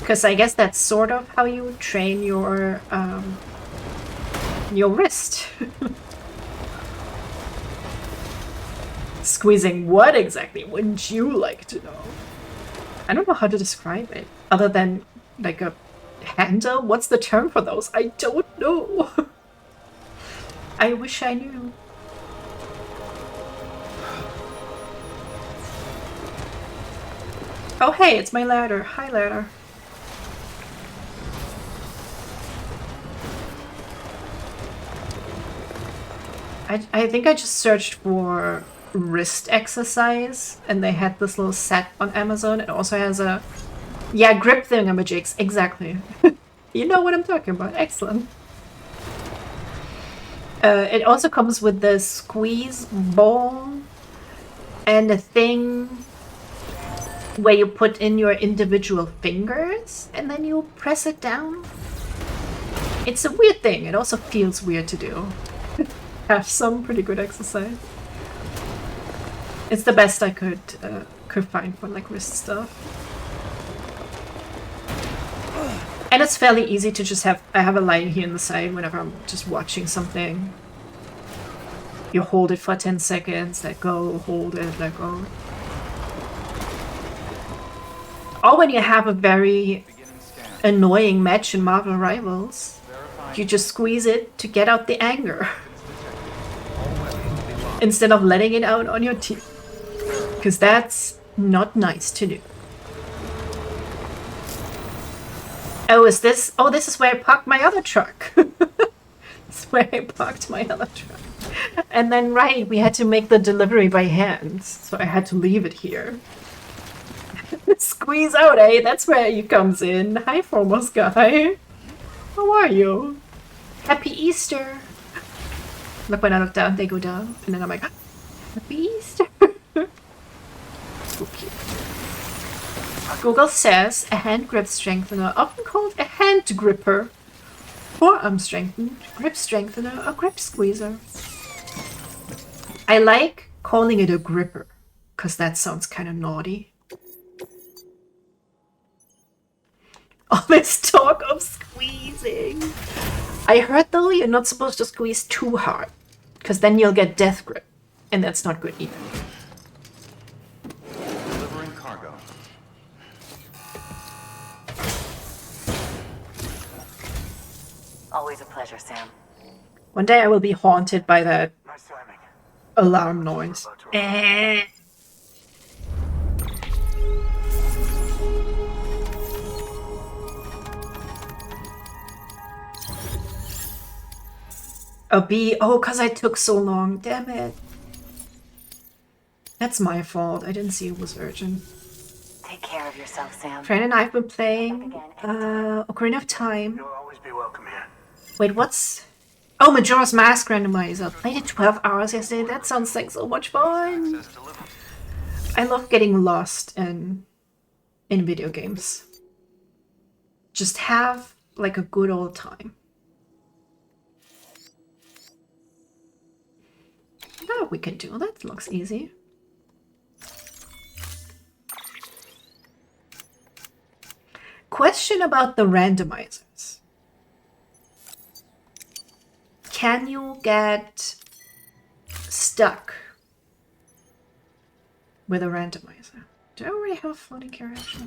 Because I guess that's sort of how you train your wrist. Squeezing what exactly? Wouldn't you like to know? I don't know how to describe it, other than like a handle. What's the term for those? I don't know. I wish I knew. Oh hey, it's my ladder. Hi ladder. I think I just searched for wrist exercise and they had this little set on Amazon. It also has a, yeah, grip thingamajigs, exactly. You know what I'm talking about, excellent. It also comes with the squeeze ball and a thing where you put in your individual fingers and then you press it down. It's a weird thing, it also feels weird to do. Have some pretty good exercise. It's the best I could find for like wrist stuff. And it's fairly easy to just have, I have a line here on the side whenever I'm just watching something. You hold it for 10 seconds, let go, hold it, let go. Or when you have a very annoying match in Marvel Rivals, you just squeeze it to get out the anger. Instead of letting it out on your team. Because that's not nice to do. Oh, is this? Oh, this is where I parked my other truck. This is where I parked my other truck. And then, right, we had to make the delivery by hand. So I had to leave it here. Squeeze out, eh? That's where he comes in. Hi, Foremost Guy. How are you? Happy Easter. Look, when I look down, they go down. And then I'm like, Happy Easter. So cute. Google says a hand grip strengthener, often called a hand gripper, forearm strengthener, grip strengthener, or grip squeezer. I like calling it a gripper, because that sounds kind of naughty. All this talk of squeezing. I heard though you're not supposed to squeeze too hard, because then you'll get death grip, and that's not good either. Delivering cargo. Always a pleasure, Sam. One day I will be haunted by that Nice timing. alarm noise. A bee. Oh, because I took so long. Damn it. That's my fault. I didn't see it was urgent. Take care of yourself, Sam. Fran and I have been playing Ocarina of Time. You'll always be welcome here. Wait, what's... Oh, Majora's Mask randomizer. Played it 12 hours yesterday. That sounds like so much fun. Access delivered. I love getting lost in video games. Just have like a good old time. That we can do. That looks easy. Question about the randomizers. Can you get stuck with a randomizer? Do I already have a floating carriage?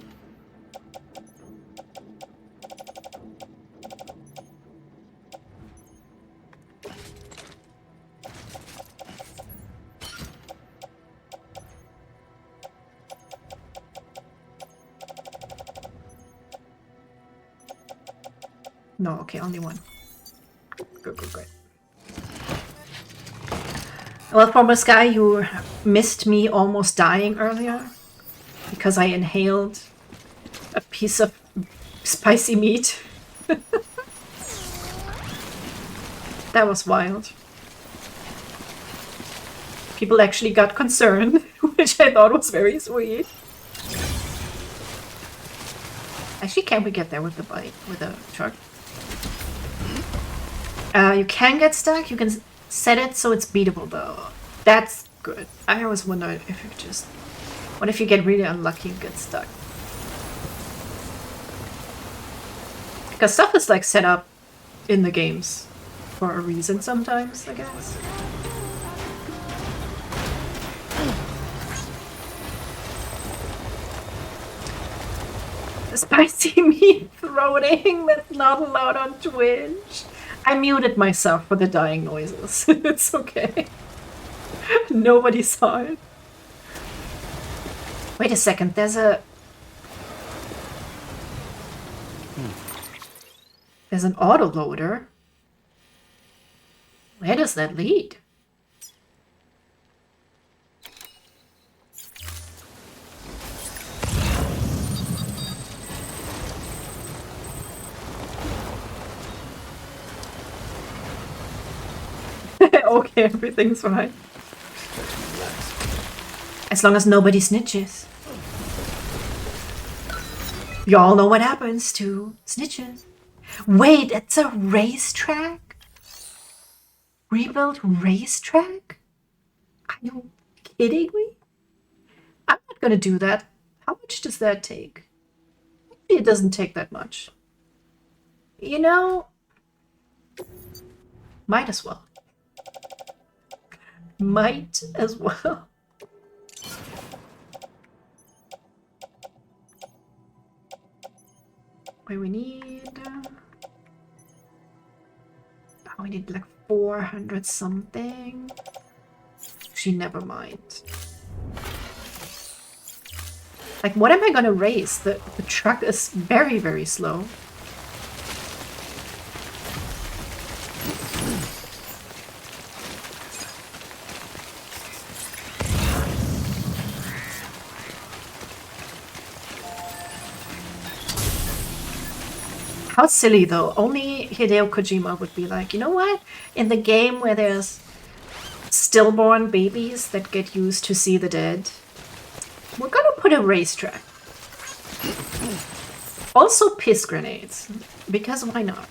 No, okay, only one. Good, good, good. Well, Foremost Guy, you missed me almost dying earlier because I inhaled a piece of spicy meat. That was wild. People actually got concerned, which I thought was very sweet. Actually, can't we get there with the bike, with the truck? You can get stuck. You can set it so it's beatable, though. That's good. I always wonder if you just... What if you get really unlucky and get stuck? Because stuff is like set up in the games for a reason sometimes, I guess. Spicy meat throating that's not allowed on Twitch. I muted myself for the dying noises. It's okay. Nobody saw it. Wait a second, there's a... There's an autoloader. Where does that lead? Okay, everything's fine. As long as nobody snitches. Y'all know what happens to snitches. Wait, it's a racetrack? Rebuilt racetrack? Are you kidding me? I'm not gonna do that. How much does that take? It doesn't take that much. You know, might as well. Might as well. Wait, we need... oh, we need like 400 something. Actually, never mind. Like, what am I gonna race? The truck is very, very slow. How silly though. Only Hideo Kojima would be like, you know what? In the game where there's stillborn babies that get used to see the dead, we're gonna put a racetrack. Also piss grenades, because why not?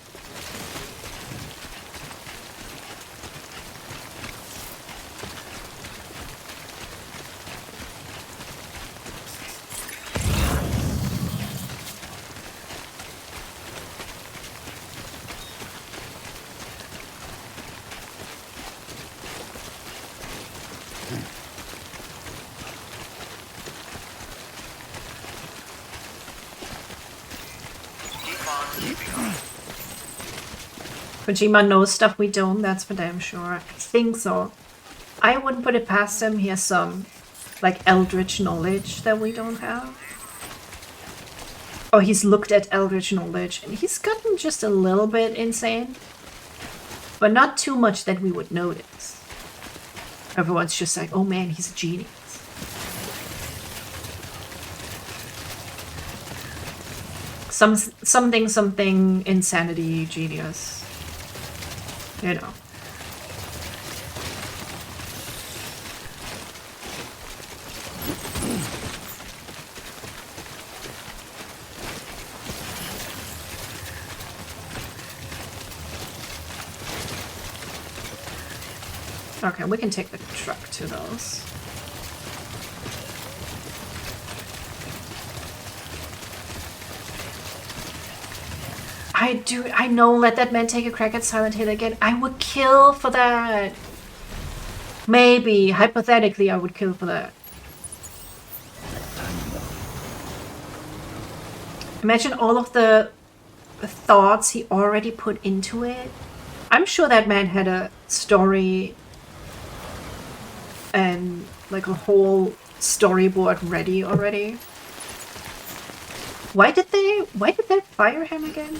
Kojima knows stuff we don't, that's for damn sure. I think so. I wouldn't put it past him. He has some, like, eldritch knowledge that we don't have. Oh, he's looked at eldritch knowledge, and he's gotten just a little bit insane. But not too much that we would notice. Everyone's just like, oh man, he's a genius. Something insanity genius. You know. Okay, we can take the truck to those. I know, let that man take a crack at Silent Hill again. I would kill for that. Maybe, hypothetically, I would kill for that. Imagine all of the thoughts he already put into it. I'm sure that man had a story and like a whole storyboard ready already. Why did they fire him again?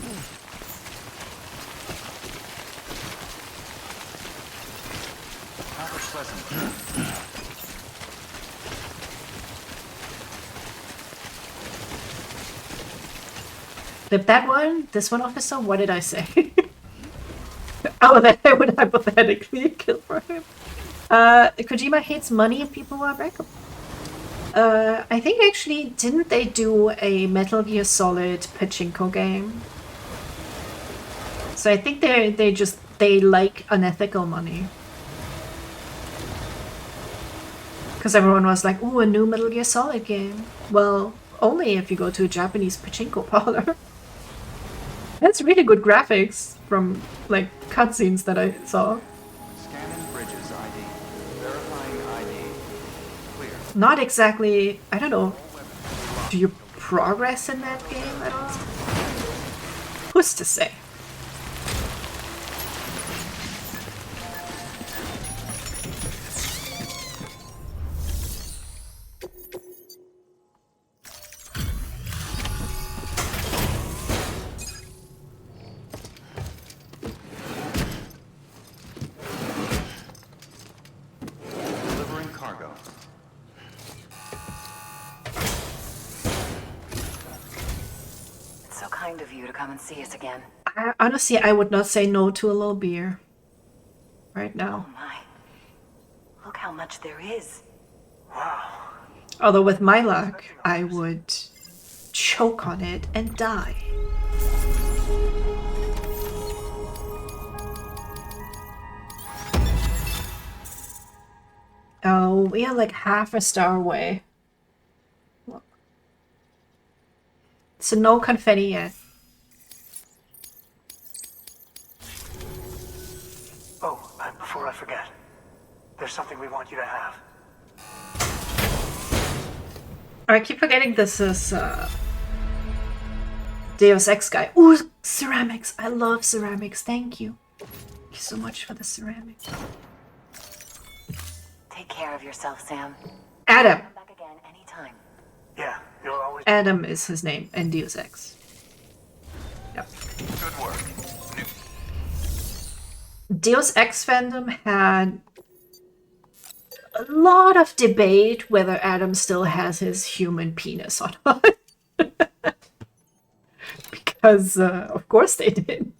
Flip that one? This one, officer? What did I say? Oh, that I would hypothetically kill for him. Kojima hates money and people who are breakable. I think actually, didn't they do a Metal Gear Solid pachinko game? So I think they like unethical money. Because everyone was like, ooh, a new Metal Gear Solid game. Well, only if you go to a Japanese pachinko parlor. That's really good graphics from like cutscenes that I saw. Scanning bridges ID. Verifying ID. Clear. Not exactly, I don't know, do you progress in that game at all? Who's to say? Delivering cargo. It's so kind of you to come and see us again. Honestly, I would not say no to a little beer right Oh now. my. Look how much there is. Although with my luck, I would choke on it and die. Oh, we are like half a star away. Look. So no confetti yet. Oh, before I forget, there's something we want you to have. I keep forgetting this is Deus Ex guy. Ooh, ceramics. I love ceramics. Thank you. Thank you so much for the ceramics. Take care of yourself, Sam. Adam. Come back again anytime. Yeah, you're always... Adam is his name in Deus Ex. Yep. Good work. Deus Ex fandom had a lot of debate whether Adam still has his human penis or not. Because, of course they did.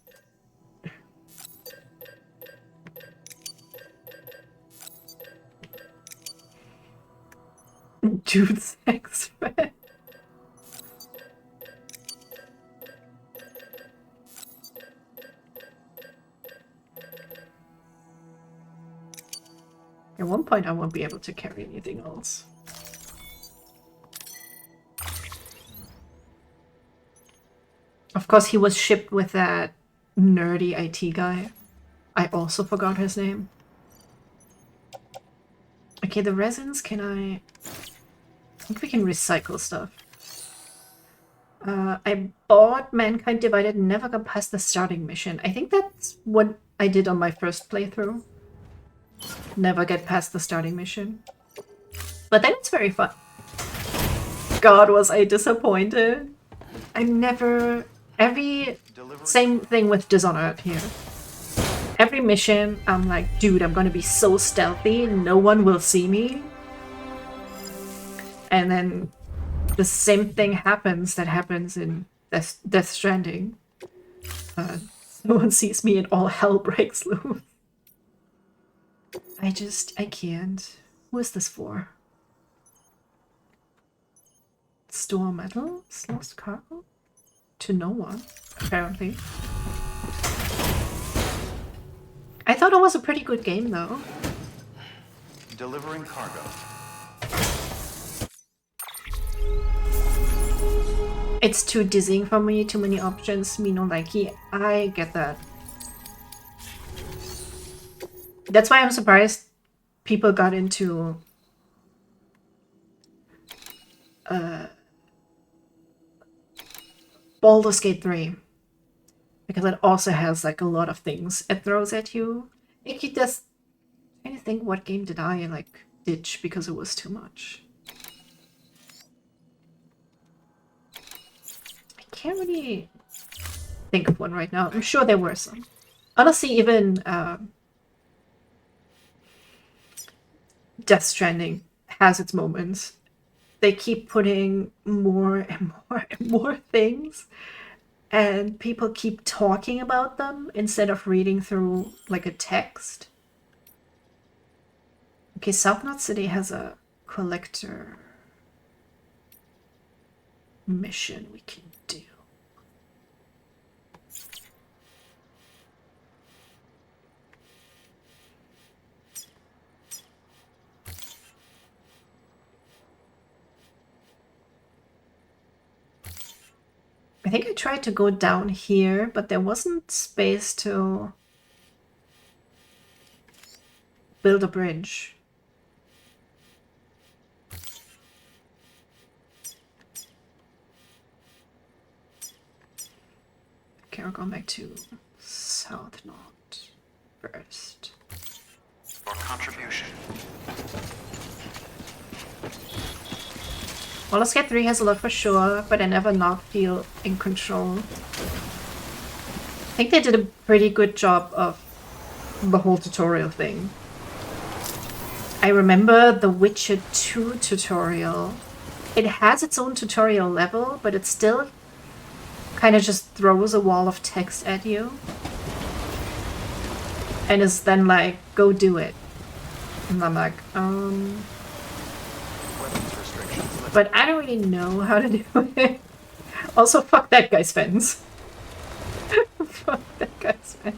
Deus Ex fan. At one point, I won't be able to carry anything else. Of course, he was shipped with that nerdy IT guy. I also forgot his name. Okay, the resins, can I think we can recycle stuff. I bought Mankind Divided, never got past the starting mission. I think that's what I did on my first playthrough. Never get past the starting mission. But then it's very fun. God, was I disappointed. I never... Same thing with Dishonored here. Every mission, I'm like, dude, I'm gonna be so stealthy, no one will see me. And then the same thing happens that happens in Death Stranding. No one sees me and all hell breaks loose. I can't. Who is this for? Store metals? Lost cargo? To no one, apparently. I thought it was a pretty good game, though. Delivering cargo. It's too dizzying for me, too many options, me no likey. I get that. That's why I'm surprised people got into Baldur's Gate 3. Because it also has like a lot of things it throws at you. It could just... I think, what game did I like ditch because it was too much? I can't really think of one right now. I'm sure there were some. Honestly, even Death Stranding has its moments. They keep putting more and more and more things, and people keep talking about them instead of reading through like a text. Okay, South Knot City has a collector mission we can do. I think I tried to go down here, but there wasn't space to build a bridge. Okay, we're going back to South North first. Your contribution. Well, Skate 3 has a lot for sure, but I never not feel in control. I think they did a pretty good job of the whole tutorial thing. I remember the Witcher 2 tutorial. It has its own tutorial level, but it still kind of just throws a wall of text at you. And is then like, go do it. And I'm like, but I don't really know how to do it. Also, fuck that guy's fence. Fuck that guy's fence.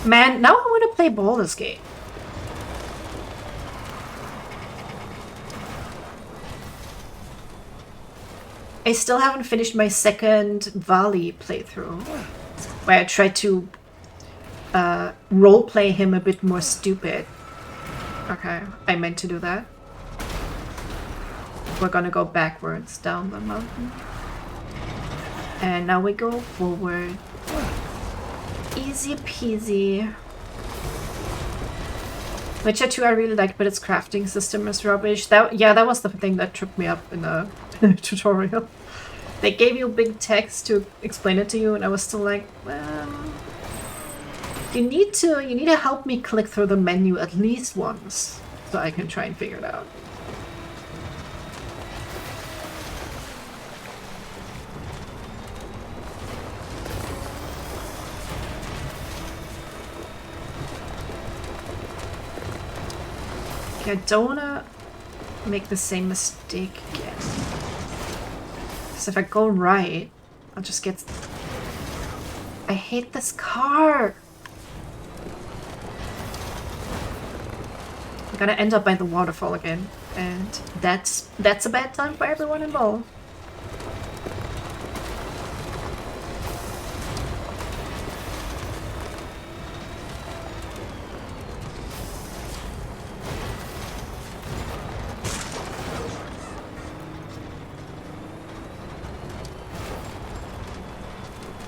Man, now I want to play Baldur's Gate. I still haven't finished my second Vali playthrough, where I tried to roleplay him a bit more stupid. Okay, I meant to do that. We're gonna go backwards down the mountain. And now we go forward. Easy peasy. Witcher 2 I really liked, but its crafting system is rubbish. That was the thing that tripped me up in the tutorial. They gave you big text to explain it to you, and I was still like, well, you need to help me click through the menu at least once so I can try and figure it out. Okay, I don't wanna make the same mistake again. Because if I go right, I'll just get... I hate this car! I'm gonna end up by the waterfall again, and that's a bad time for everyone involved.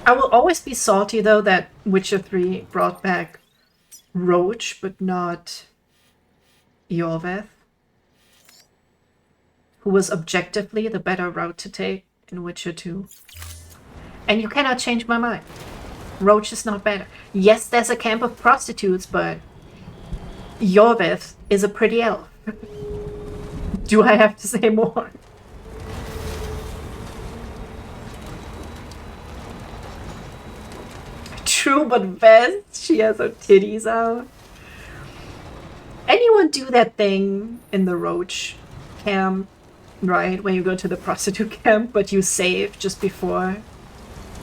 I will always be salty though that Witcher 3 brought back Roach, but not Yorveth, who was objectively the better route to take in Witcher 2. And you cannot change my mind. Roach is not better. Yes, there's a camp of prostitutes, but Yorveth is a pretty elf. Do I have to say more? True, but Vez, she has her titties out. Anyone do that thing in the Roach camp, right? When you go to the prostitute camp, but you save just before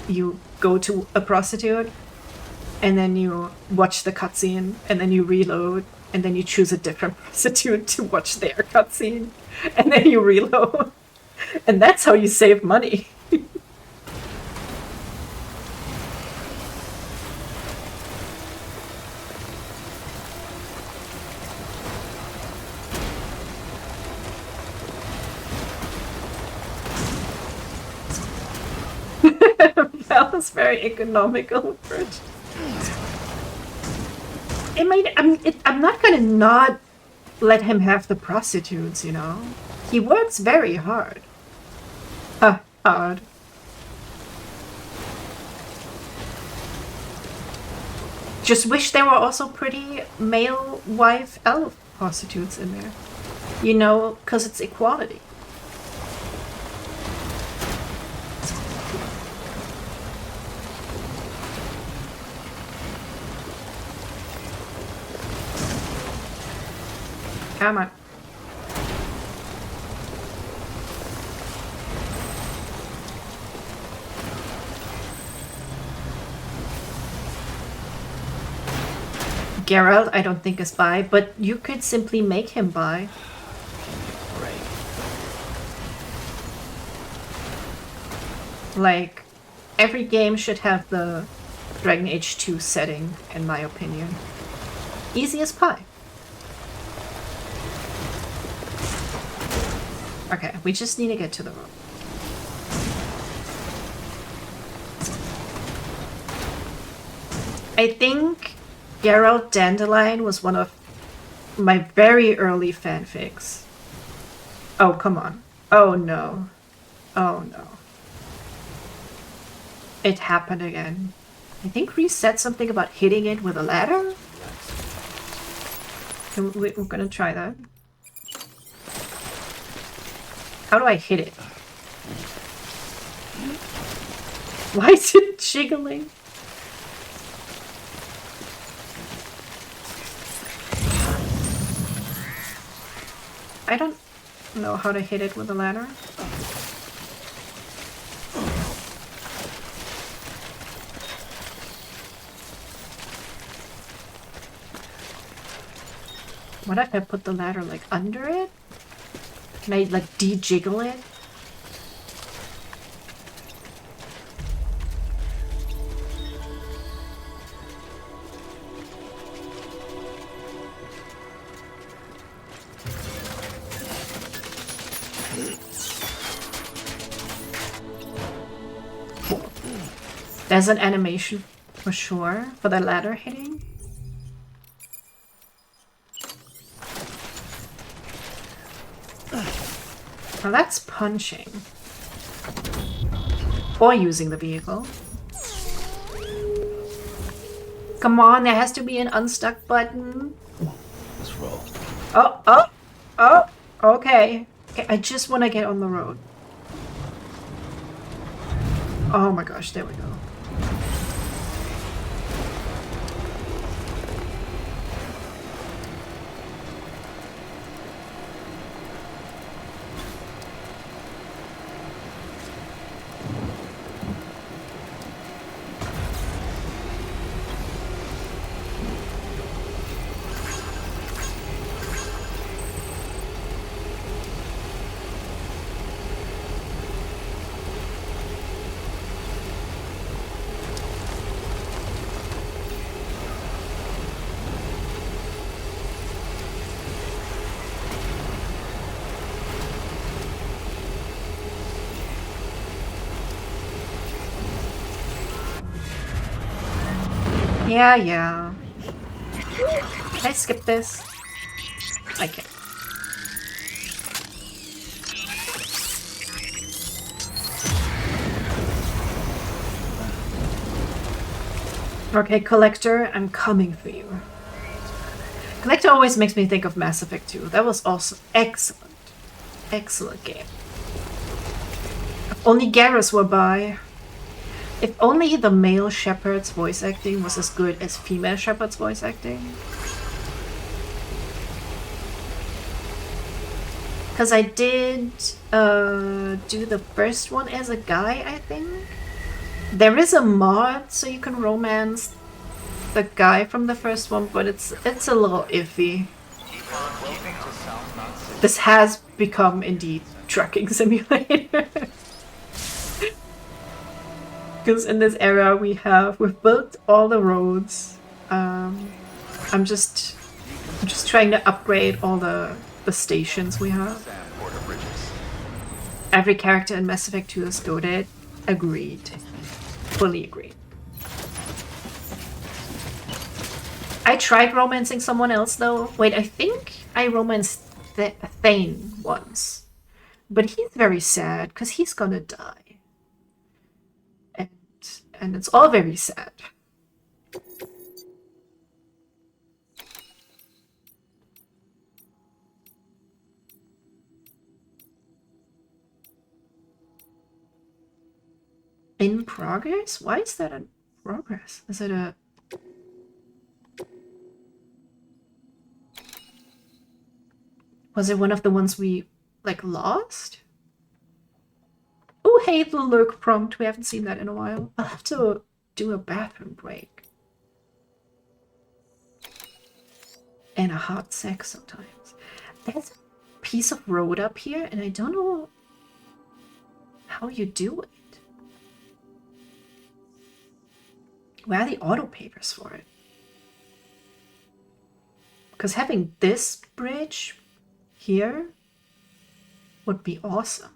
you go to a prostitute, and then you watch the cutscene, and then you reload, and then you choose a different prostitute to watch their cutscene, and then you reload. And that's how you save money. That was very economical approach. I'm not gonna not let him have the prostitutes, you know? He works very hard. Hard. Just wish there were also pretty male wife elf prostitutes in there. You know, because it's equality. Come on. Geralt, I don't think is bi, but you could simply make him bi. Great. Like, every game should have the Dragon Age 2 setting, in my opinion. Easy as pie. Okay, we just need to get to the road. I think Geralt Dandelion was one of my very early fanfics. Oh, come on. Oh no. Oh no. It happened again. I think Reese said something about hitting it with a ladder. We're gonna try that. How do I hit it? Why is it jiggling? I don't know how to hit it with a ladder. What if I put the ladder like under it? Can I like de-jiggle it? There's an animation for sure for the ladder hitting. Now that's punching. Or using the vehicle. Come on, there has to be an unstuck button. Let's roll. Oh, okay. Okay, I just want to get on the road. Oh my gosh, there we go. Yeah. Can I skip this? I can. Okay, Collector, I'm coming for you. Collector always makes me think of Mass Effect 2. That was also excellent. Excellent game. If only Garrus were by. If only the male Shepard's voice acting was as good as female Shepard's voice acting. Because I did do the first one as a guy, I think. There is a mod so you can romance the guy from the first one, but it's a little iffy. This has become indeed trucking simulator. Because in this era we've built all the roads. I'm just trying to upgrade all the stations we have. Every character in Mass Effect 2 is goated. Agreed. Fully agreed. I tried romancing someone else though. Wait, I think I romanced Thane once. But he's very sad because he's gonna die. And it's all very sad. In progress? Why is that in progress? Is it a... Was it one of the ones we, like, lost? Oh, hey, the lurk prompt. We haven't seen that in a while. I'll have to do a bathroom break. and a hot sex sometimes. There's a piece of road up here, and I don't know how you do it. Where are the auto papers for it? Because having this bridge here would be awesome.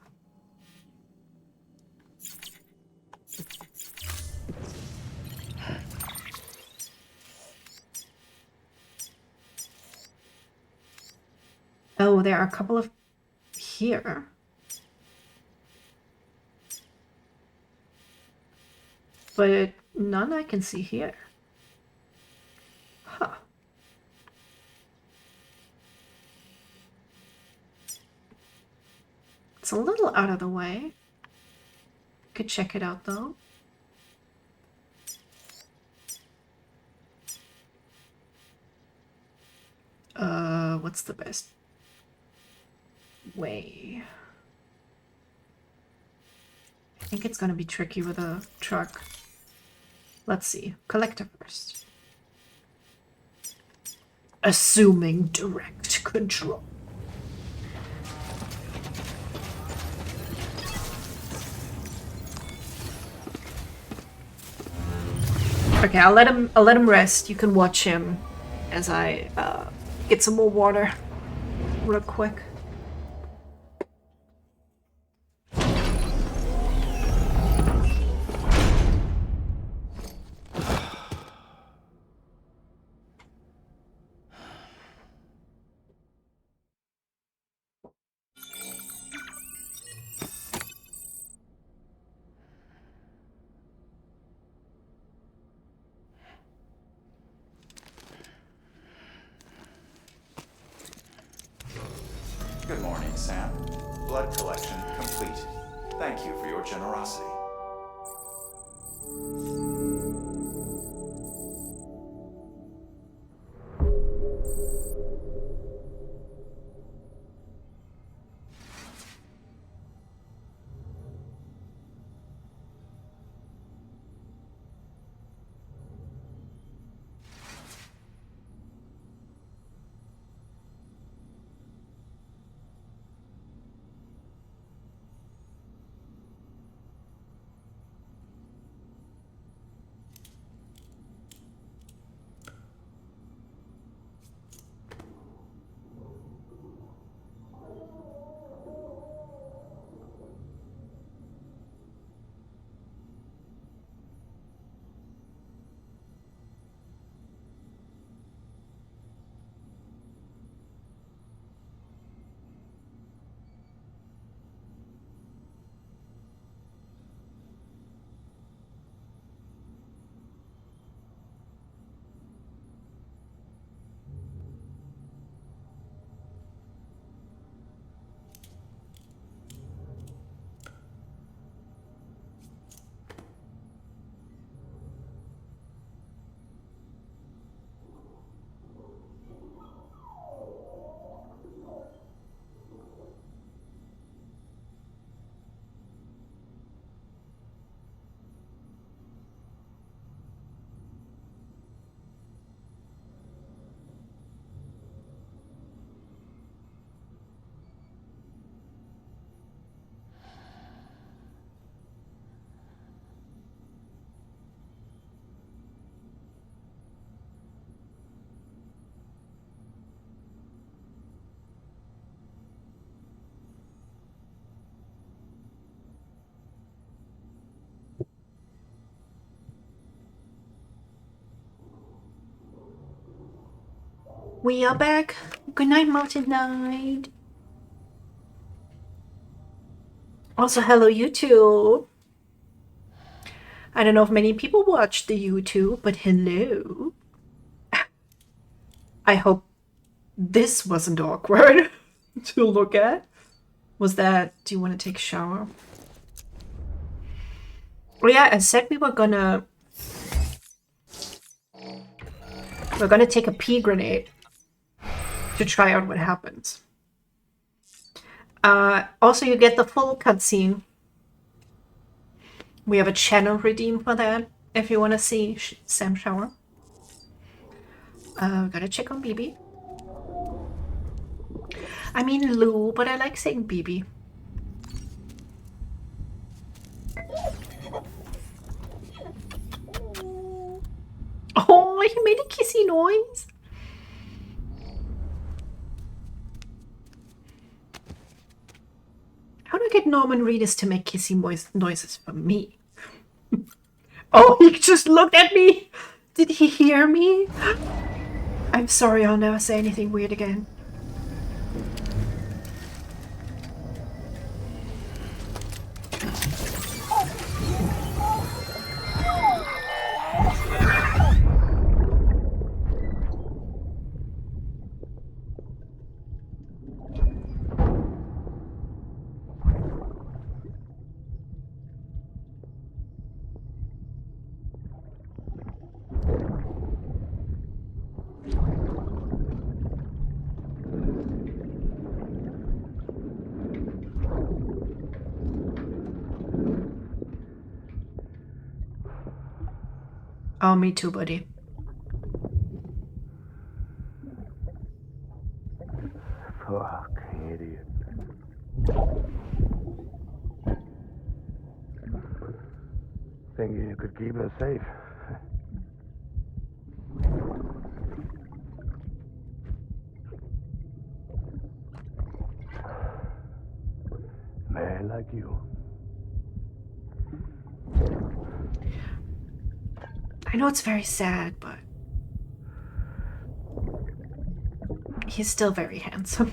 Oh, there are a couple of here. But none I can see here. Huh. It's a little out of the way. Could check it out though. What's the best way? I think it's gonna be tricky with a truck. Let's see. Collector first. Assuming direct control. Okay, I'll let him rest. You can watch him as I get some more water real quick. Good morning, Sam. Blood collection complete. Thank you for your generosity. We are back. Good night, Mountain Knight. Also, hello, YouTube. I don't know if many people watch the YouTube, but hello. I hope this wasn't awkward to look at. Was that, do you want to take a shower? Oh yeah, I said we're gonna take a pea grenade to try out what happens. Also, you get the full cutscene. We have a channel redeem for that if you want to see Sam shower. Gotta check on BB. I mean Lou, but I like saying BB. Oh, he made a kissy noise. How do I get Norman Reedus to make kissy noises for me? Oh, he just looked at me. Did he hear me? I'm sorry, I'll never say anything weird again. Oh, me too, buddy. Fuck, idiot. Thinking you could keep us safe. Man like you. I know it's very sad, but he's still very handsome.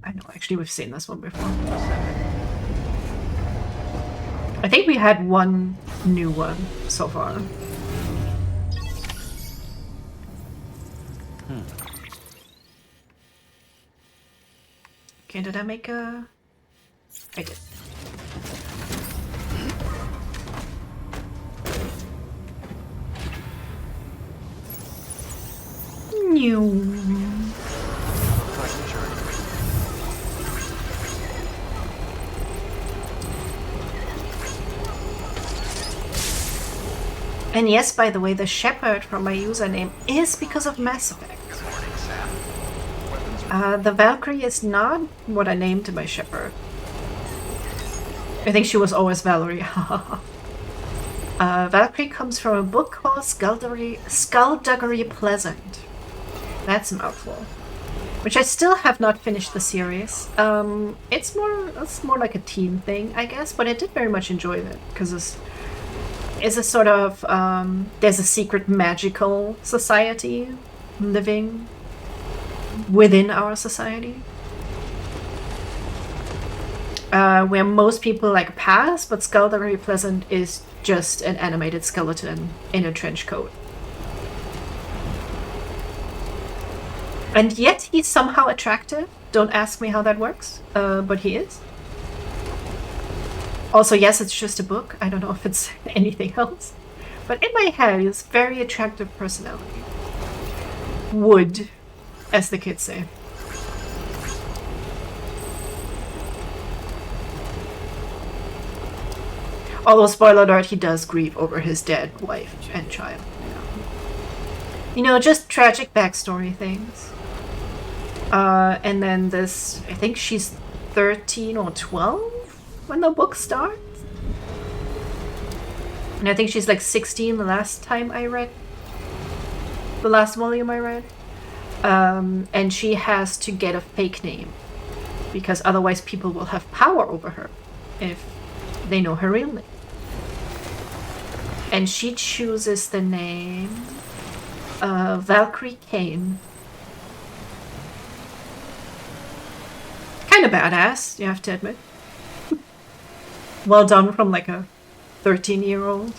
I know, actually, we've seen this one before. I think we had one new one so far. Okay, did I make a... I did. New. And yes, by the way, the shepherd from my username is because of Mass Effect. The Valkyrie is not what I named my shepherd. I think she was always Valerie. Valkyrie comes from a book called Skullduggery Pleasant. That's a mouthful. Which I still have not finished the series. It's more like a teen thing, I guess, but I did very much enjoy it because it's a sort of there's a secret magical society living within our society. Where most people like pass, but Skullduggery Pleasant is just an animated skeleton in a trench coat. And yet he's somehow attractive. Don't ask me how that works, but he is. Also, yes, it's just a book. I don't know if it's anything else. But in my head, he's very attractive personality. Would, as the kids say. Although, spoiler alert, he does grieve over his dead wife and child. You know, just tragic backstory things. And then this, I think she's 13 or 12 when the book starts. And I think she's like 16 the last time I read. The last volume I read. And she has to get a fake name. Because otherwise people will have power over her if they know her real name. And she chooses the name Valkyrie Kane. Kind of badass, you have to admit. Well done from like a 13-year-old.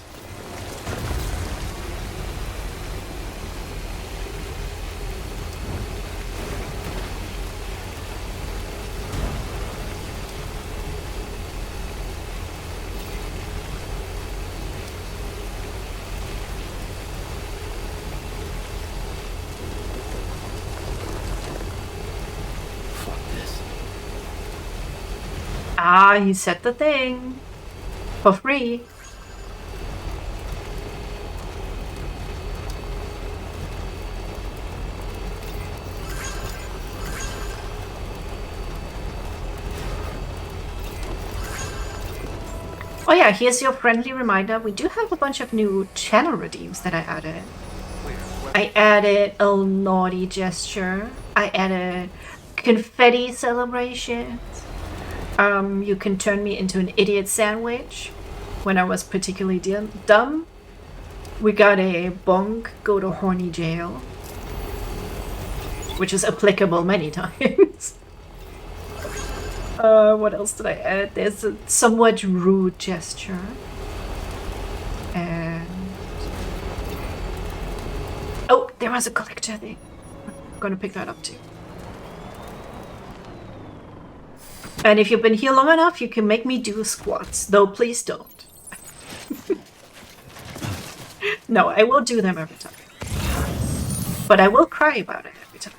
Ah, you said the thing. For free. Oh yeah, here's your friendly reminder. We do have a bunch of new channel redeems that I added. I added a naughty gesture. I added confetti celebrations. You can turn me into an idiot sandwich when I was particularly dumb. We got a bonk, go to horny jail, which is applicable many times. What else did I add? There's a somewhat rude gesture. And... oh, there was a collector thing. I'm gonna pick that up too. And if you've been here long enough, you can make me do squats. Though please don't. No, I will do them every time. But I will cry about it every time.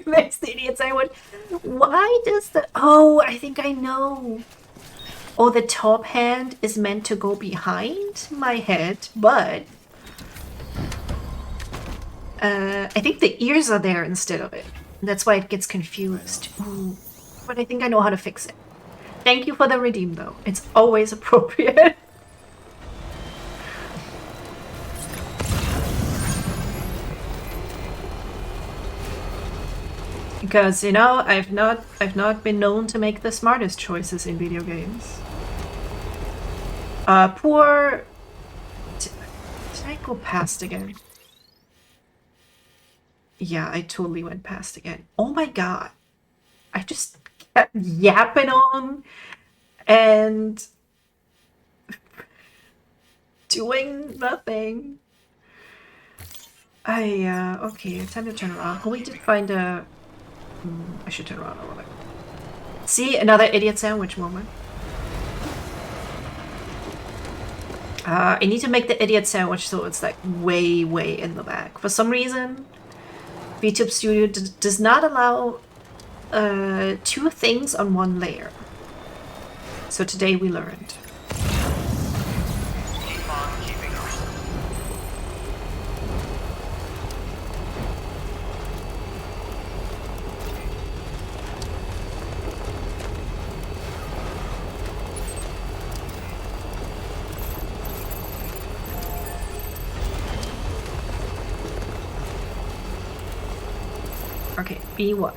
There's the idiots I would. Why does the... oh, I think I know. Oh, the top hand is meant to go behind my head, but... I think the ears are there instead of it. That's why it gets confused. Ooh. But I think I know how to fix it. Thank you for the redeem, though. It's always appropriate. Because, you know, I've not been known to make the smartest choices in video games. Poor... did I go past again? Yeah, I totally went past again. Oh my god. I just kept yapping on and doing nothing. Okay, time to turn around. Oh, we did find a... I should turn around a little bit. See, another idiot sandwich moment. I need to make the idiot sandwich so it's like way, way in the back. For some reason, VTube Studio does not allow two things on one layer. So today we learned. Keep on keeping on. Okay, B1.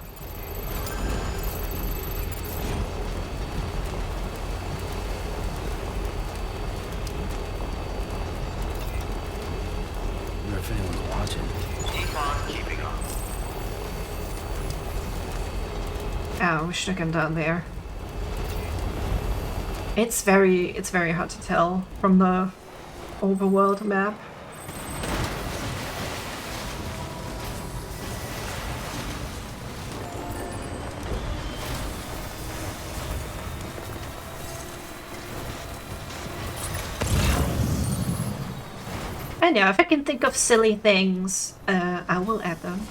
If anyone's watching. Keep on keeping on. Oh, we should have gone down there. It's very hard to tell from the overworld map. And yeah, if I can think of silly things, I will add them.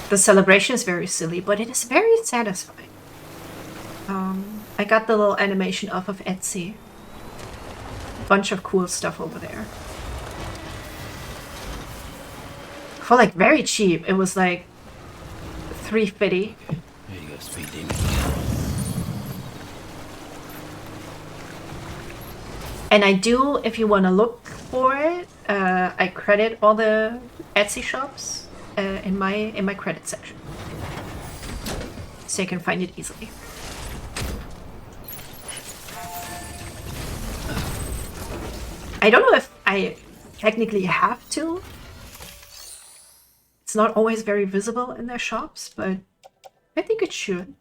The celebration is very silly, but it is very satisfying. I got the little animation off of Etsy. Bunch of cool stuff over there. For like very cheap, it was like $3.50. Here you go, Speed Demon. And I do, if you want to look for it, I credit all the Etsy shops in my credit section, so you can find it easily. I don't know if I technically have to. It's not always very visible in their shops, but I think it should.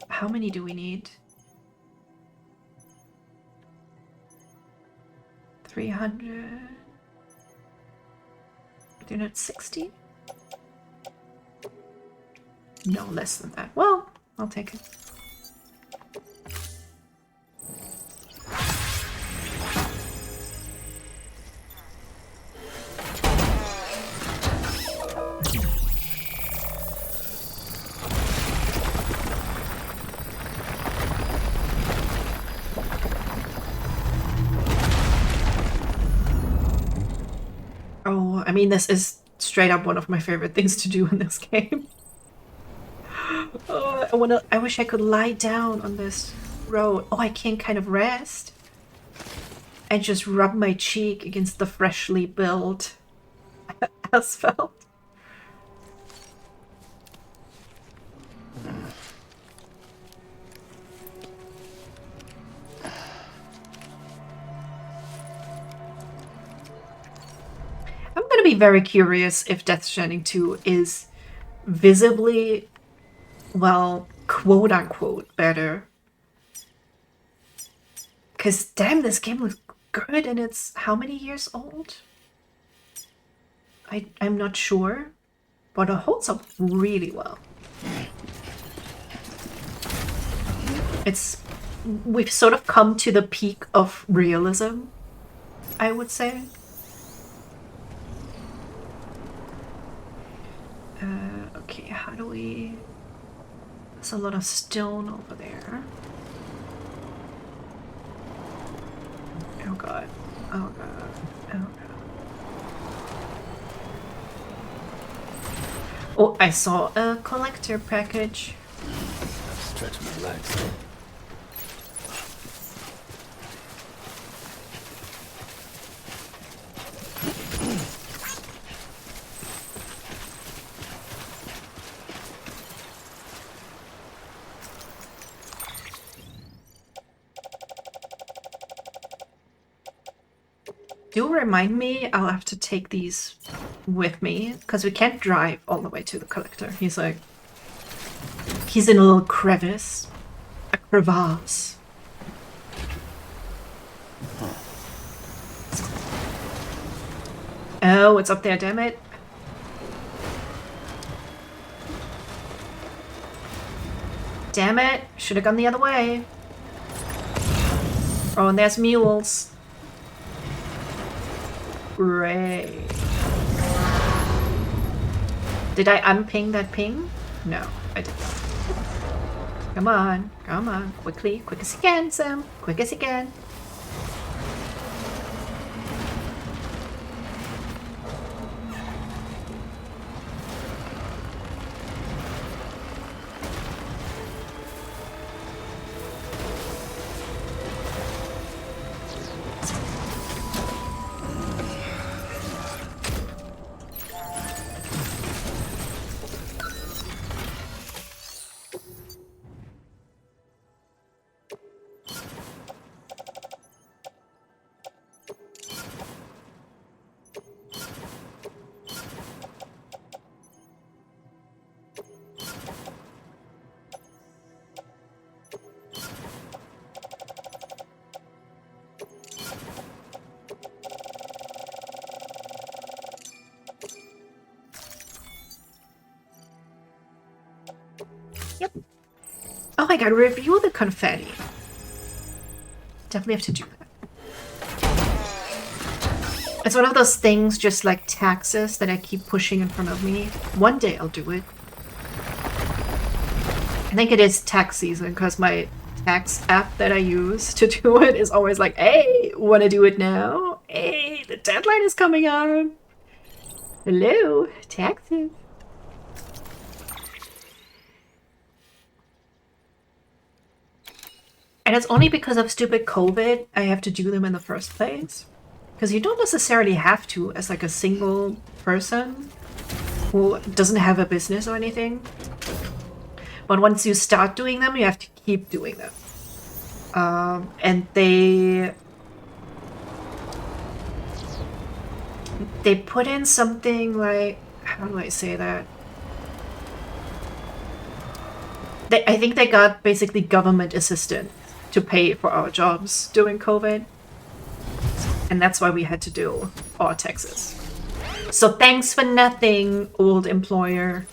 How many do we need? 300... 360? No, less than that. Well, I'll take it. Oh, I mean, this is straight up one of my favorite things to do in this game. Oh, I wish I could lie down on this road. Oh, I can kind of rest. And just rub my cheek against the freshly built asphalt. I'm gonna be very curious if Death Stranding 2 is visibly, well, quote unquote, better. Because damn, this game looks good and it's how many years old? I'm not sure, but it holds up really well. We've sort of come to the peak of realism, I would say. Okay, how do we... There's a lot of stone over there. Oh god. Oh god. Oh god. Oh, I saw a collector package. Stretch my legs. Do remind me, I'll have to take these with me, because we can't drive all the way to the collector. He's in a little crevice. A crevasse. Oh, it's up there, damn it. Damn it, should have gone the other way. Oh, and there's mules. Great. Did I unping that ping? No, I did not. Come on, come on. Quickly, quick as you can, Sam. Quick as you can. Yep. Oh my god, review the confetti. Definitely have to do that. It's one of those things, just like taxes, that I keep pushing in front of me. One day I'll do it. I think it is tax season, because my tax app that I use to do it is always like, hey, wanna do it now? Hey, the deadline is coming up. Hello, taxes. And it's only because of stupid COVID I have to do them in the first place. Because you don't necessarily have to as like a single person who doesn't have a business or anything. But once you start doing them, you have to keep doing them. And they put in something like, how do I say that? I think they got basically government assistance to pay for our jobs during COVID. And that's why we had to do our taxes. So thanks for nothing, old employer.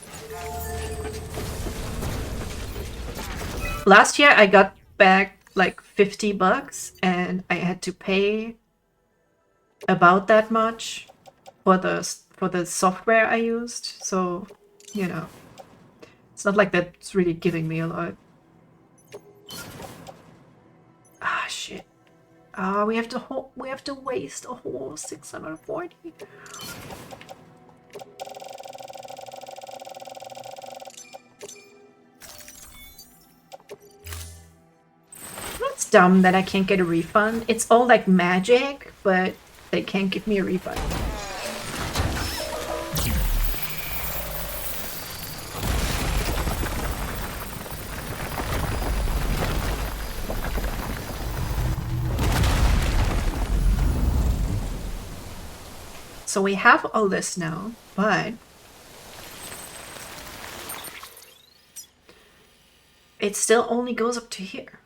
Last year I got back like $50 and I had to pay about that much for the software I used. So, you know, it's not like that's really giving me a lot. Ah, shit. Ah, we have to waste a whole 640. dumb that I can't get a refund. It's all like magic, but they can't give me a refund. So we have all this now, but it still only goes up to here.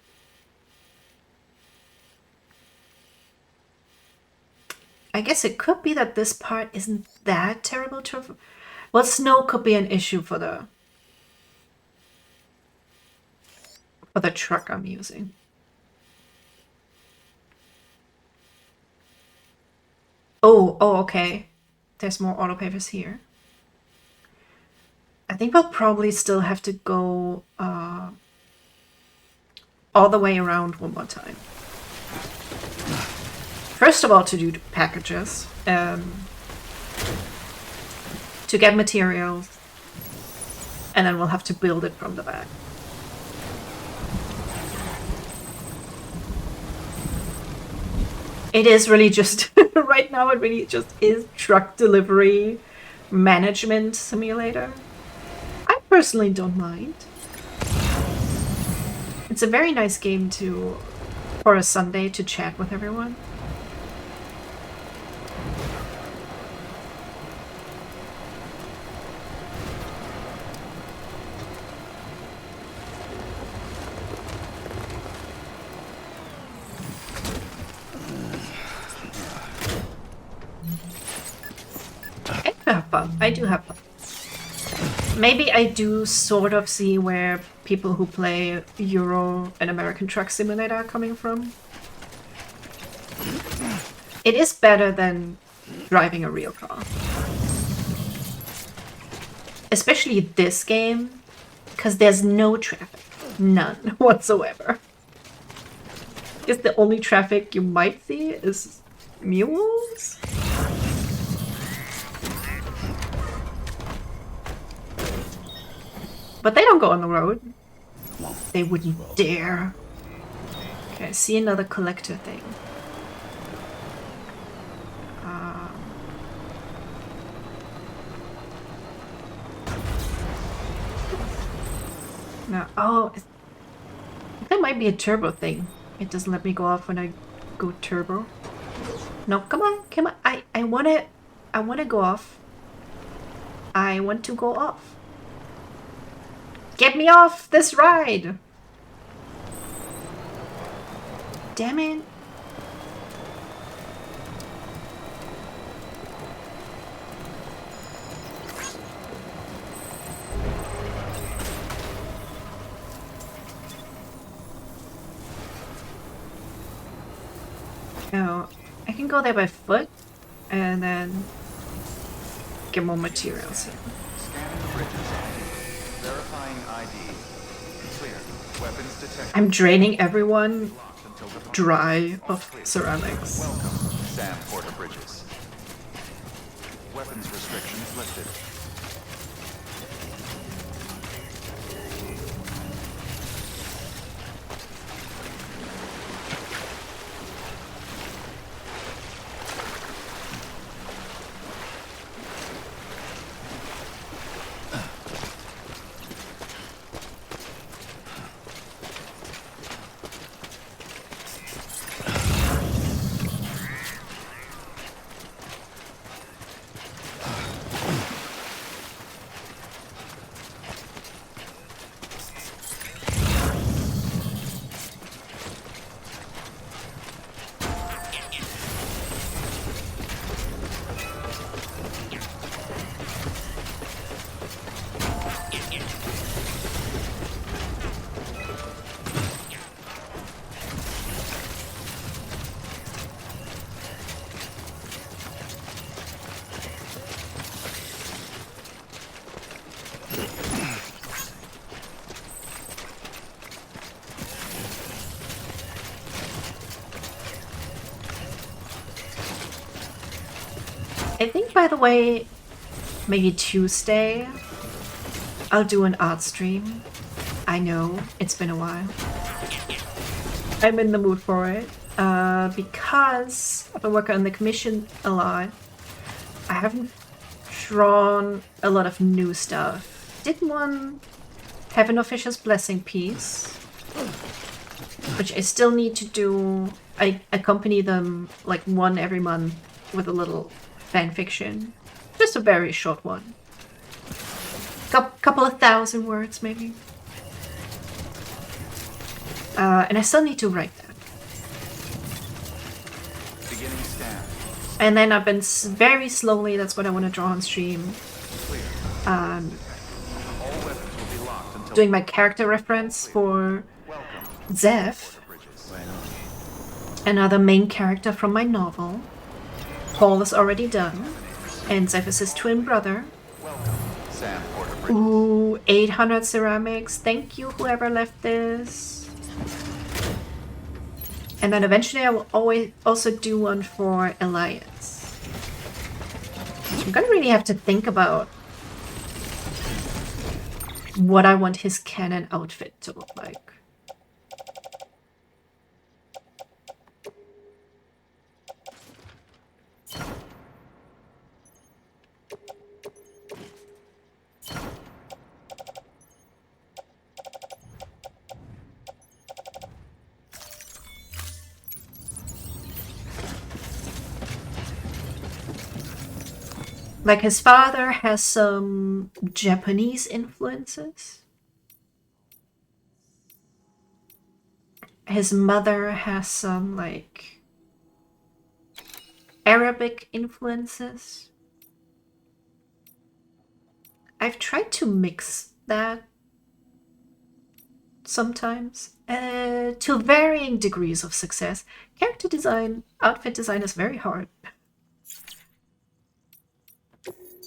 I guess it could be that this part isn't that terrible to... Well, snow could be an issue for the truck I'm using. Oh, okay. There's more auto pavers here. I think we'll probably still have to go all the way around one more time. First of all, to do packages, to get materials, and then we'll have to build it from the back. It is really just, right now it really just is truck delivery management simulator. I personally don't mind. It's a very nice game for a Sunday to chat with everyone. I do have fun. Maybe I do sort of see where people who play Euro and American Truck Simulator are coming from. It is better than driving a real car. Especially this game, because there's no traffic. None whatsoever. I guess the only traffic you might see is mules? But they don't go on the road. They wouldn't dare. Okay, I see another collector thing. No, oh, that might be a turbo thing. It doesn't let me go off when I go turbo. No, come on. I wanna go off. I want to go off. Get me off this ride! Damn it. Oh, I can go there by foot and then get more materials here. Scanning the bridges. Verifying ID. Clear. Weapons detected. I'm draining everyone dry of ceramics. Welcome, Sam Porter Bridges. Weapons restrictions lifted. I think, by the way, maybe Tuesday, I'll do an art stream. I know, it's been a while. I'm in the mood for it. Because I've been working on the commission a lot, I haven't drawn a lot of new stuff. Did one Heaven Official's Blessing piece, which I still need to do. I accompany them like one every month with a little fan fiction. Just a very short one. Couple of thousand words, maybe. And I still need to write that. Beginning scan. And then I've been very slowly, that's what I want to draw on stream. Clear. All weapons will be locked until Doing my character reference for welcome. Zeph, Bridges. another main character from my novel. Paul is already done. And Zeph is his twin brother. Welcome. Sam Porter Bridges. Ooh, 800 ceramics. Thank you, whoever left this. And then eventually I will always also do one for Elias. I'm gonna really have to think about what I want his canon outfit to look like. Like, his father has some Japanese influences. His mother has some, like, Arabic influences. I've tried to mix that sometimes to varying degrees of success. Character design, outfit design is very hard.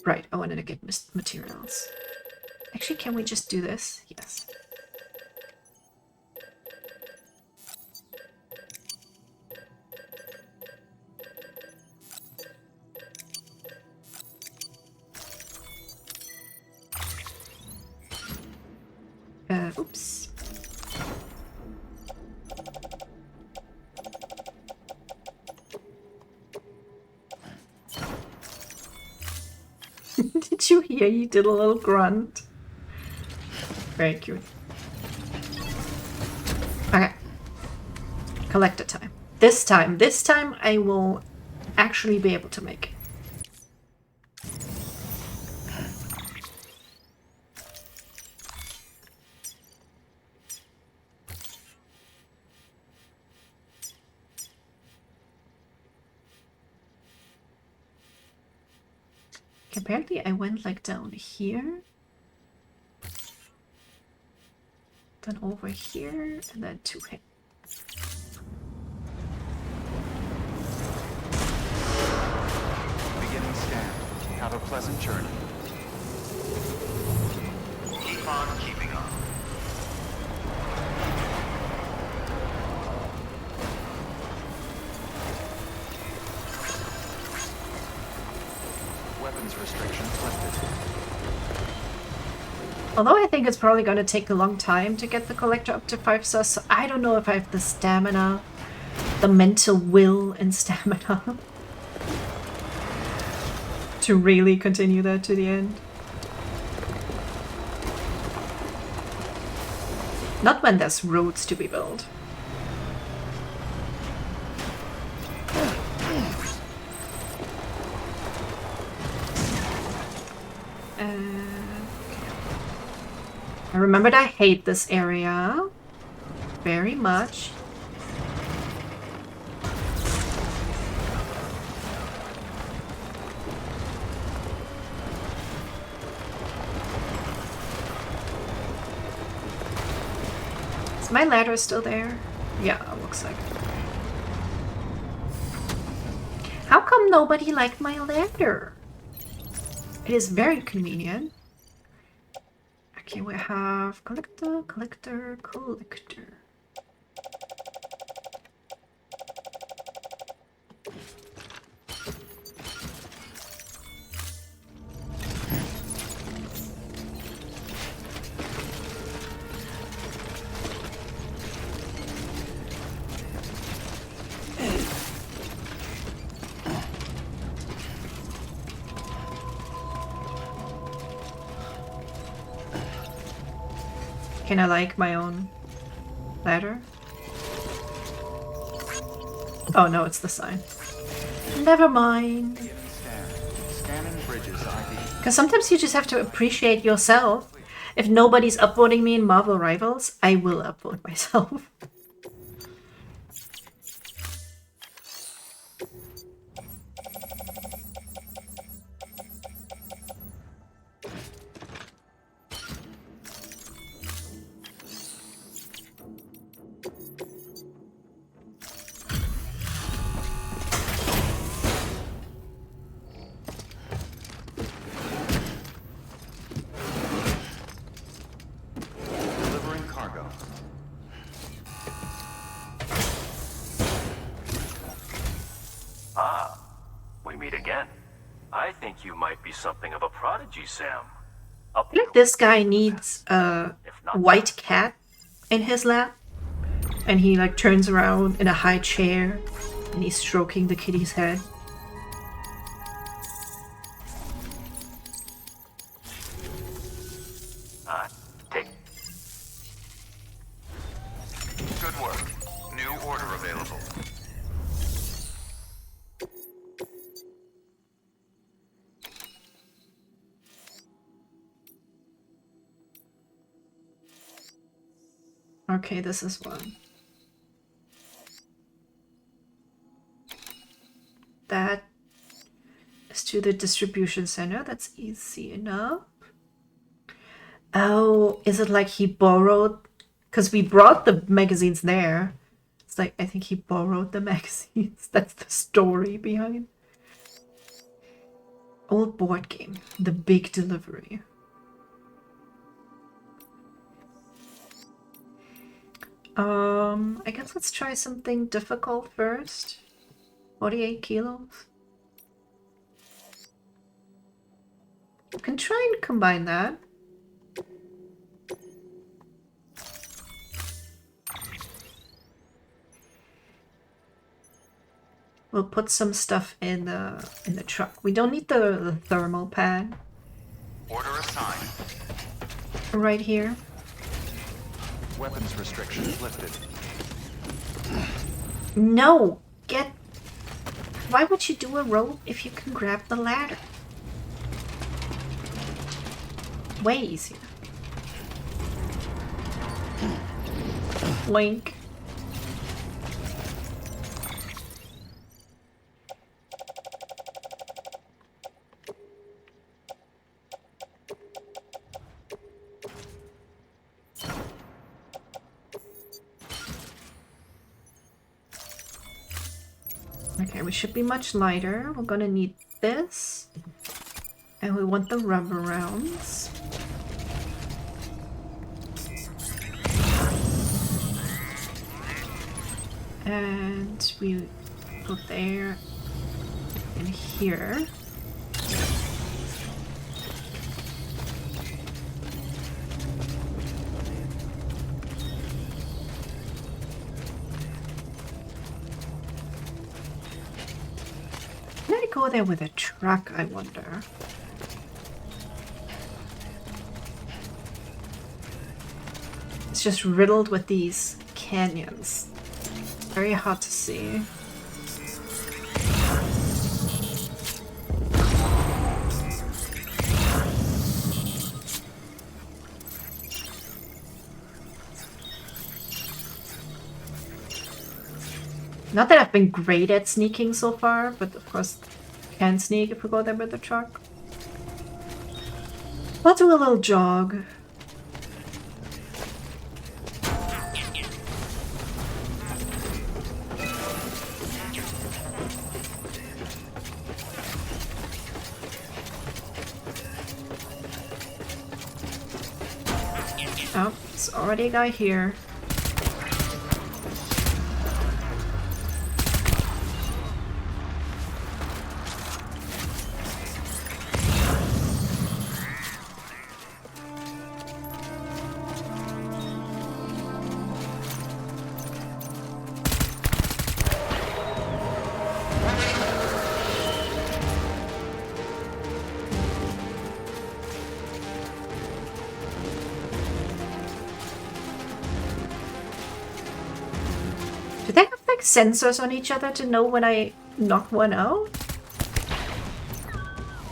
Right, I wanted to get materials. Actually, can we just do this? Yes. Oops. Did you hear you did a little grunt? Very cute. Okay. Collector time. This time I will actually be able to make it. Apparently I went like down here, then over here, and then to him. Beginning scan. Have a pleasant journey. Keep on keeping on. Weapons restrictions lifted. Although I think it's probably going to take a long time to get the collector up to 5 stars, so I don't know if I have the stamina, the mental will and stamina to really continue that to the end. Not when there's roads to be built. I remembered I hate this area very much. Is my ladder still there? Yeah, it looks like it. How come nobody liked my ladder? It is very convenient. Okay, we have collector, collector, collector. Can I like my own ladder? Oh no, it's the sign. Never mind. Scanning bridges ID. Because sometimes you just have to appreciate yourself. If nobody's upvoting me in Marvel Rivals, I will upvote myself. Delivering cargo. Ah, we meet again. I think you might be something of a prodigy, Sam. I feel like this guy needs a white cat in his lap. And he like turns around in a high chair and he's stroking the kitty's head. Take. Good work. New order available. Okay, this is one. That is to the distribution center. That's easy enough. Oh, is it like he borrowed? Because we brought the magazines there. It's like, I think he borrowed the magazines. That's the story behind. Old board game. The Big Delivery. I guess let's try something difficult first. 48 kilos. We can try and combine that. We'll put some stuff in the truck. We don't need the thermal pad. Order assigned. Right here. Weapons restrictions lifted. No! Get... Why would you do a rope if you can grab the ladder? Way easier. Link. Okay, we should be much lighter. We're gonna need this. And we want the rubber rounds. And we go there and here. Can I go there with a truck, I wonder? It's just riddled with these canyons. Very hard to see. Not that I've been great at sneaking so far, but of course can sneak if we go there with the truck. I'll do a little jog. Oh, there's already a guy here. like sensors on each other to know when I knock one out?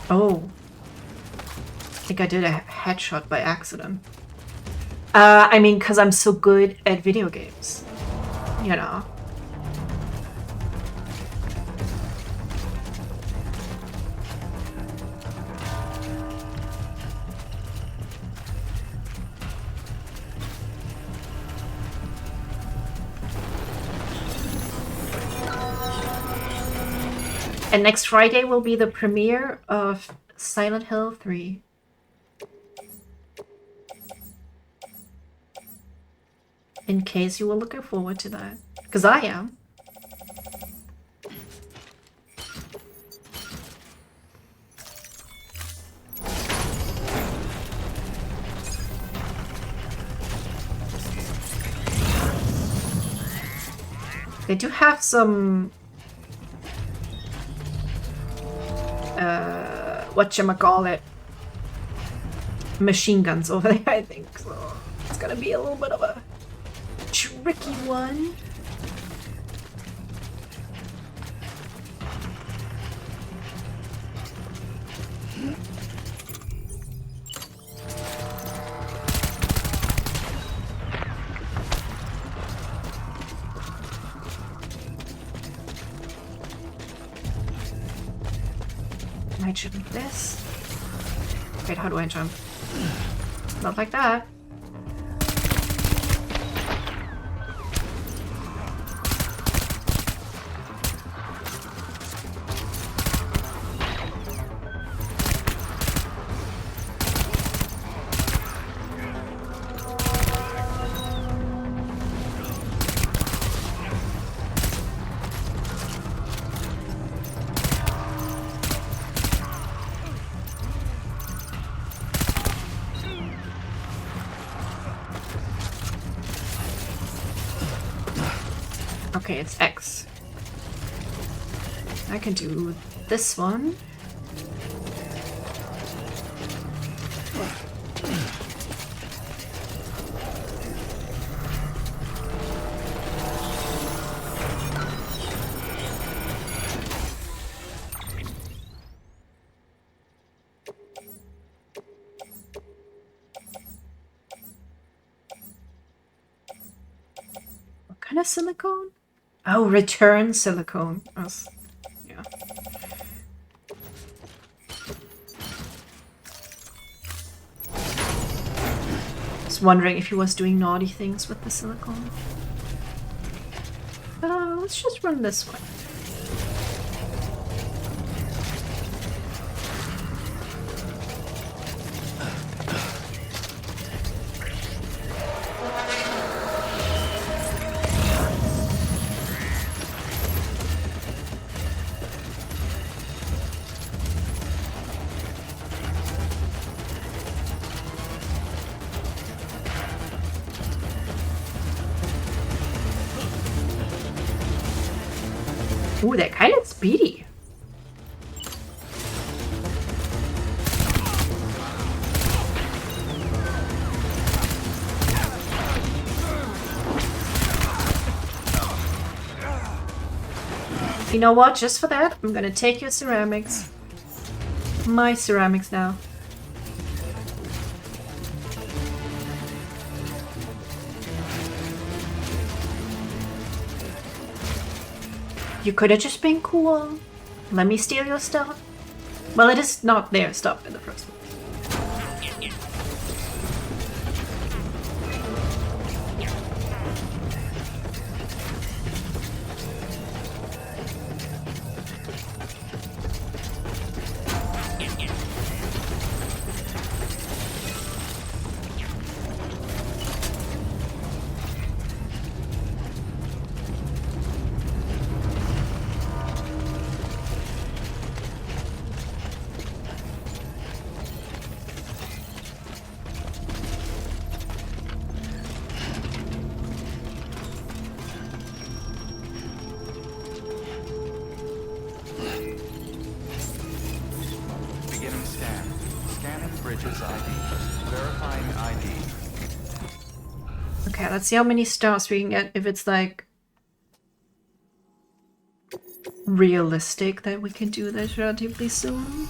Oh. I think I did a headshot by accident. I mean, because I'm so good at video games. You know. And next Friday will be the premiere of Silent Hill 3. In case you were looking forward to that. Because I am. They do have some whatchamacallit machine guns over there, I think. So it's gonna be a little bit of a tricky one. Might should be this. Wait, how do I jump? Not like that. Okay, it's X. I can do this one. What kind of silicone? Oh, return silicone. Yeah. Just wondering if he was doing naughty things with the silicone. Let's just run this one. Ooh, they're kind of speedy. You know what? Just for that, I'm gonna take your ceramics. My ceramics now. You could have just been cool. Let me steal your stuff. Well, it is not their stuff in the first place. Okay, let's see how many stars we can get if it's like realistic that we can do this relatively soon.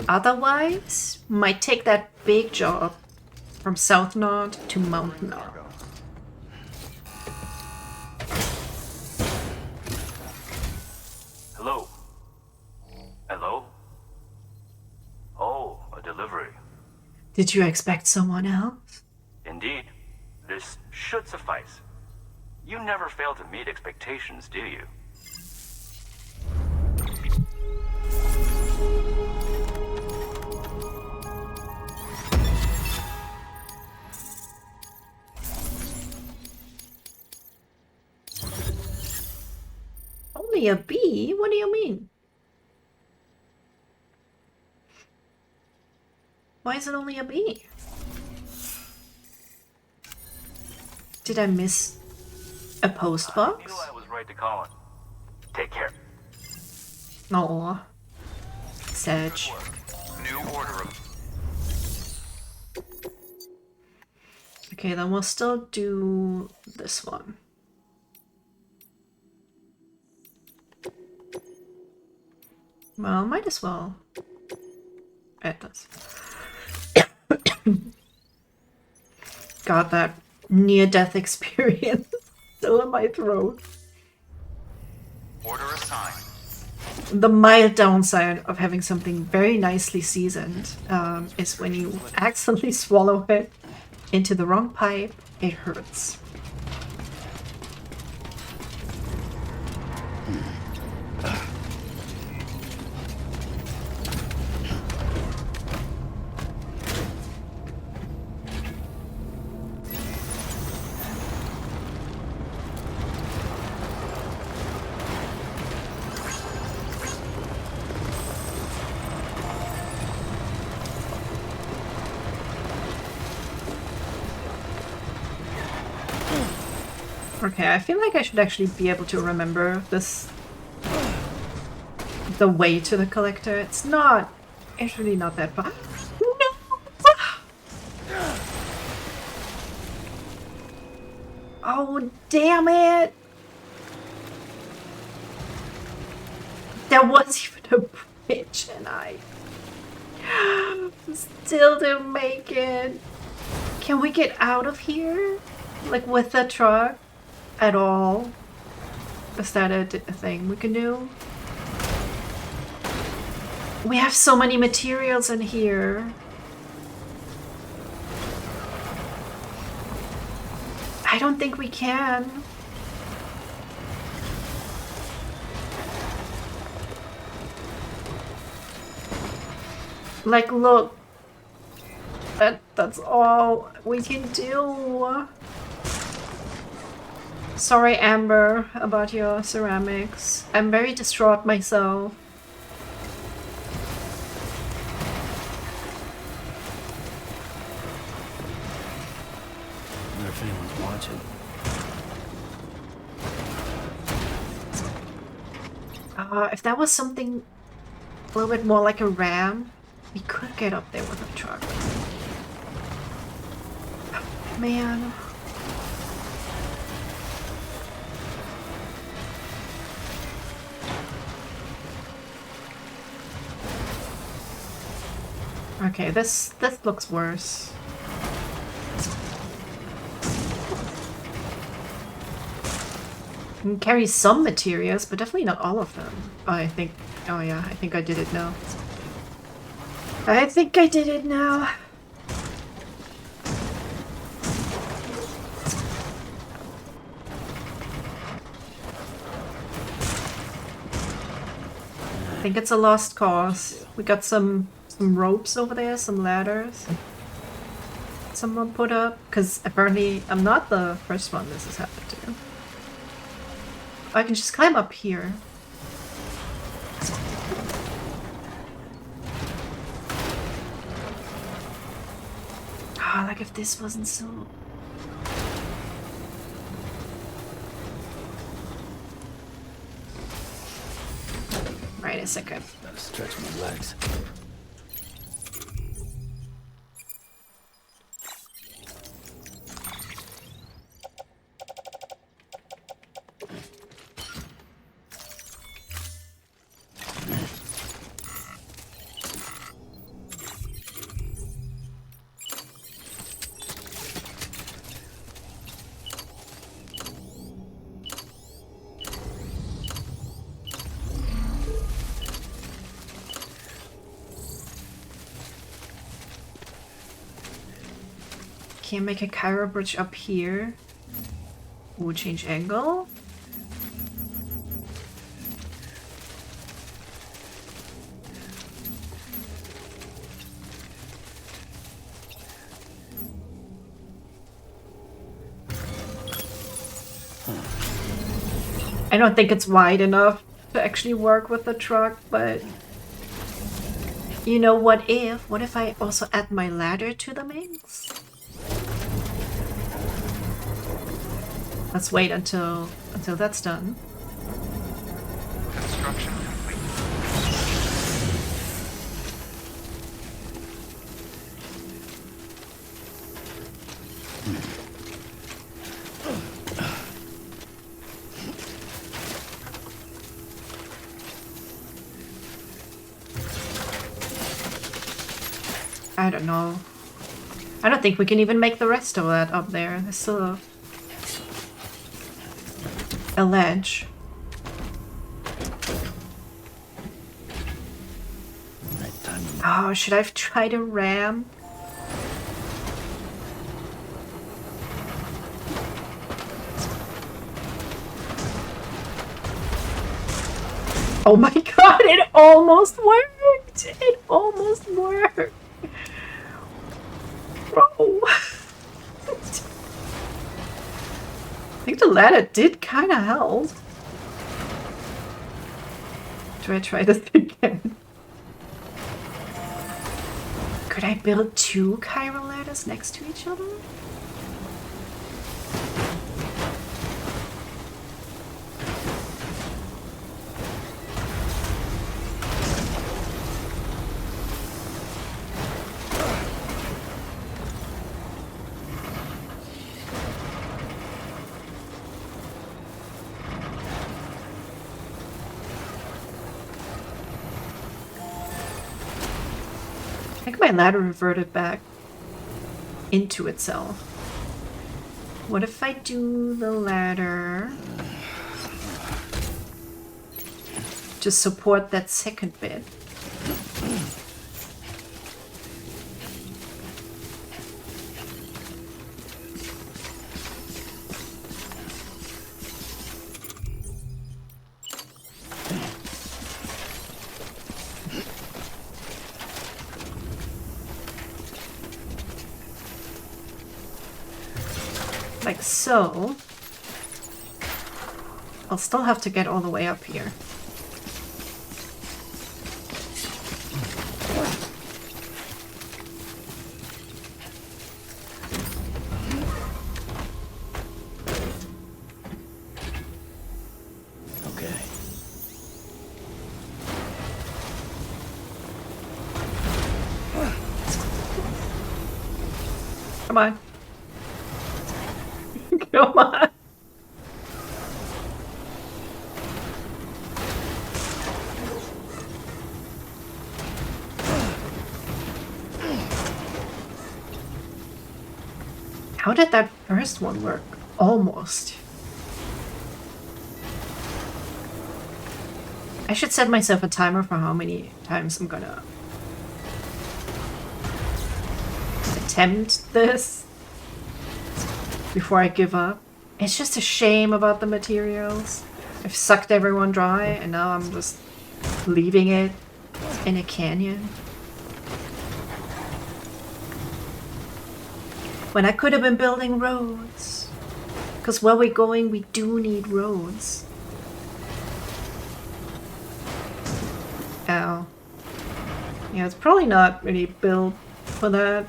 Otherwise, might take that big job from South Nod to Mount Nod. Hello? Hello? Oh, a delivery. Did you expect someone else? Indeed. This should suffice. You never fail to meet expectations, do you? Only a bee? What do you mean? Why is it only a bee? Did I miss a post I box? knew I was right to call it. Take care. Aw. Sedge. New order of... Okay, then we'll still do this one. Well, might as well. It does. Got that near-death experience still in my throat. Order assigned. The mild downside of having something very nicely seasoned is when you accidentally swallow it into the wrong pipe, it hurts. Okay, I feel like I should actually be able to remember this. The way to the collector. It's really not that far. No! Oh, damn it! There was even a bridge and I still didn't make it. Can we get out of here? Like with the truck? At all? Is that a thing we can do? We have so many materials in here. I don't think we can. Like, look. That's all we can do. Sorry, Amber, about your ceramics. I'm very distraught myself. I wonder if anyone's watching. If that was something a little bit more like a ram, we could get up there with a truck. Man. Okay, this looks worse. You can carry some materials, but definitely not all of them. Oh yeah, I think I did it now. I think I did it now. I think it's a lost cause. We got some ropes over there, some ladders. Someone put up, because apparently I'm not the first one this has happened to. I can just climb up here. Ah, like if this wasn't so... Right a second. Gotta stretch my legs. can't make a gyro bridge up here. Ooh, change angle. I don't think it's wide enough to actually work with the truck, but you know, what if I also add my ladder to the mix? Let's wait until that's done. Construction complete. I don't know. I don't think we can even make the rest of that up there. There's still a ledge. Oh, should I have tried a ram? Oh my god, it almost worked! It almost worked! Bro! I think the ladder did kind of help. Do I try this again? Could I build 2 chiral ladders next to each other? I think my ladder reverted back into itself. What if I do the ladder to support that second bit? Like so. I'll still have to get all the way up here. Okay. Come on. Come on. How did that first one work? Almost. I should set myself a timer for how many times I'm gonna attempt this before I give up. It's just a shame about the materials. I've sucked everyone dry and now I'm just leaving it in a canyon. When I could have been building roads. Because where we're going, we do need roads. Ow. Yeah, it's probably not really built for that.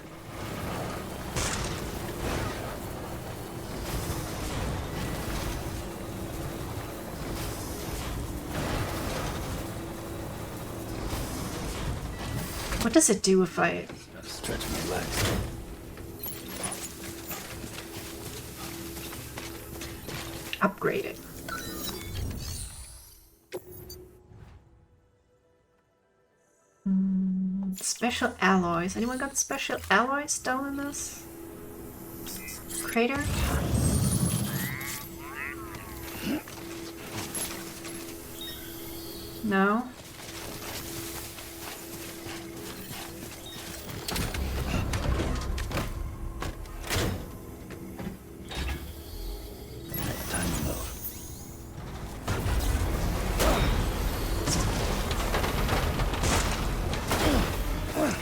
What does it do if I Gotta stretch my legs. upgrade it? Special alloys. Anyone got special alloys down in this crater? No?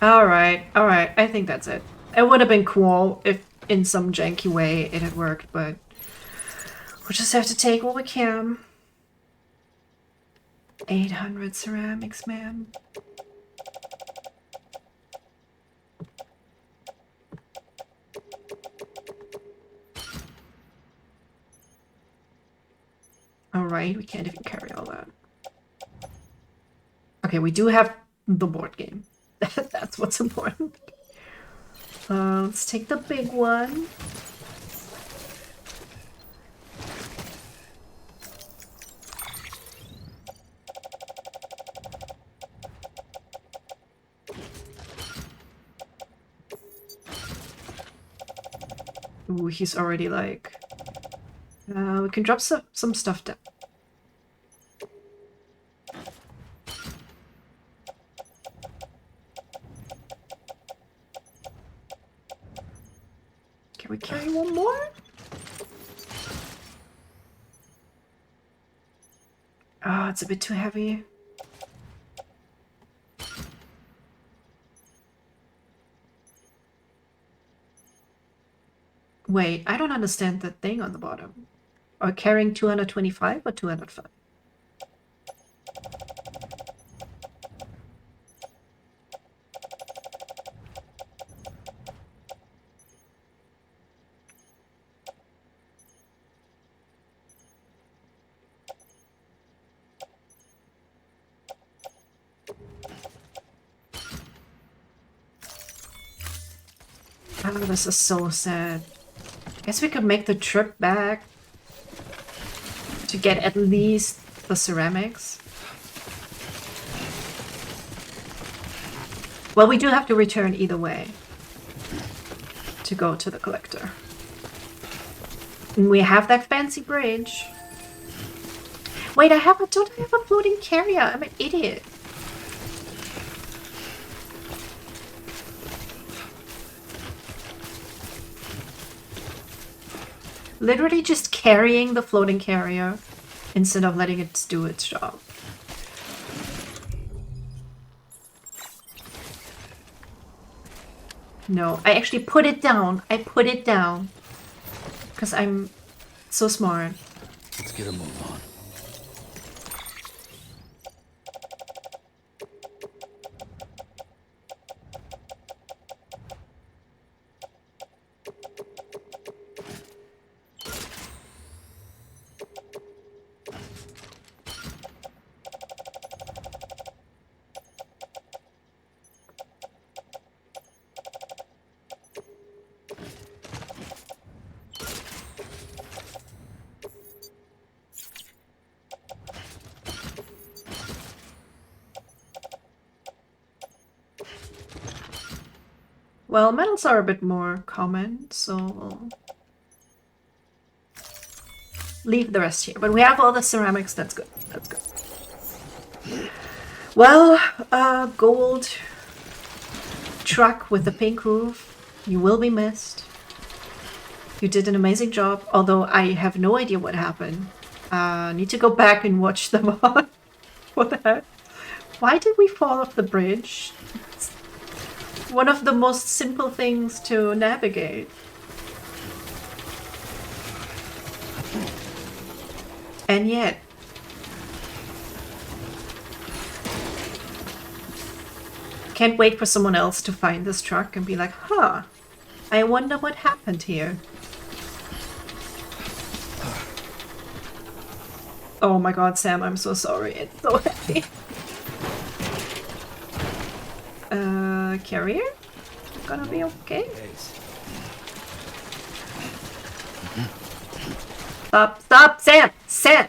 Alright, alright. I think that's it. It would have been cool if in some janky way it had worked, but we'll just have to take what we can. 800 ceramics, man. Alright, we can't even carry all that. Okay, we do have the board game. That's what's important. Let's take the big one. Ooh, he's already like... we can drop some stuff down. Can we carry one more? Oh, it's a bit too heavy. Wait, I don't understand the thing on the bottom. Are carrying 225 or 205? Oh, this is so sad. Guess we could make the trip back to get at least the ceramics. Well, we do have to return either way to go to the collector. And we have that fancy bridge. Wait, don't I have a floating carrier? I'm an idiot. Literally just carrying the floating carrier instead of letting it do its job. No, I actually put it down. I put it down. Because I'm so smart. Let's get a move on. Well, metals are a bit more common, so we'll leave the rest here. But we have all the ceramics, that's good. That's good. Well, gold truck with the pink roof, you will be missed. You did an amazing job, although I have no idea what happened. Need to go back and watch them on. What the heck? Why did we fall off the bridge? It's one of the most simple things to navigate. And yet... Can't wait for someone else to find this truck and be like, huh, I wonder what happened here. Oh my god, Sam, I'm so sorry. It's so heavy. Carrier? Gonna be okay? Stop, Sam! Sam!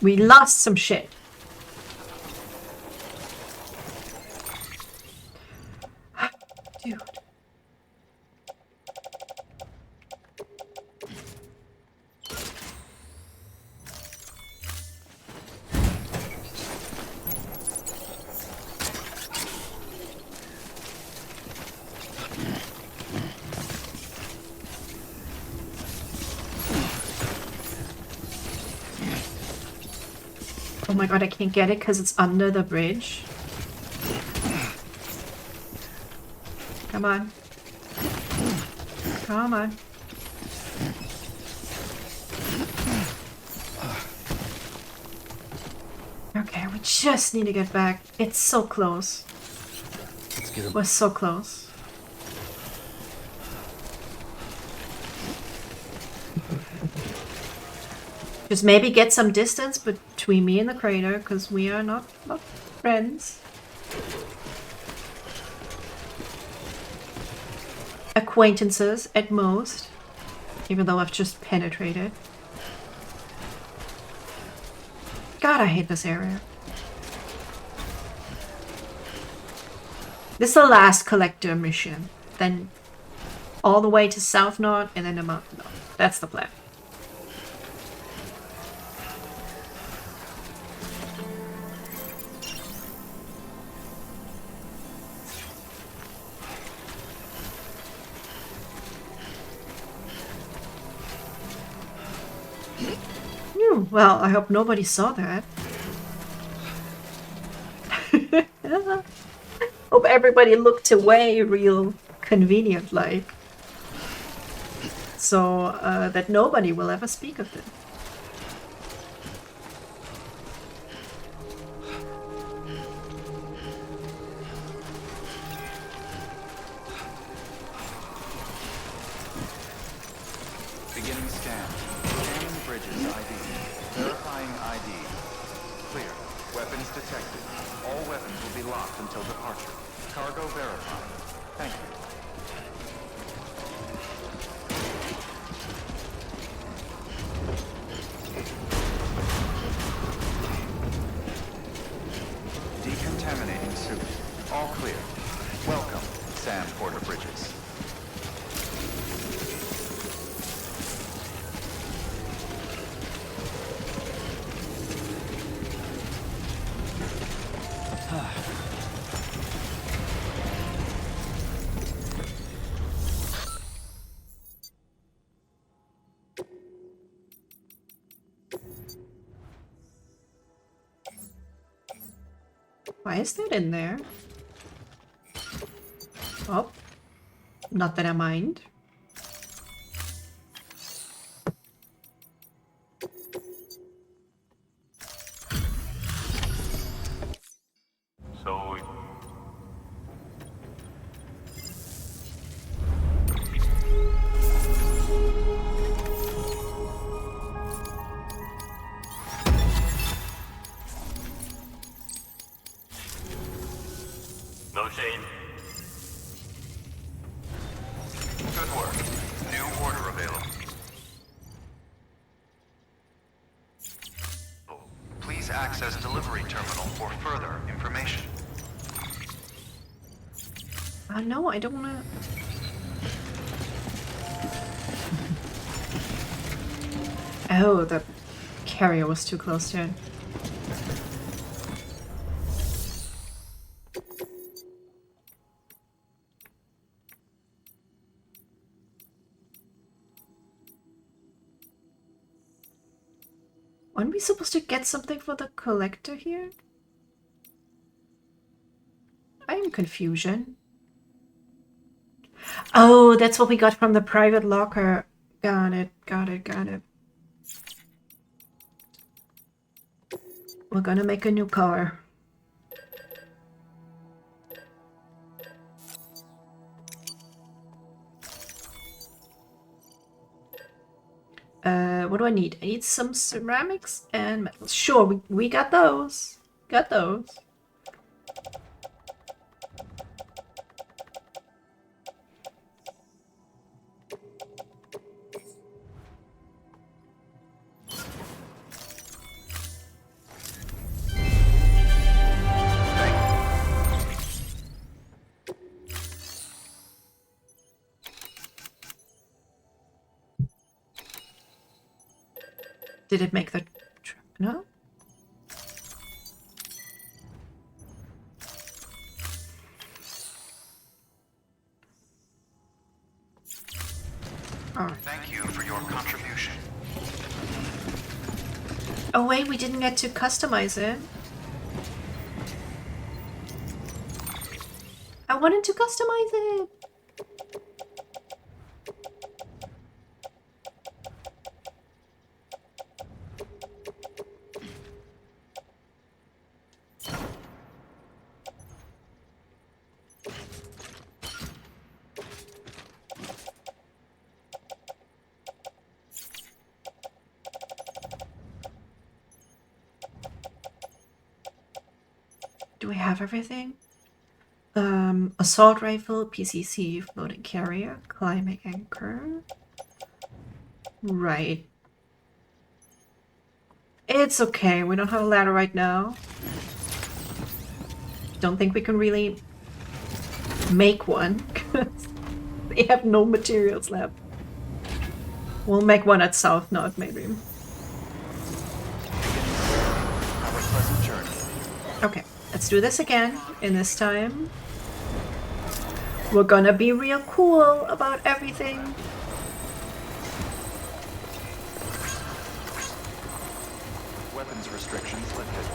We lost some shit. Dude. Oh my god, I can't get it because it's under the bridge. Come on. Come on. Okay, we just need to get back. It's so close. Let's get him. We're so close. Just maybe get some distance between me and the crater, because we are not friends. Acquaintances at most, even though I've just penetrated. God, I hate this area. This is the last collector mission. Then all the way to South North and then the mountain North. That's the plan. Well, I hope nobody saw that. Hope everybody looked away real convenient like. So that nobody will ever speak of it. Beginning scan. Scanning bridges ID. Verifying ID. Clear. Weapons detected. All weapons will be locked until departure. Cargo verified. Thank you. Decontaminating suit. All clear. Welcome, Sam Porter Bridges. Why is that in there? Oh, not that I mind. So, no shame. Good work. New order available. Please access delivery terminal for further information. No, I don't wanna... Oh, the carrier was too close to it. Aren't we supposed to get something for the collector here? I am confusion. Oh, that's what we got from the private locker. Got it, got it, got it. We're gonna make a new car. What do I need? I need some ceramics and metals. Sure, we got those. Got those. Did it make the... No? Oh. Thank you for your contribution. Oh wait, we didn't get to customize it. I wanted to customize it. we have everything? Assault rifle, PCC, floating carrier, climbing anchor. Right. It's okay, we don't have a ladder right now. Don't think we can really make one, because they have no materials left. We'll make one at South Node, maybe. Have a pleasant journey. Okay, let's do this again, and this time we're gonna be real cool about everything. Weapons restrictions lifted.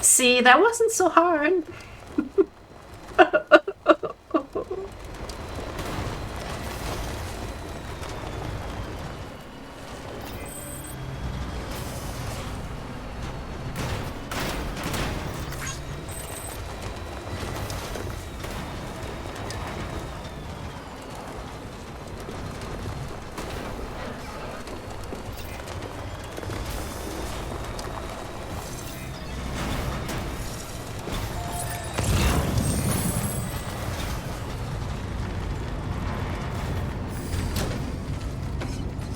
See, that wasn't so hard.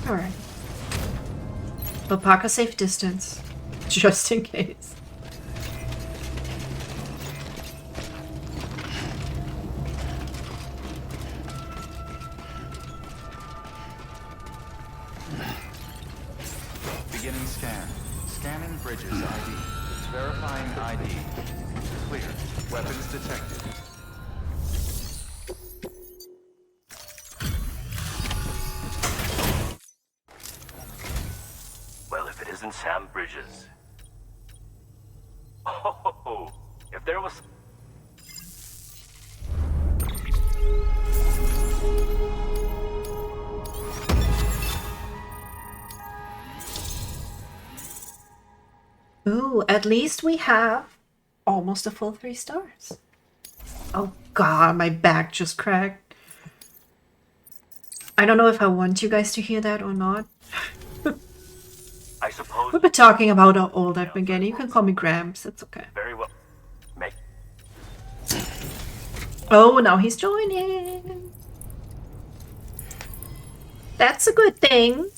Alright. But park a safe distance, just in case. Beginning scan. Scanning bridges ID. Verifying ID. Clear. Weapons detected. Well, if it isn't Sam Bridges. Oh, if there was... Ooh, at least we have almost a full 3 stars. Oh god, my back just cracked. I don't know if I want you guys to hear that or not. I suppose... We've been talking about how old I've been getting. You can call me Gramps, it's okay. Very well. Make... Oh, now he's joining. That's a good thing.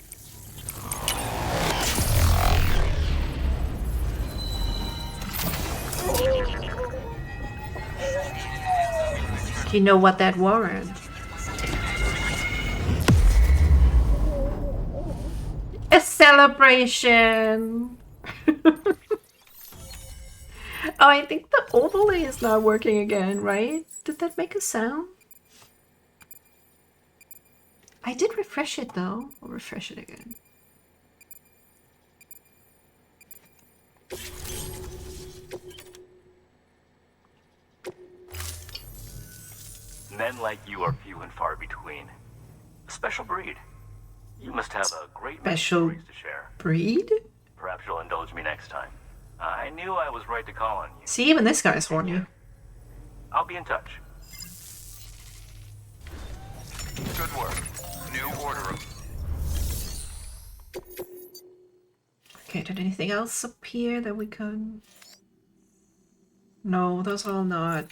You know what that warrant? A celebration! Oh, I think the overlay is not working again, right? Did that make a sound? I did refresh it though. I'll refresh it again. Men like you are few and far between. A special breed. You must have a great many Special stories to share. breed? Perhaps you'll indulge me next time. I knew I was right to call on you. See, even this guy's horny. I'll be in touch. Good work. New order. Okay, did anything else appear that we can... No, those are all not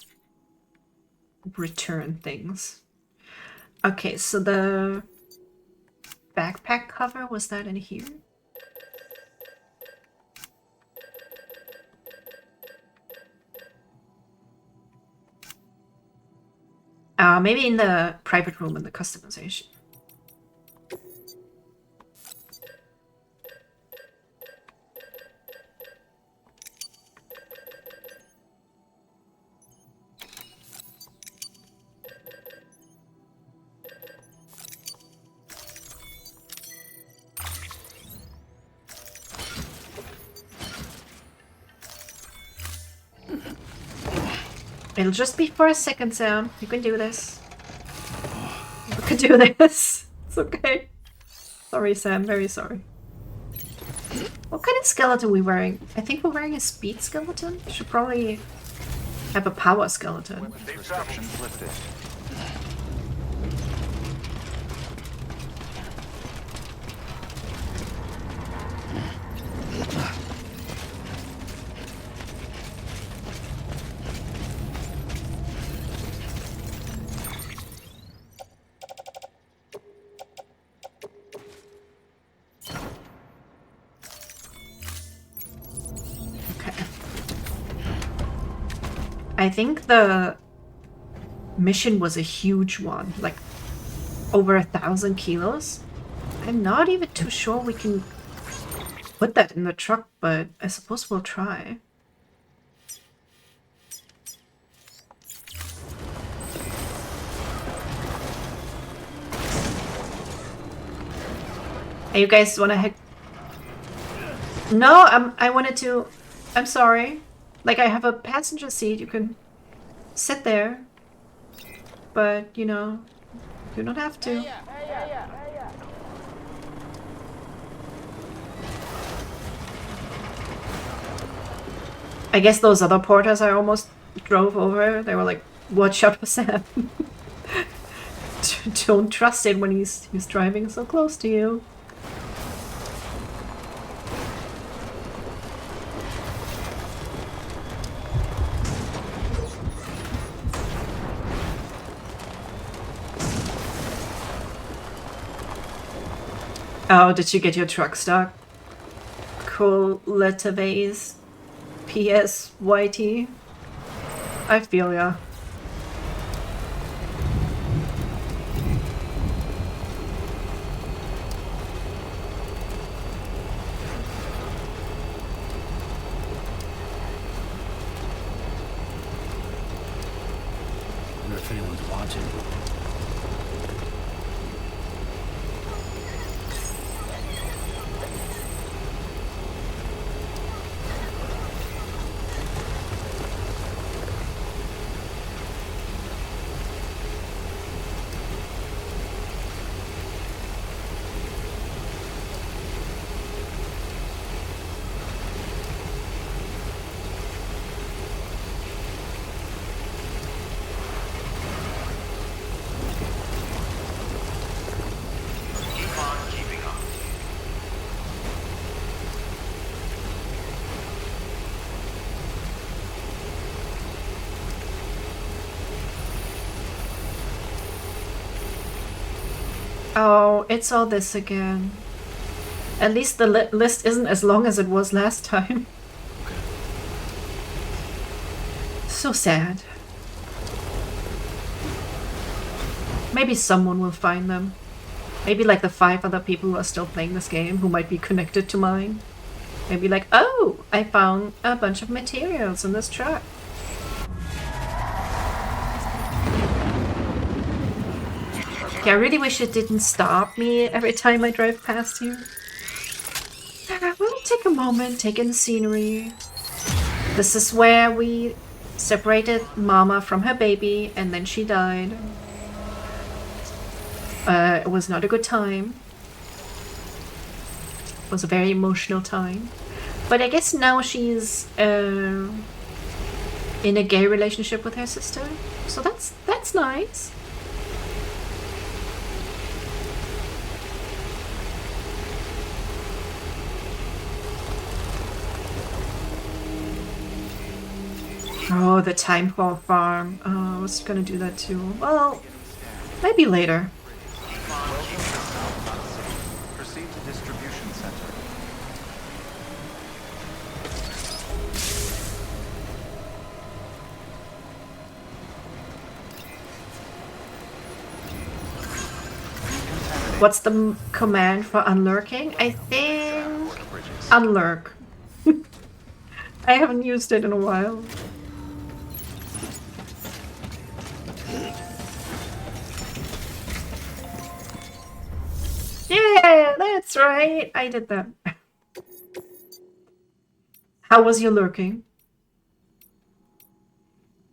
return things. Okay, so the backpack cover, was that in here? Maybe in the private room in the customization. It'll just be for a second, Sam. You can do this. You can do this. It's okay. Sorry, Sam. Very sorry. What kind of skeleton are we wearing? I think we're wearing a speed skeleton. Should probably have a power skeleton. Weapons restrictions lifted. I think the mission was a huge one, like over 1,000 kilos. I'm not even too sure we can put that in the truck, but I suppose we'll try. Hey, you guys wanna head? No, I wanted to. I'm sorry. Like, I have a passenger seat. You can sit there, but you know, you don't have to. I guess those other porters I almost drove over, they were like, watch out for Sam. Don't trust it when he's driving so close to you. Oh, did you get your truck stuck? Cool letter vase. PS YT. I feel ya. I wonder if anyone's watching. Keep on keeping up. Oh, it's all this again. At least the list isn't as long as it was last time. So sad. Maybe someone will find them. Maybe like the 5 other people who are still playing this game who might be connected to mine. Maybe like, oh, I found a bunch of materials in this truck. Yeah, I really wish it didn't stop me every time I drive past here. We'll take a moment, take in the scenery. This is where we separated Mama from her baby and then she died. It was not a good time. It was a very emotional time. But I guess now she's in a gay relationship with her sister. So that's nice. Oh, the time for a farm. Oh, I was gonna do that too. Well, maybe later. Proceed to distribution center. What's the command for unlurking? I think unlurk. I haven't used it in a while. Yeah, that's right. I did that. How was your lurking?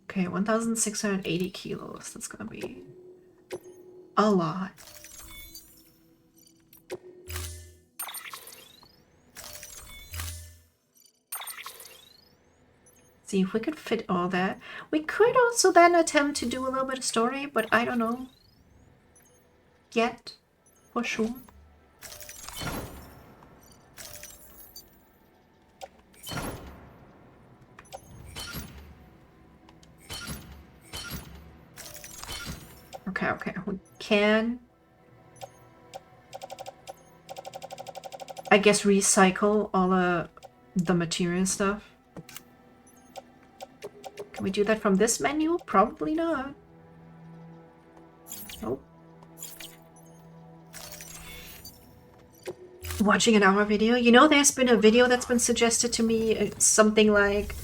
Okay, 1,680 kilos. That's gonna be a lot. See if we could fit all that. We could also then attempt to do a little bit of story, but I don't know yet for sure. Okay, we can, I guess, recycle all the material stuff. Can we do that from this menu? Probably not. Nope. Watching an hour video. You know, there's been a video that's been suggested to me, something like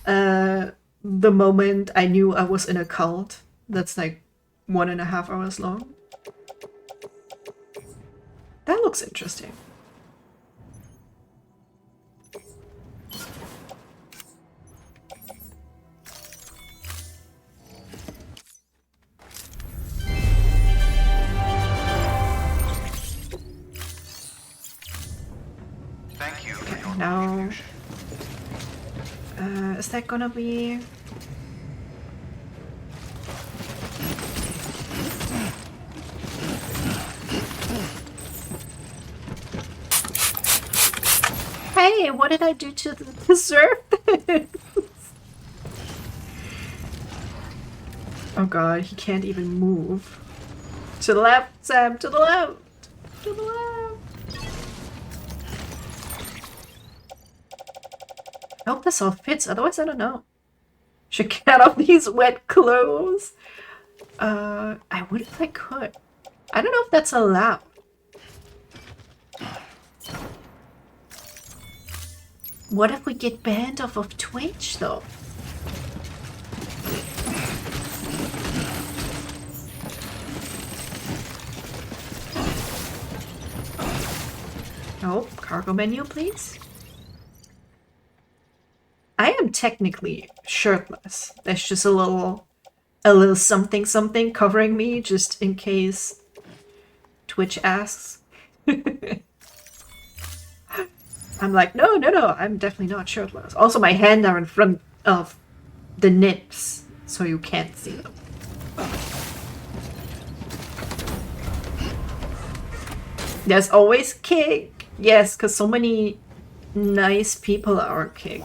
the moment I knew I was in a cult. That's like 1.5 hours long. That looks interesting. Thank you for your Now, contribution. is that gonna be... Hey, what did I do to deserve this? Oh god, he can't even move. To the left, Sam, to the left! To the left! I hope this all fits, otherwise I don't know. Should get out of these wet clothes. I would if I could. I don't know if that's allowed. What if we get banned off of Twitch, though? Oh, cargo menu, please. I am technically shirtless. There's just a little something something covering me just in case Twitch asks. I'm like, no, I'm definitely not shirtless. Also, my hands are in front of the nips, so you can't see them. There's always Kick. Yes, because so many nice people are on Kick.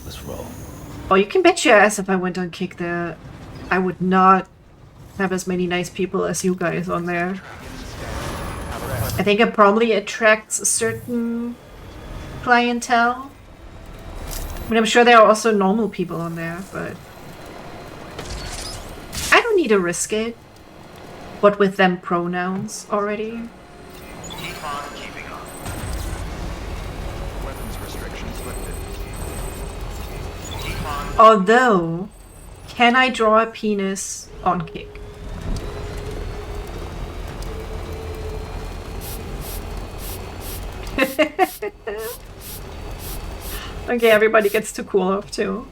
Let's roll. Oh, you can bet your ass if I went on Kick there, I would not have as many nice people as you guys on there. I think it probably attracts a certain clientele. I mean, I'm sure there are also normal people on there, but I don't need to risk it. What with them pronouns already. Keep on keeping on. Weapons restrictions lifted. Keep on. Although, can I draw a penis on Kick? Okay, everybody gets to cool off too.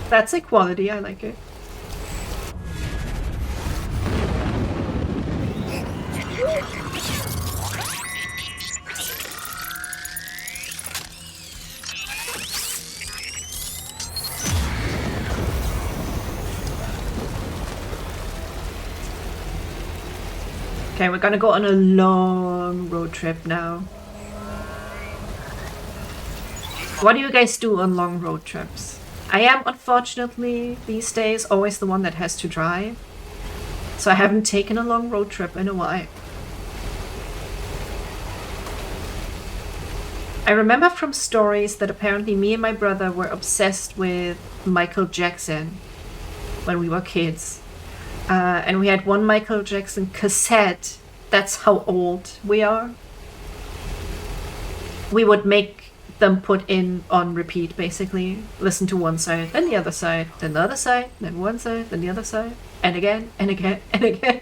That's equality, I like it. Okay, we're gonna go on a long road trip now. What do you guys do on long road trips? I am, unfortunately, these days always the one that has to drive. So I haven't taken a long road trip in a while. I remember from stories that apparently me and my brother were obsessed with Michael Jackson when we were kids. And we had one Michael Jackson cassette. That's how old we are. We would make them put in on repeat, basically. Listen to one side, then the other side, then the other side, then one side, then the other side, and again, and again, and again.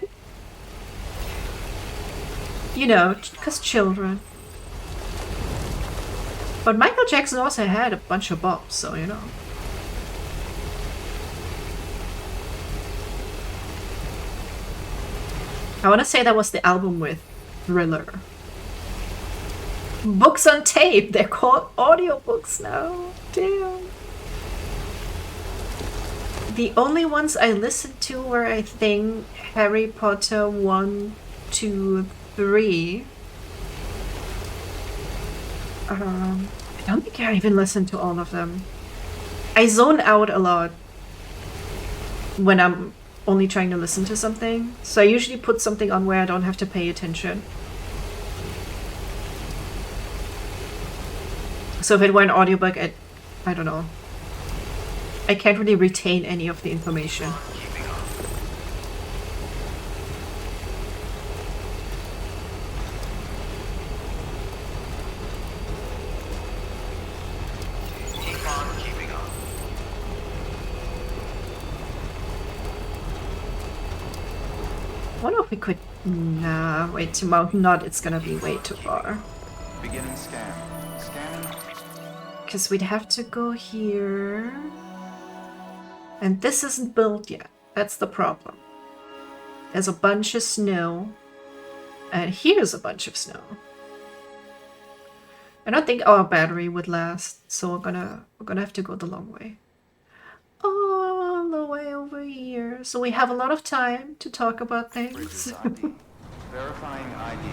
You know, because children. But Michael Jackson also had a bunch of bops, so you know. I want to say that was the album with Thriller. Books on tape! They're called audiobooks now. Damn. The only ones I listened to were, I think, Harry Potter 1, 2, 3. I don't think I even listened to all of them. I zone out a lot when I'm only trying to listen to something. So I usually put something on where I don't have to pay attention. So if it were an audiobook, I don't know. I can't really retain any of the information. Keeping up. Keep on keeping up. I wonder if we could... Nah, wait, to Mount Nut it's gonna be way too far. Beginning scan. Scanning. Because we'd have to go here. And this isn't built yet. That's the problem. There's a bunch of snow. And here's a bunch of snow. I don't think our battery would last, so we're gonna have to go the long way. All the way over here. So we have a lot of time to talk about Bridges things. ID. Verifying ID.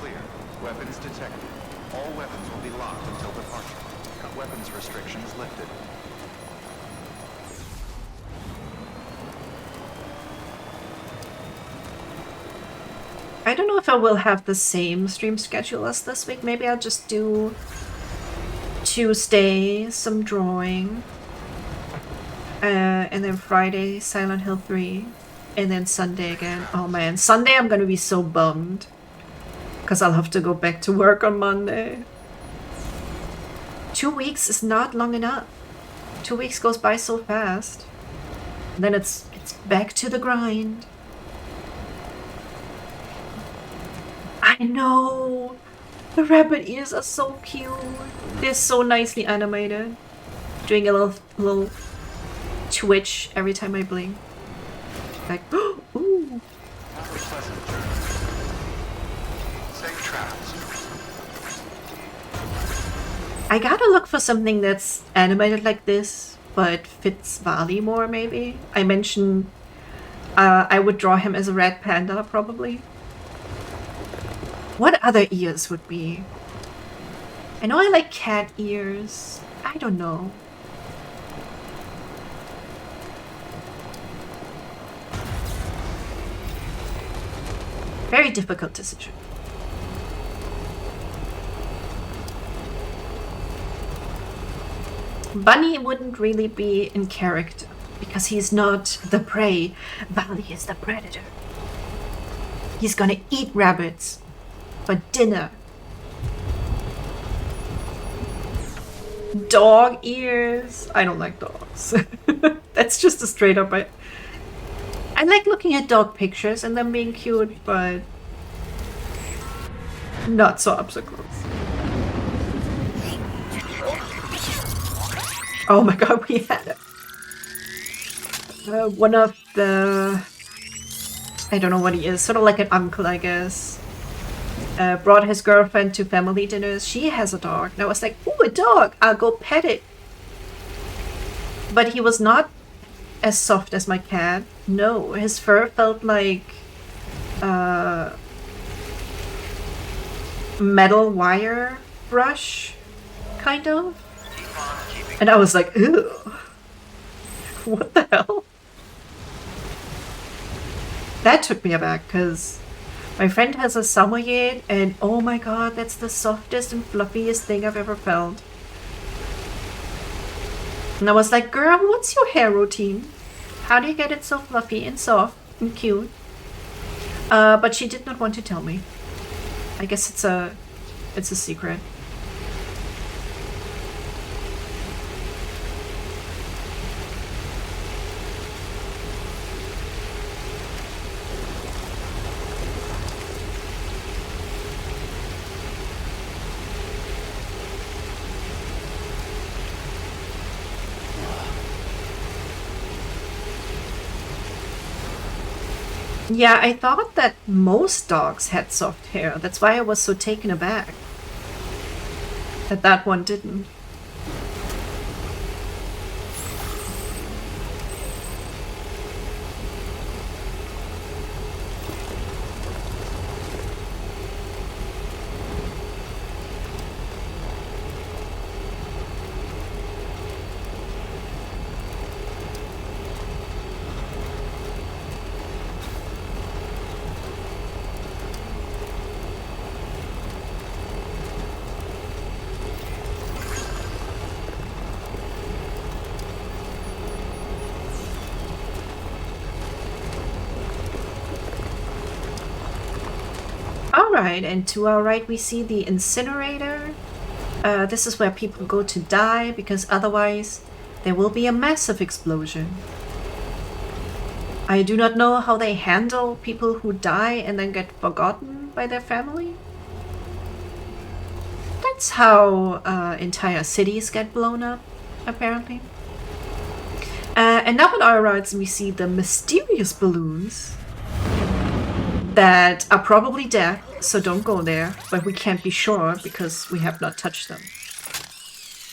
Clear. Weapons detected. All weapons will be locked until departure. Weapons restrictions lifted. I don't know if I will have the same stream schedule as this week. Maybe I'll just do Tuesday, some drawing. And then Friday, Silent Hill 3. And then Sunday again. Oh man, Sunday I'm gonna be so bummed. Because I'll have to go back to work on Monday. 2 weeks is not long enough. 2 weeks goes by so fast. And then it's back to the grind. I know! The rabbit ears are so cute. They're so nicely animated. Doing a little twitch every time I blink. Like, ooh! Have a pleasant journey. Safe travels. I gotta look for something that's animated like this, but fits Vali more, maybe. I mentioned I would draw him as a red panda, probably. What other ears would be? I know I like cat ears. I don't know. Very difficult decision. Bunny wouldn't really be in character because he's not the prey. Vali is the predator. He's gonna eat rabbits for dinner. Dog ears. I don't like dogs. That's just a straight up. I like looking at dog pictures and them being cute, but not so up so close. Oh my god, we had one of the... I don't know what he is. Sort of like an uncle, I guess. Brought his girlfriend to family dinners. She has a dog. And I was like, ooh, a dog! I'll go pet it. But he was not as soft as my cat. No, his fur felt like metal wire brush, kind of. And I was like, ew. What the hell? That took me aback, because my friend has a Samoyed, and oh my god, that's the softest and fluffiest thing I've ever felt. And I was like, girl, what's your hair routine? How do you get it so fluffy and soft and cute? But she did not want to tell me. I guess it's a secret. Yeah, I thought that most dogs had soft hair. That's why I was so taken aback that that one didn't. Alright, and to our right we see the incinerator. This is where people go to die, because otherwise there will be a massive explosion. I do not know how they handle people who die and then get forgotten by their family. That's how entire cities get blown up, apparently. And now on our rights we see the mysterious balloons that are probably dead, so don't go there, but we can't be sure because we have not touched them.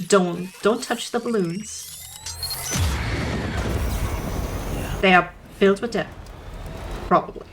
Don't touch the balloons. They are filled with death. Probably.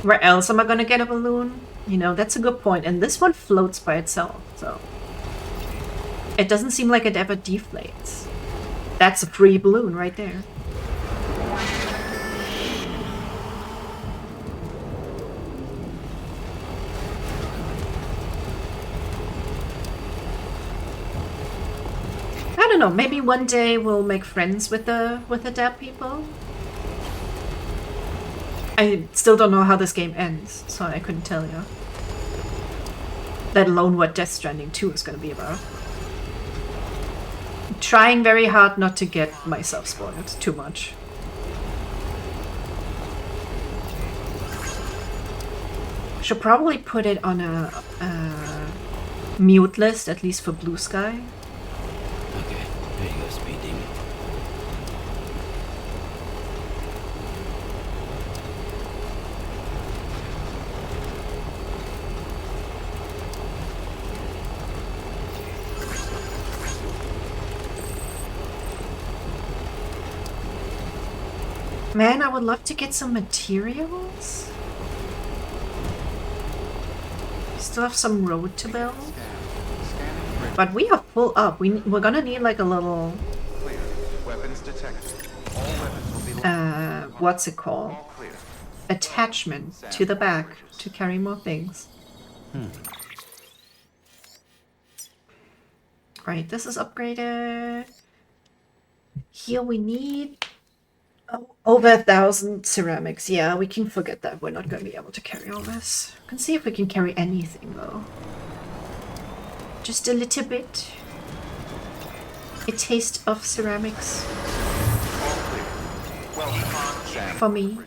Where else am I gonna get a balloon? You know, that's a good point. And this one floats by itself, so... It doesn't seem like it ever deflates. That's a free balloon right there. I don't know, maybe one day we'll make friends with the dead people. I still don't know how this game ends, so I couldn't tell you. Let alone what Death Stranding 2 is going to be about. I'm trying very hard not to get myself spoiled too much. Should probably put it on a mute list, at least for Blue Sky. Okay, there you go, Speed Demon. Man, I would love to get some materials. Still have some road to build. But we are full up. We're gonna need like a little... Clear. Weapons detected. All weapons will be what's it called? all clear. Attachment to the back to carry more things. Right, this is upgraded. Here we need over 1,000 ceramics. Yeah, we can forget that. We're not going to be able to carry all this. We can see if we can carry anything though. Just a little bit. A taste of ceramics. All clear. Welcome, Sam. For me.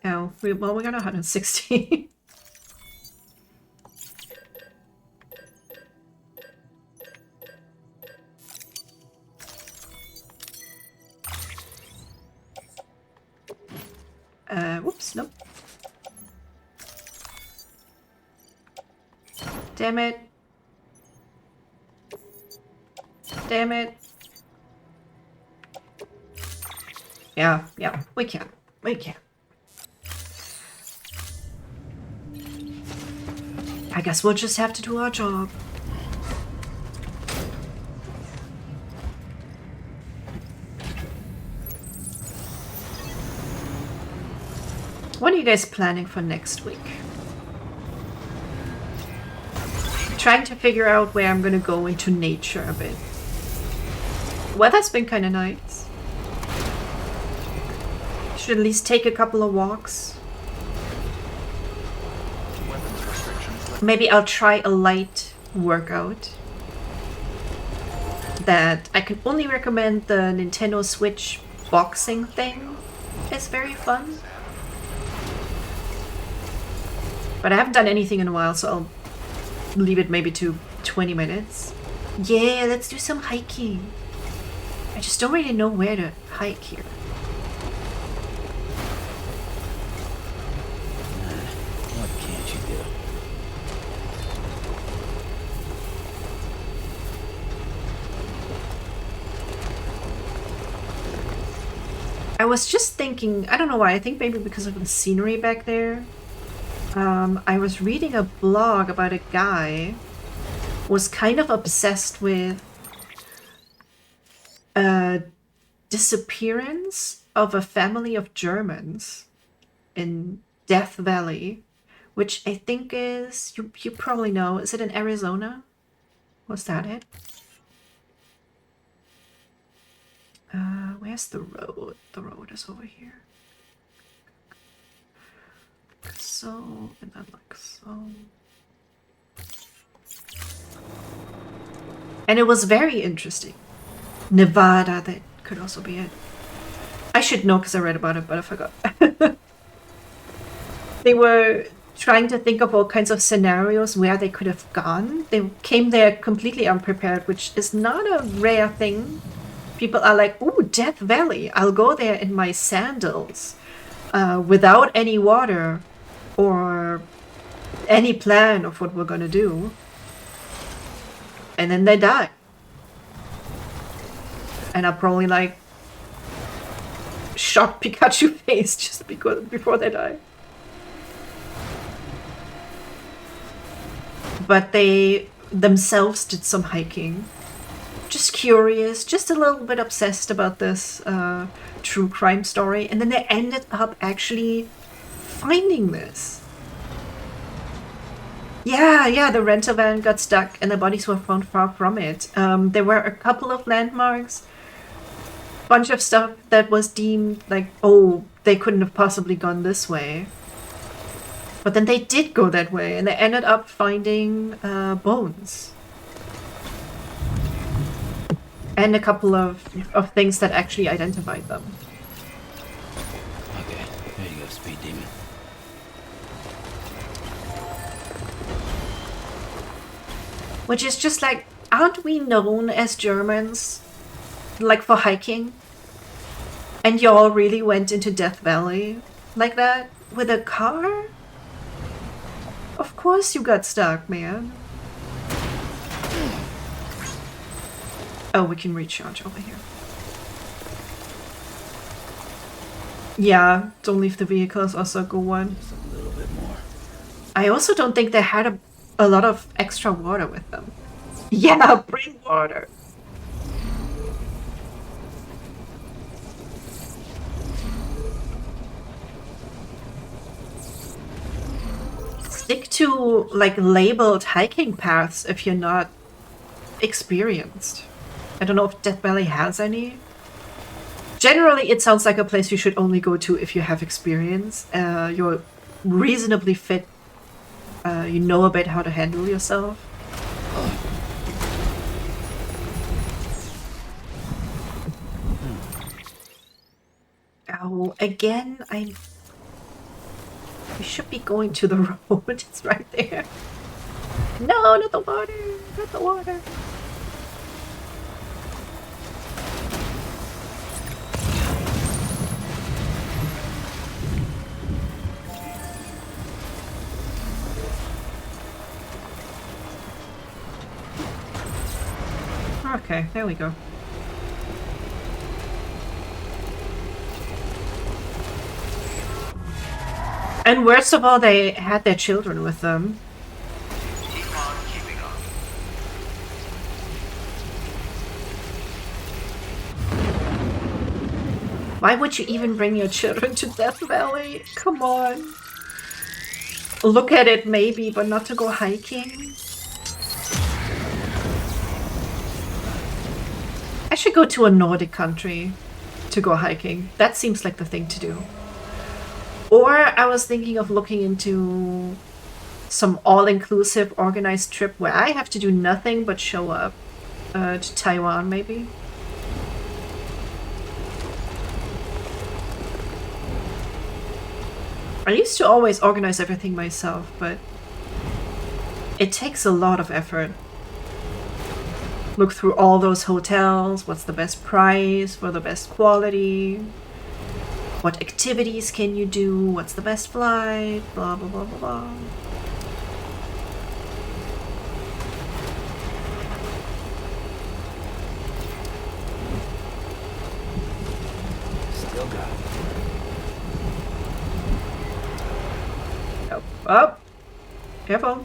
Oh, well, we got 160. Whoops, nope. Damn it. Damn it. Yeah, we can. We can. I guess we'll just have to do our job. What are you guys planning for next week? Trying to figure out where I'm gonna go into nature a bit. Weather's been kind of nice. Should at least take a couple of walks. Maybe I'll try a light workout. That I can only recommend the Nintendo Switch boxing thing. It's very fun. But I haven't done anything in a while, so I'll leave it maybe to 20 minutes. Yeah, let's do some hiking. I just don't really know where to hike here. What can't you do? I was just thinking, I don't know why, I think maybe because of the scenery back there. I was reading a blog about a guy who was kind of obsessed with disappearance of a family of Germans in Death Valley, which I think is, you probably know, is it in Arizona? Was that it? Where's the road? The road is over here. So, and then like so. And it was very interesting. Nevada, that could also be it. I should know because I read about it, but I forgot. They were trying to think of all kinds of scenarios where they could have gone. They came there completely unprepared, which is not a rare thing. People are like, ooh, Death Valley. I'll go there in my sandals without any water or any plan of what we're gonna do. And then they die. And are probably like shot Pikachu face just because before they die. But they themselves did some hiking. Just curious, just a little bit obsessed about this true crime story. And then they ended up actually finding this. Yeah, the rental van got stuck and the bodies were found far from it. There were a couple of landmarks, bunch of stuff that was deemed like, oh, they couldn't have possibly gone this way. But then they did go that way and they ended up finding bones. And a couple of things that actually identified them. Okay, there you go, speed demon. Which is just like, aren't we known as Germans, like for hiking? And y'all really went into Death Valley like that with a car? Of course you got stuck, man. Oh, we can recharge over here. Yeah, don't leave the vehicles, also go one. Just a little bit more. I also don't think they had a lot of extra water with them. Yeah, bring water. Stick to like labeled hiking paths if you're not experienced. I don't know if Death Valley has any. Generally, it sounds like a place you should only go to if you have experience. You're reasonably fit. You know a bit how to handle yourself. Oh, again, we should be going to the road. It's right there. No, not the water. Not the water. Okay, there we go. And worst of all, they had their children with them. Keep on keeping on. Why would you even bring your children to Death Valley? Come on. Look at it maybe, but not to go hiking. I should go to a Nordic country to go hiking. That seems like the thing to do. Or I was thinking of looking into some all-inclusive organized trip where I have to do nothing but show up to Taiwan, maybe. I used to always organize everything myself, but it takes a lot of effort. Look through all those hotels, what's the best price for the best quality, what activities can you do, what's the best flight, blah blah blah blah blah. Still got it. Careful.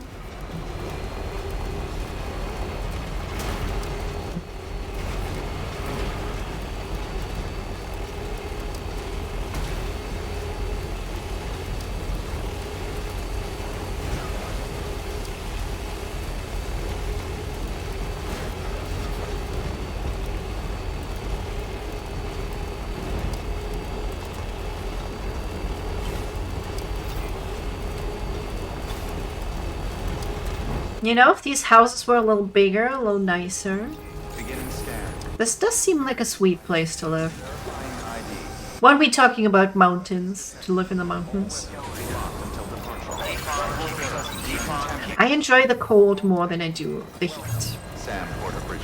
You know, if these houses were a little bigger, a little nicer. Beginning scan. This does seem like a sweet place to live. Verifying ID. Why are we talking about mountains? To live in the mountains. I enjoy the cold more than I do the heat. Sam Porter Bridges.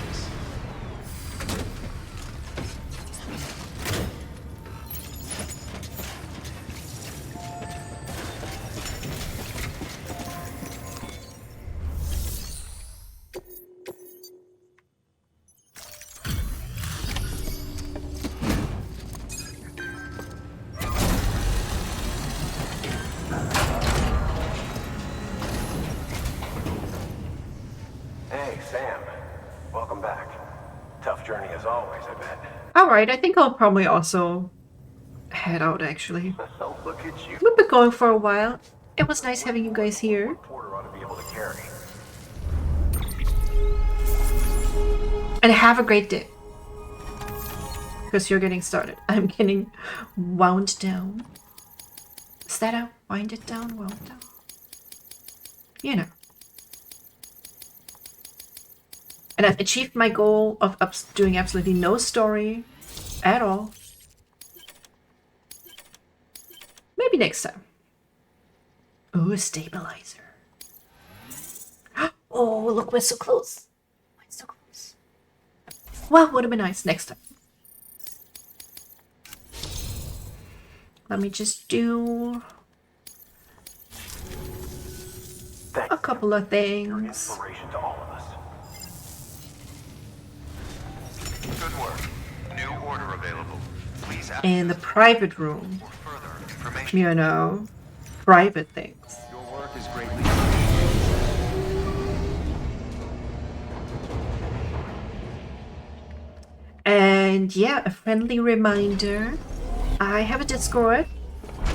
Hey, Sam. Welcome back. Tough journey as always, I bet. Alright, I think I'll probably also head out actually. Oh, look at you. We've been going for a while. It was nice having you guys here. Porter ought to be able to carry. And have a great day. Because you're getting started. I'm getting wound down. Is that a wind it down, wound down? You know. And I've achieved my goal of doing absolutely no story at all. Maybe next time. Ooh, a stabilizer. Oh, look, we're so close. We're so close. Well, would have been nice next time. Let me just do a couple of things. Inspiration to all of us. Good work. New order available. Please access In the private room. for further information. You know, private things. Your work is greatly And yeah, a friendly reminder. I have a Discord.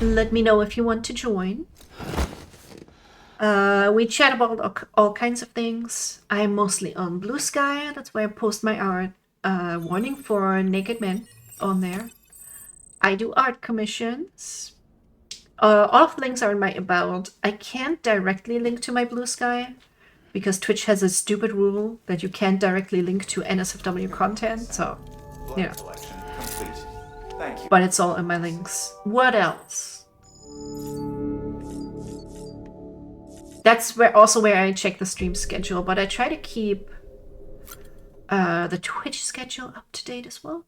Let me know if you want to join. We chat about all kinds of things. I'm mostly on Blue Sky. That's where I post my art. Warning for naked men on there. I do art commissions. All of the links are in my about. I can't directly link to my Blue Sky because Twitch has a stupid rule that you can't directly link to NSFW content. So, yeah. collection complete. Thank you. But it's all in my links. What else? That's where I check the stream schedule, but I try to keep the Twitch schedule up to date as well.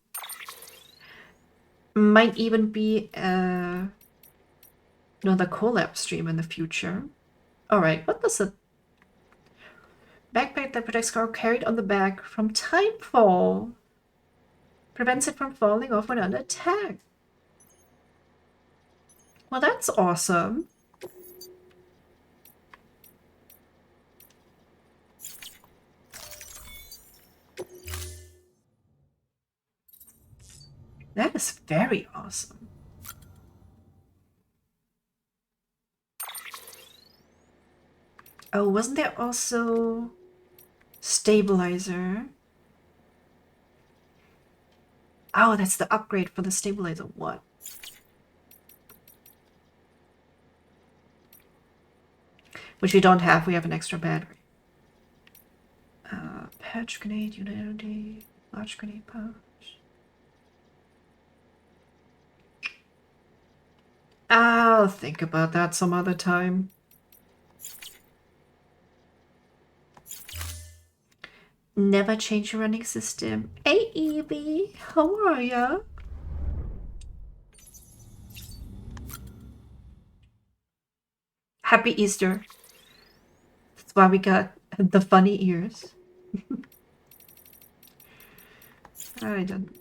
Might even be another collab stream in the future. Alright, what does it? Backpack that protects cargo carried on the back from timefall. Prevents it from falling off when under attack. Well, that's awesome. That is very awesome. Oh, wasn't there also stabilizer? Oh, that's the upgrade for the stabilizer. What? Which we don't have. We have an extra battery. Patch grenade, unit energy, large grenade pouch. I'll think about that some other time. Never change your running system. Hey, Evie, how are ya? Happy Easter. That's why we got the funny ears. I don't.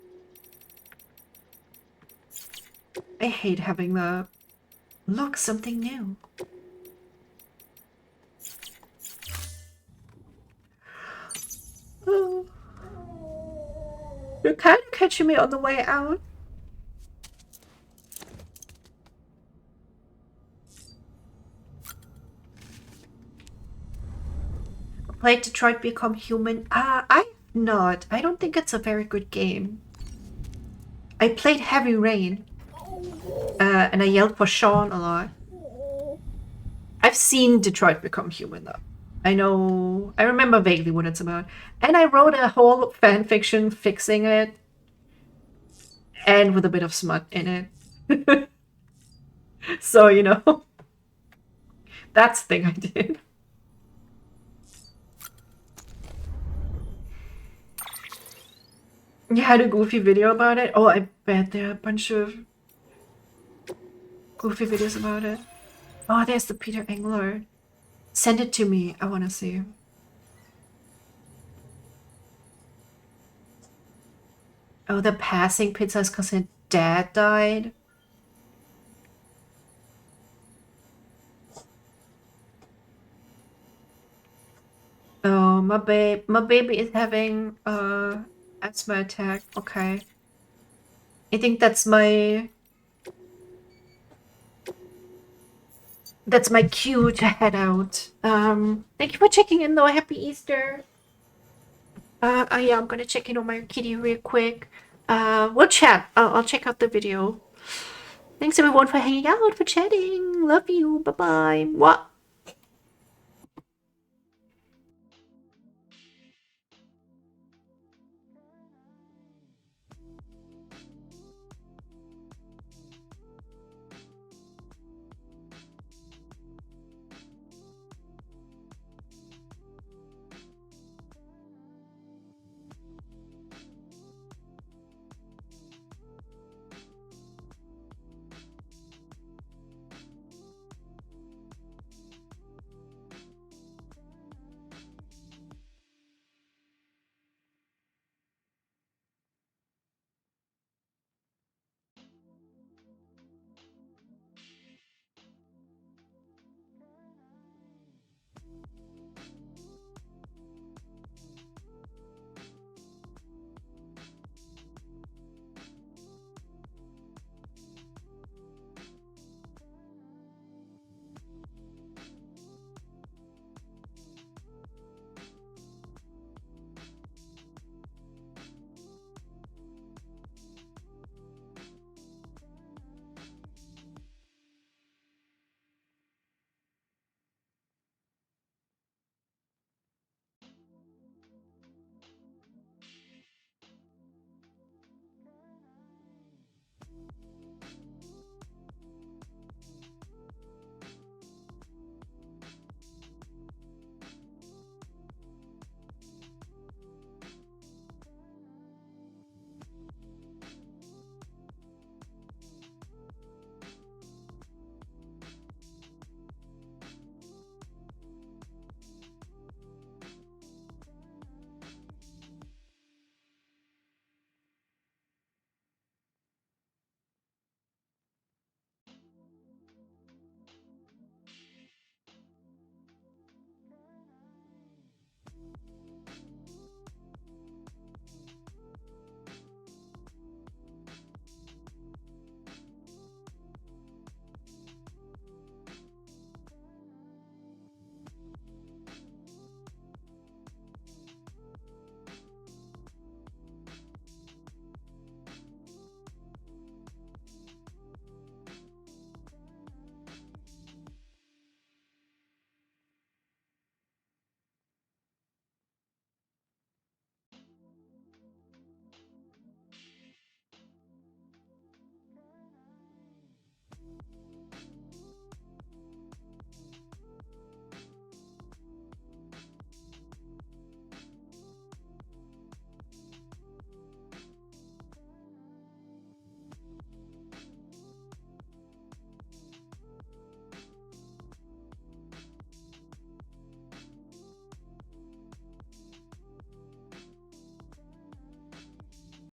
I hate having the look, something new. You're kind of catching me on the way out. Played Detroit Become Human. I've not. I don't think it's a very good game. I played Heavy Rain. And I yelled for Sean a lot. I've seen Detroit Become Human though. I remember vaguely what it's about. And I wrote a whole fan fiction fixing it. And with a bit of smut in it. So, that's the thing I did. You had a goofy video about it? Oh, I bet there are a bunch of goofy videos about it. Oh, there's the Peter Engler. Send it to me. I want to see. Oh, the passing pizza is because her dad died. Oh, my baby is having asthma attack. Okay. I think that's my cue to head out. Thank you for checking in though. Happy Easter. Yeah, I'm gonna check in on my kitty real quick. We'll chat. I'll check out the video. Thanks everyone for hanging out, for chatting. Love you. Bye bye. What?